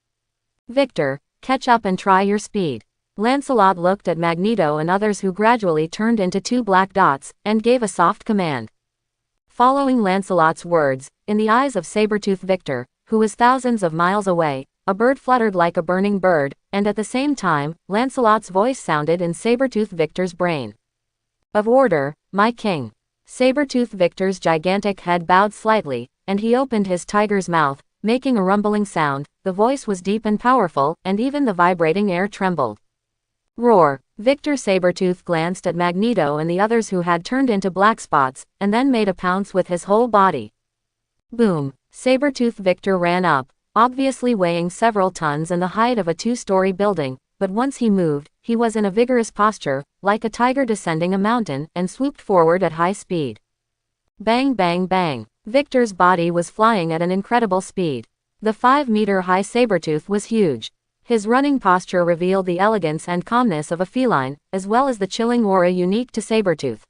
Speaker 1: Victor, catch up and try your speed. Lancelot looked at Magneto and others who gradually turned into two black dots, and gave a soft command. Following Lancelot's words, in the eyes of Sabretooth Victor, who was thousands of miles away, a bird fluttered like a burning bird, and at the same time, Lancelot's voice sounded in Sabretooth Victor's brain. Of order, my king. Sabretooth Victor's gigantic head bowed slightly, and he opened his tiger's mouth, making a rumbling sound. The voice was deep and powerful, and even the vibrating air trembled. Roar! Victor Sabretooth glanced at Magneto and the others who had turned into black spots, and then made a pounce with his whole body. Boom! Sabretooth Victor ran up, obviously weighing several tons and the height of a 2-story building, but once he moved, he was in a vigorous posture, like a tiger descending a mountain, and swooped forward at high speed. Bang bang bang! Victor's body was flying at an incredible speed. The 5-meter-high Sabretooth was huge. His running posture revealed the elegance and calmness of a feline, as well as the chilling aura unique to Sabretooth.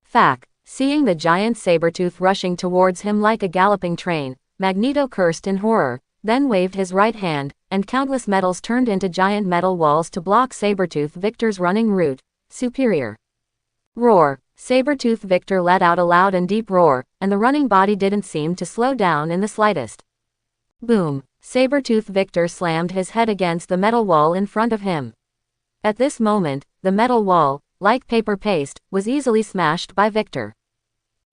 Speaker 1: Fack! Seeing the giant Sabretooth rushing towards him like a galloping train, Magneto cursed in horror, then waved his right hand, and countless metals turned into giant metal walls to block Sabretooth Victor's running route. Superior. Roar! Sabretooth Victor let out a loud and deep roar, and the running body didn't seem to slow down in the slightest. Boom! Sabretooth Victor slammed his head against the metal wall in front of him. At this moment, the metal wall, like paper paste, was easily smashed by Victor.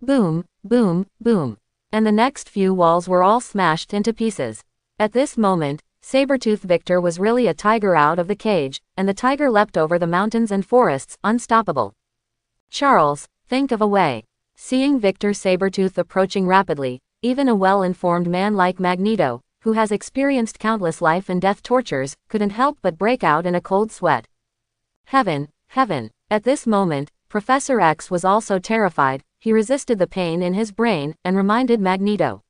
Speaker 1: Boom, boom, boom. And the next few walls were all smashed into pieces. At this moment, Sabretooth Victor was really a tiger out of the cage, and the tiger leapt over the mountains and forests, unstoppable. Charles, think of a way. Seeing Victor Sabretooth approaching rapidly, even a well-informed man like Magneto, who has experienced countless life and death tortures, couldn't help but break out in a cold sweat. Heaven, heaven. At this moment, Professor X was also terrified. He resisted the pain in his brain, and reminded Magneto.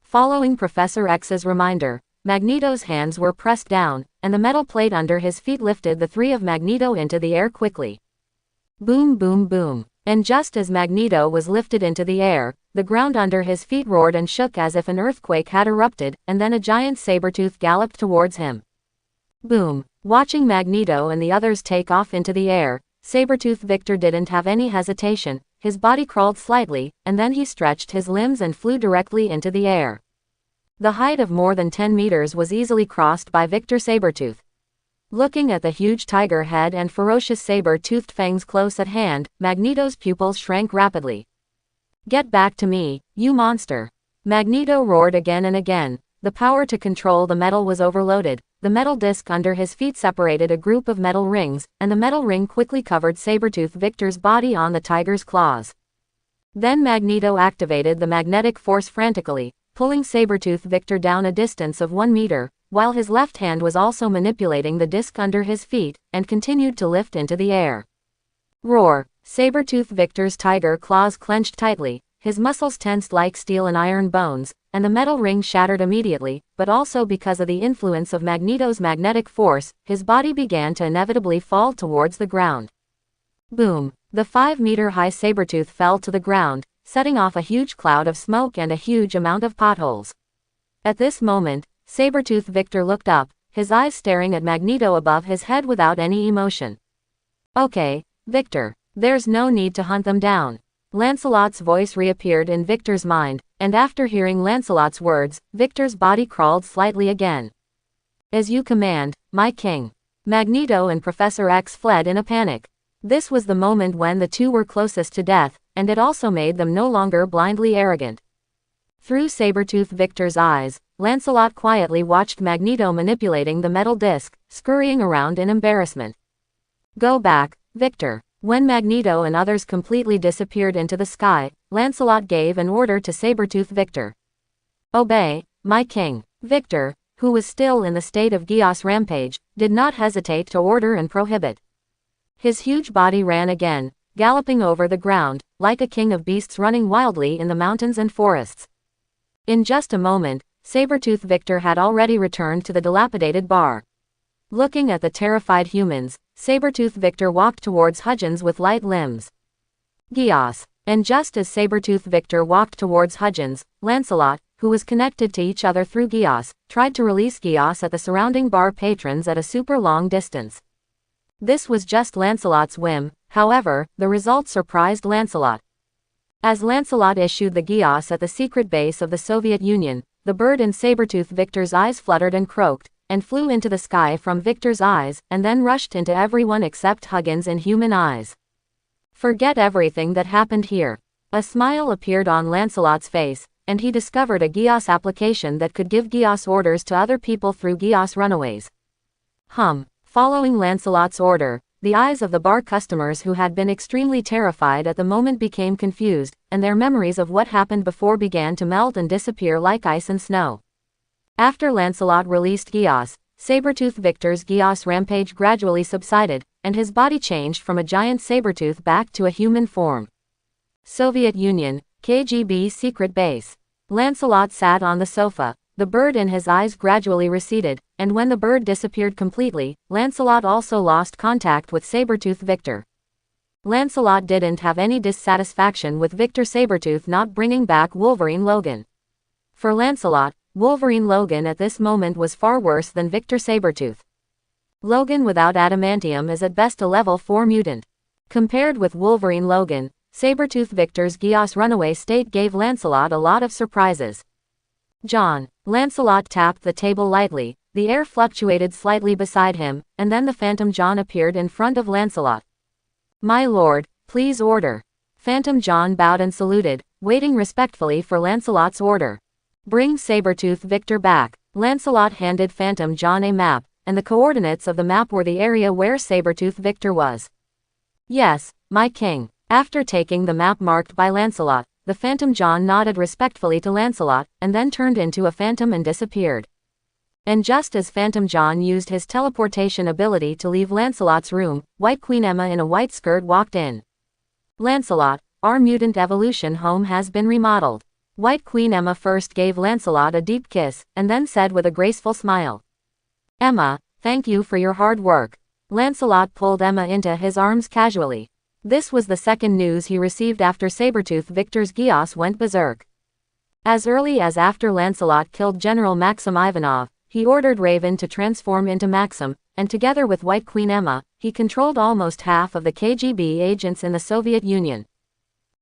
Speaker 1: Following Professor X's reminder, Magneto's hands were pressed down, and the metal plate under his feet lifted the three of Magneto into the air quickly. Boom boom boom. And just as Magneto was lifted into the air, the ground under his feet roared and shook as if an earthquake had erupted, and then a giant Sabretooth galloped towards him. Boom! Watching Magneto and the others take off into the air, Sabretooth Victor didn't have any hesitation. His body crawled slightly, and then he stretched his limbs and flew directly into the air. The height of more than 10 meters was easily crossed by Victor Sabretooth. Looking at the huge tiger head and ferocious saber-toothed fangs close at hand, Magneto's pupils shrank rapidly. Get back to me, you monster! Magneto roared again and again. The power to control the metal was overloaded. The metal disc under his feet separated a group of metal rings, and the metal ring quickly covered Sabretooth Victor's body on the tiger's claws. Then Magneto activated the magnetic force frantically, pulling Sabretooth Victor down a distance of 1 meter, while his left hand was also manipulating the disc under his feet, and continued to lift into the air. Roar! Sabretooth Victor's tiger claws clenched tightly, his muscles tensed like steel and iron bones, and the metal ring shattered immediately, but also because of the influence of Magneto's magnetic force, his body began to inevitably fall towards the ground. Boom! The 5-meter-high Sabretooth fell to the ground, setting off a huge cloud of smoke and a huge amount of potholes. At this moment, Sabretooth Victor looked up, his eyes staring at Magneto above his head without any emotion. "Okay, Victor. There's no need to hunt them down." Lancelot's voice reappeared in Victor's mind, and after hearing Lancelot's words, Victor's body crawled slightly again. "As you command, my king." Magneto and Professor X fled in a panic. This was the moment when the two were closest to death, and it also made them no longer blindly arrogant. Through Sabretooth Victor's eyes, Lancelot quietly watched Magneto manipulating the metal disc, scurrying around in embarrassment. "Go back, Victor." When Magneto and others completely disappeared into the sky, Lancelot gave an order to Sabretooth Victor. "Obey, my king." Victor, who was still in the state of Geas rampage, did not hesitate to order and prohibit. His huge body ran again, galloping over the ground, like a king of beasts running wildly in the mountains and forests. In just a moment, Sabretooth Victor had already returned to the dilapidated bar. Looking at the terrified humans, Sabretooth Victor walked towards Hudgens with light limbs. Geas. And just as Sabretooth Victor walked towards Hudgens, Lancelot, who was connected to each other through Geas, tried to release Geas at the surrounding bar patrons at a super long distance. This was just Lancelot's whim, however, the result surprised Lancelot. As Lancelot issued the Geas at the secret base of the Soviet Union, the bird in Sabretooth Victor's eyes fluttered and croaked, and flew into the sky from Victor's eyes, and then rushed into everyone except Hudgens and human eyes. Forget everything that happened here. A smile appeared on Lancelot's face, and he discovered a Geas application that could give Geas orders to other people through Geas runaways. Following Lancelot's order, the eyes of the bar customers who had been extremely terrified at the moment became confused, and their memories of what happened before began to melt and disappear like ice and snow. After Lancelot released Geas, Sabretooth Victor's Geas rampage gradually subsided, and his body changed from a giant Sabretooth back to a human form. Soviet Union, KGB secret base. Lancelot sat on the sofa. The bird in his eyes gradually receded, and when the bird disappeared completely, Lancelot also lost contact with Sabretooth Victor. Lancelot didn't have any dissatisfaction with Victor Sabretooth not bringing back Wolverine Logan. For Lancelot, Wolverine Logan at this moment was far worse than Victor Sabretooth. Logan without adamantium is at best a level 4 mutant. Compared with Wolverine Logan, Sabretooth Victor's Geas runaway state gave Lancelot a lot of surprises. "John." Lancelot tapped the table lightly, the air fluctuated slightly beside him, and then the Phantom John appeared in front of Lancelot. "My lord, please order." Phantom John bowed and saluted, waiting respectfully for Lancelot's order. "Bring Sabretooth Victor back." Lancelot handed Phantom John a map, and the coordinates of the map were the area where Sabretooth Victor was. "Yes, my king." After taking the map marked by Lancelot, the Phantom John nodded respectfully to Lancelot, and then turned into a phantom and disappeared. And just as Phantom John used his teleportation ability to leave Lancelot's room, White Queen Emma in a white skirt walked in. "Lancelot, our mutant evolution home has been remodeled." White Queen Emma first gave Lancelot a deep kiss, and then said with a graceful smile, "Emma, thank you for your hard work." Lancelot pulled Emma into his arms casually. This was the second news he received after Sabretooth Victor's Geas went berserk. As early as after Lancelot killed General Maxim Ivanov, he ordered Raven to transform into Maxim, and together with White Queen Emma, he controlled almost half of the KGB agents in the Soviet Union.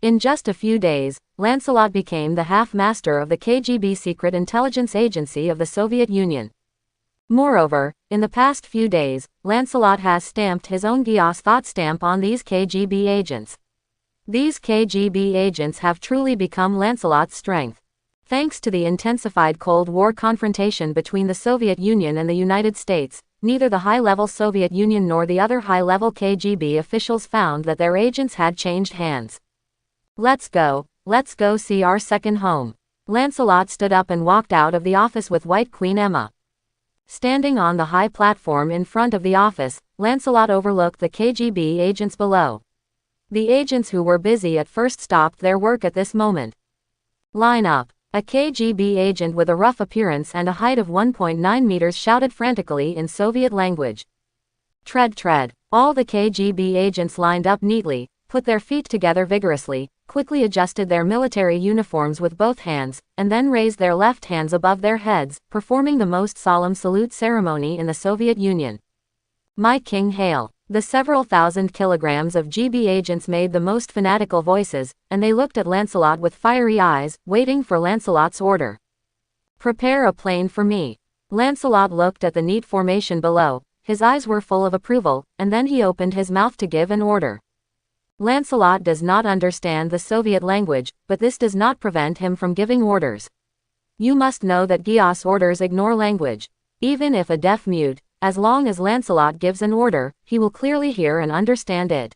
Speaker 1: In just a few days, Lancelot became the half-master of the KGB secret intelligence agency of the Soviet Union. Moreover, in the past few days, Lancelot has stamped his own Geas thought stamp on these KGB agents. These KGB agents have truly become Lancelot's strength. Thanks to the intensified Cold War confrontation between the Soviet Union and the United States, neither the high-level Soviet Union nor the other high-level KGB officials found that their agents had changed hands. Let's go see our second home." Lancelot stood up and walked out of the office with White Queen Emma. Standing on the high platform in front of the office, Lancelot overlooked the KGB agents below. The agents who were busy at first stopped their work at this moment. "Line up." A KGB agent with a rough appearance and a height of 1.9 meters shouted frantically in Soviet language. Tread, tread. All the KGB agents lined up neatly, put their feet together vigorously, quickly adjusted their military uniforms with both hands, and then raised their left hands above their heads, performing the most solemn salute ceremony in the Soviet Union. My king hail! The several thousand kilograms of GB agents made the most fanatical voices, and they looked at Lancelot with fiery eyes, waiting for Lancelot's order. Prepare a plane for me. Lancelot looked at the neat formation below, his eyes were full of approval, and then he opened his mouth to give an order. Lancelot does not understand the Soviet language, but this does not prevent him from giving orders. You must know that Gios orders ignore language. Even if a deaf mute, as long as Lancelot gives an order, he will clearly hear and understand it.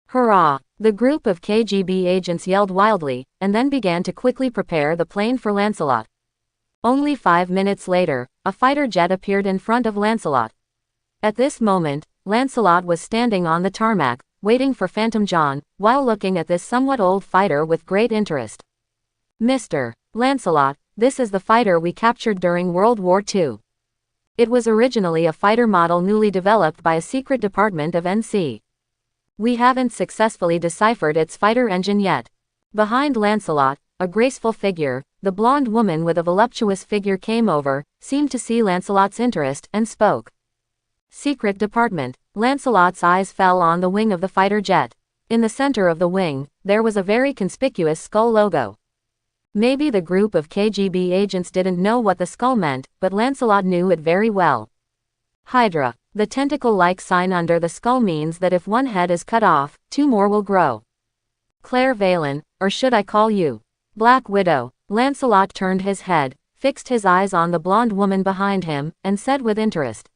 Speaker 1: Hurrah! The group of KGB agents yelled wildly, and then began to quickly prepare the plane for Lancelot. Only 5 minutes later, a fighter jet appeared in front of Lancelot. At this moment, Lancelot was standing on the tarmac, waiting for Phantom John, while looking at this somewhat old fighter with great interest. Mr. Lancelot, this is the fighter we captured during World War II. It was originally a fighter model newly developed by a secret department of NC. We haven't successfully deciphered its fighter engine yet. Behind Lancelot, a graceful figure, the blonde woman with a voluptuous figure came over, seemed to see Lancelot's interest, and spoke. Secret department. Lancelot's eyes fell on the wing of the fighter jet. In the center of the wing, there was a very conspicuous skull logo. Maybe the group of KGB agents didn't know what the skull meant, but Lancelot knew it very well. Hydra. The tentacle-like sign under the skull means that if one head is cut off, 2 more will grow. Claire Valen, or should I call you Black Widow? Lancelot turned his head, fixed his eyes on the blonde woman behind him, and said with interest.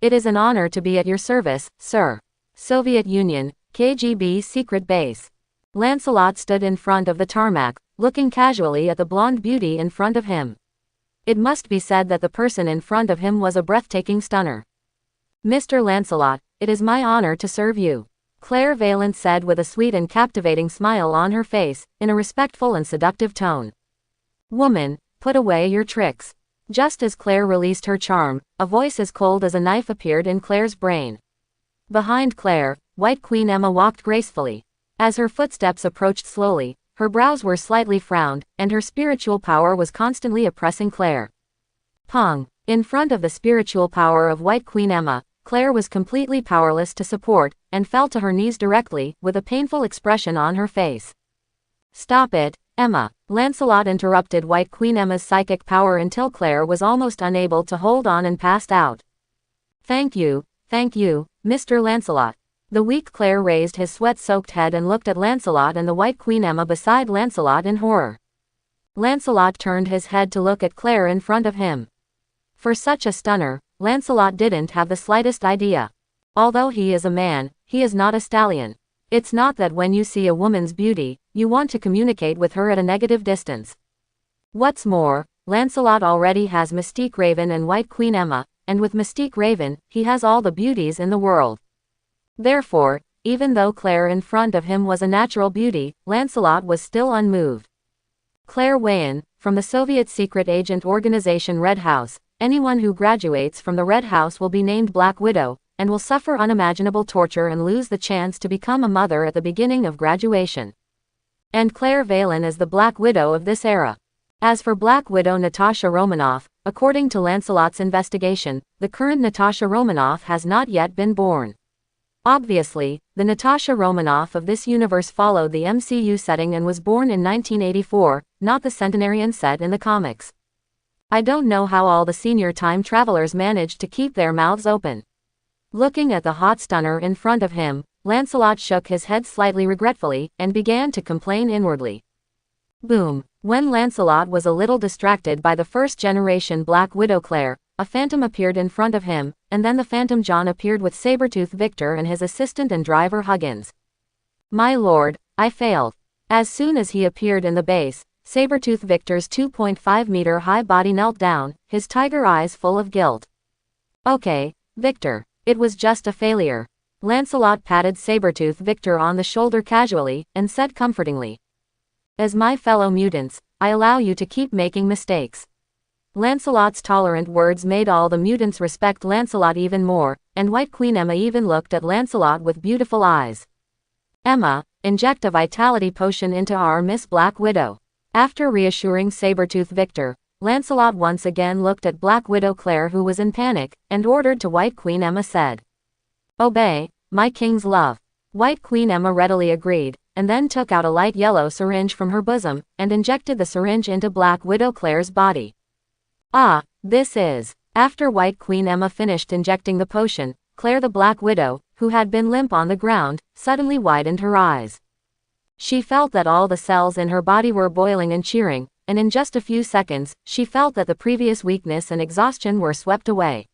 Speaker 1: It is an honor to be at your service, sir. Soviet Union, KGB secret base. Lancelot stood in front of the tarmac, looking casually at the blonde beauty in front of him. It must be said that the person in front of him was a breathtaking stunner. Mr. Lancelot, it is my honor to serve you, Claire Valent said with a sweet and captivating smile on her face, in a respectful and seductive tone. Woman, put away your tricks. Just as Claire released her charm, a voice as cold as a knife appeared in Claire's brain. Behind Claire, White Queen Emma walked gracefully. As her footsteps approached slowly, her brows were slightly frowned, and her spiritual power was constantly oppressing Claire. Pong! In front of the spiritual power of White Queen Emma, Claire was completely powerless to support, and fell to her knees directly, with a painful expression on her face. Stop it, Emma. Lancelot interrupted White Queen Emma's psychic power until Claire was almost unable to hold on and passed out. Thank you, Mr. Lancelot. The weak Claire raised his sweat-soaked head and looked at Lancelot and the White Queen Emma beside Lancelot in horror. Lancelot turned his head to look at Claire in front of him. For such a stunner, Lancelot didn't have the slightest idea. Although he is a man, he is not a stallion. It's not that when you see a woman's beauty, you want to communicate with her at a negative distance. What's more, Lancelot already has Mystique Raven and White Queen Emma, and with Mystique Raven, he has all the beauties in the world. Therefore, even though Claire in front of him was a natural beauty, Lancelot was still unmoved. Claire Wayan, from the Soviet secret agent organization Red House. Anyone who graduates from the Red House will be named Black Widow, and will suffer unimaginable torture and lose the chance to become a mother at the beginning of graduation. And Claire Valen is the Black Widow of this era. As for Black Widow Natasha Romanoff, according to Lancelot's investigation, the current Natasha Romanoff has not yet been born. Obviously, the Natasha Romanoff of this universe followed the MCU setting and was born in 1984, not the centenarian set in the comics. I don't know how all the senior time travelers managed to keep their mouths open. Looking at the hot stunner in front of him, Lancelot shook his head slightly regretfully, and began to complain inwardly. Boom! When Lancelot was a little distracted by the first-generation Black Widow Claire, a phantom appeared in front of him, and then the Phantom John appeared with Sabretooth Victor and his assistant and driver Huggins. My lord, I failed. As soon as he appeared in the base, Sabretooth Victor's 2.5-meter high body knelt down, his tiger eyes full of guilt. Okay, Victor, it was just a failure. Lancelot patted Sabretooth Victor on the shoulder casually, and said comfortingly. As my fellow mutants, I allow you to keep making mistakes." Lancelot's tolerant words made all the mutants respect Lancelot even more, and White Queen Emma even looked at Lancelot with beautiful eyes. "Emma, inject a vitality potion into our Miss Black Widow." After reassuring Sabretooth Victor, Lancelot once again looked at Black Widow Claire, who was in panic, and ordered to White Queen Emma said, "Obey, my king's love." White Queen Emma readily agreed, and then took out a light yellow syringe from her bosom, and injected the syringe into Black Widow Claire's body. "Ah, this is." After White Queen Emma finished injecting the potion, Claire the Black Widow, who had been limp on the ground, suddenly widened her eyes. She felt that all the cells in her body were boiling and cheering, and in just a few seconds, she felt that the previous weakness and exhaustion were swept away.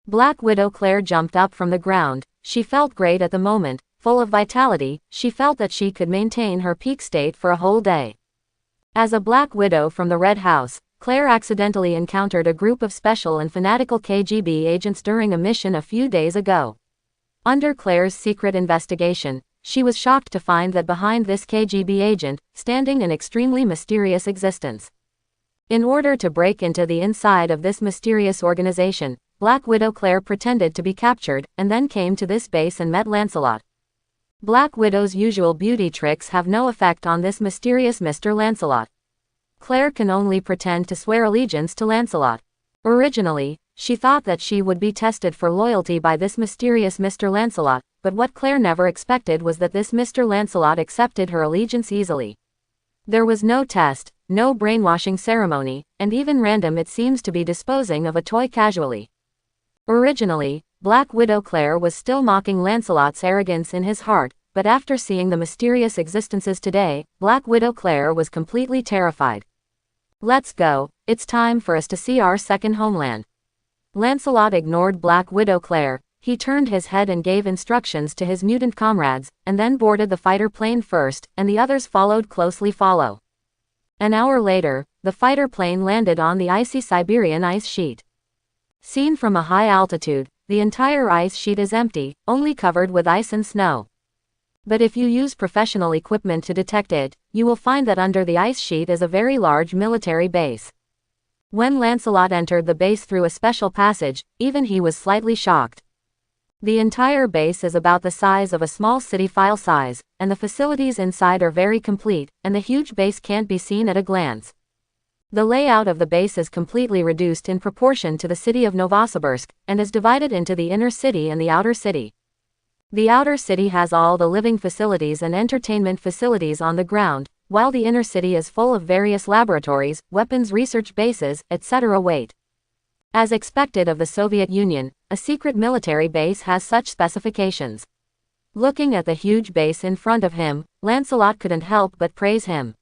Speaker 1: Black Widow Claire jumped up from the ground. She felt great at the moment, full of vitality. She felt that she could maintain her peak state for a whole day. As a Black Widow from the Red House, Claire accidentally encountered a group of special and fanatical KGB agents during a mission a few days ago. Under Claire's secret investigation, she was shocked to find that behind this KGB agent, standing an extremely mysterious existence. In order to break into the inside of this mysterious organization, Black Widow Claire pretended to be captured, and then came to this base and met Lancelot. Black Widow's usual beauty tricks have no effect on this mysterious Mr. Lancelot. Claire can only pretend to swear allegiance to Lancelot. Originally, she thought that she would be tested for loyalty by this mysterious Mr. Lancelot, but what Claire never expected was that this Mr. Lancelot accepted her allegiance easily. There was no test, no brainwashing ceremony, and even random it seems to be disposing of a toy casually. Originally, Black Widow Claire was still mocking Lancelot's arrogance in his heart, but after seeing the mysterious existences today, Black Widow Claire was completely terrified. "Let's go, it's time for us to see our second homeland." Lancelot ignored Black Widow Claire. He turned his head and gave instructions to his mutant comrades, and then boarded the fighter plane first, and the others followed closely. An hour later, the fighter plane landed on the icy Siberian ice sheet. Seen from a high altitude, the entire ice sheet is empty, only covered with ice and snow. But if you use professional equipment to detect it, you will find that under the ice sheet is a very large military base. When Lancelot entered the base through a special passage, even he was slightly shocked. The entire base is about the size of a small city file size, and the facilities inside are very complete, and the huge base can't be seen at a glance. The layout of the base is completely reduced in proportion to the city of Novosibirsk, and is divided into the inner city and the outer city. The outer city has all the living facilities and entertainment facilities on the ground, while the inner city is full of various laboratories, weapons research bases, etc. Wait. As expected of the Soviet Union, a secret military base has such specifications. Looking at the huge base in front of him, Lancelot couldn't help but praise him.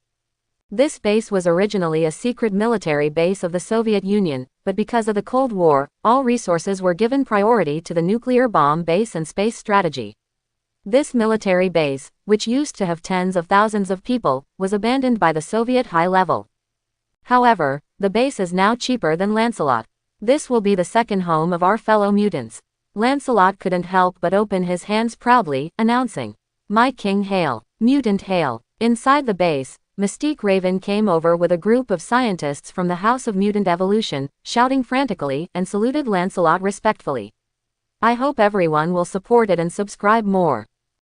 Speaker 1: This base was originally a secret military base of the Soviet Union, but because of the Cold War, all resources were given priority to the nuclear bomb base and space strategy. This military base, which used to have tens of thousands of people, was abandoned by the Soviet high level. However, the base is now cheaper than Lancelot. This will be the second home of our fellow mutants. Lancelot couldn't help but open his hands proudly, announcing, "My king hail, mutant hail." Inside the base, Mystique Raven came over with a group of scientists from the House of Mutant Evolution, shouting frantically, and saluted Lancelot respectfully. I hope everyone will support it and subscribe more.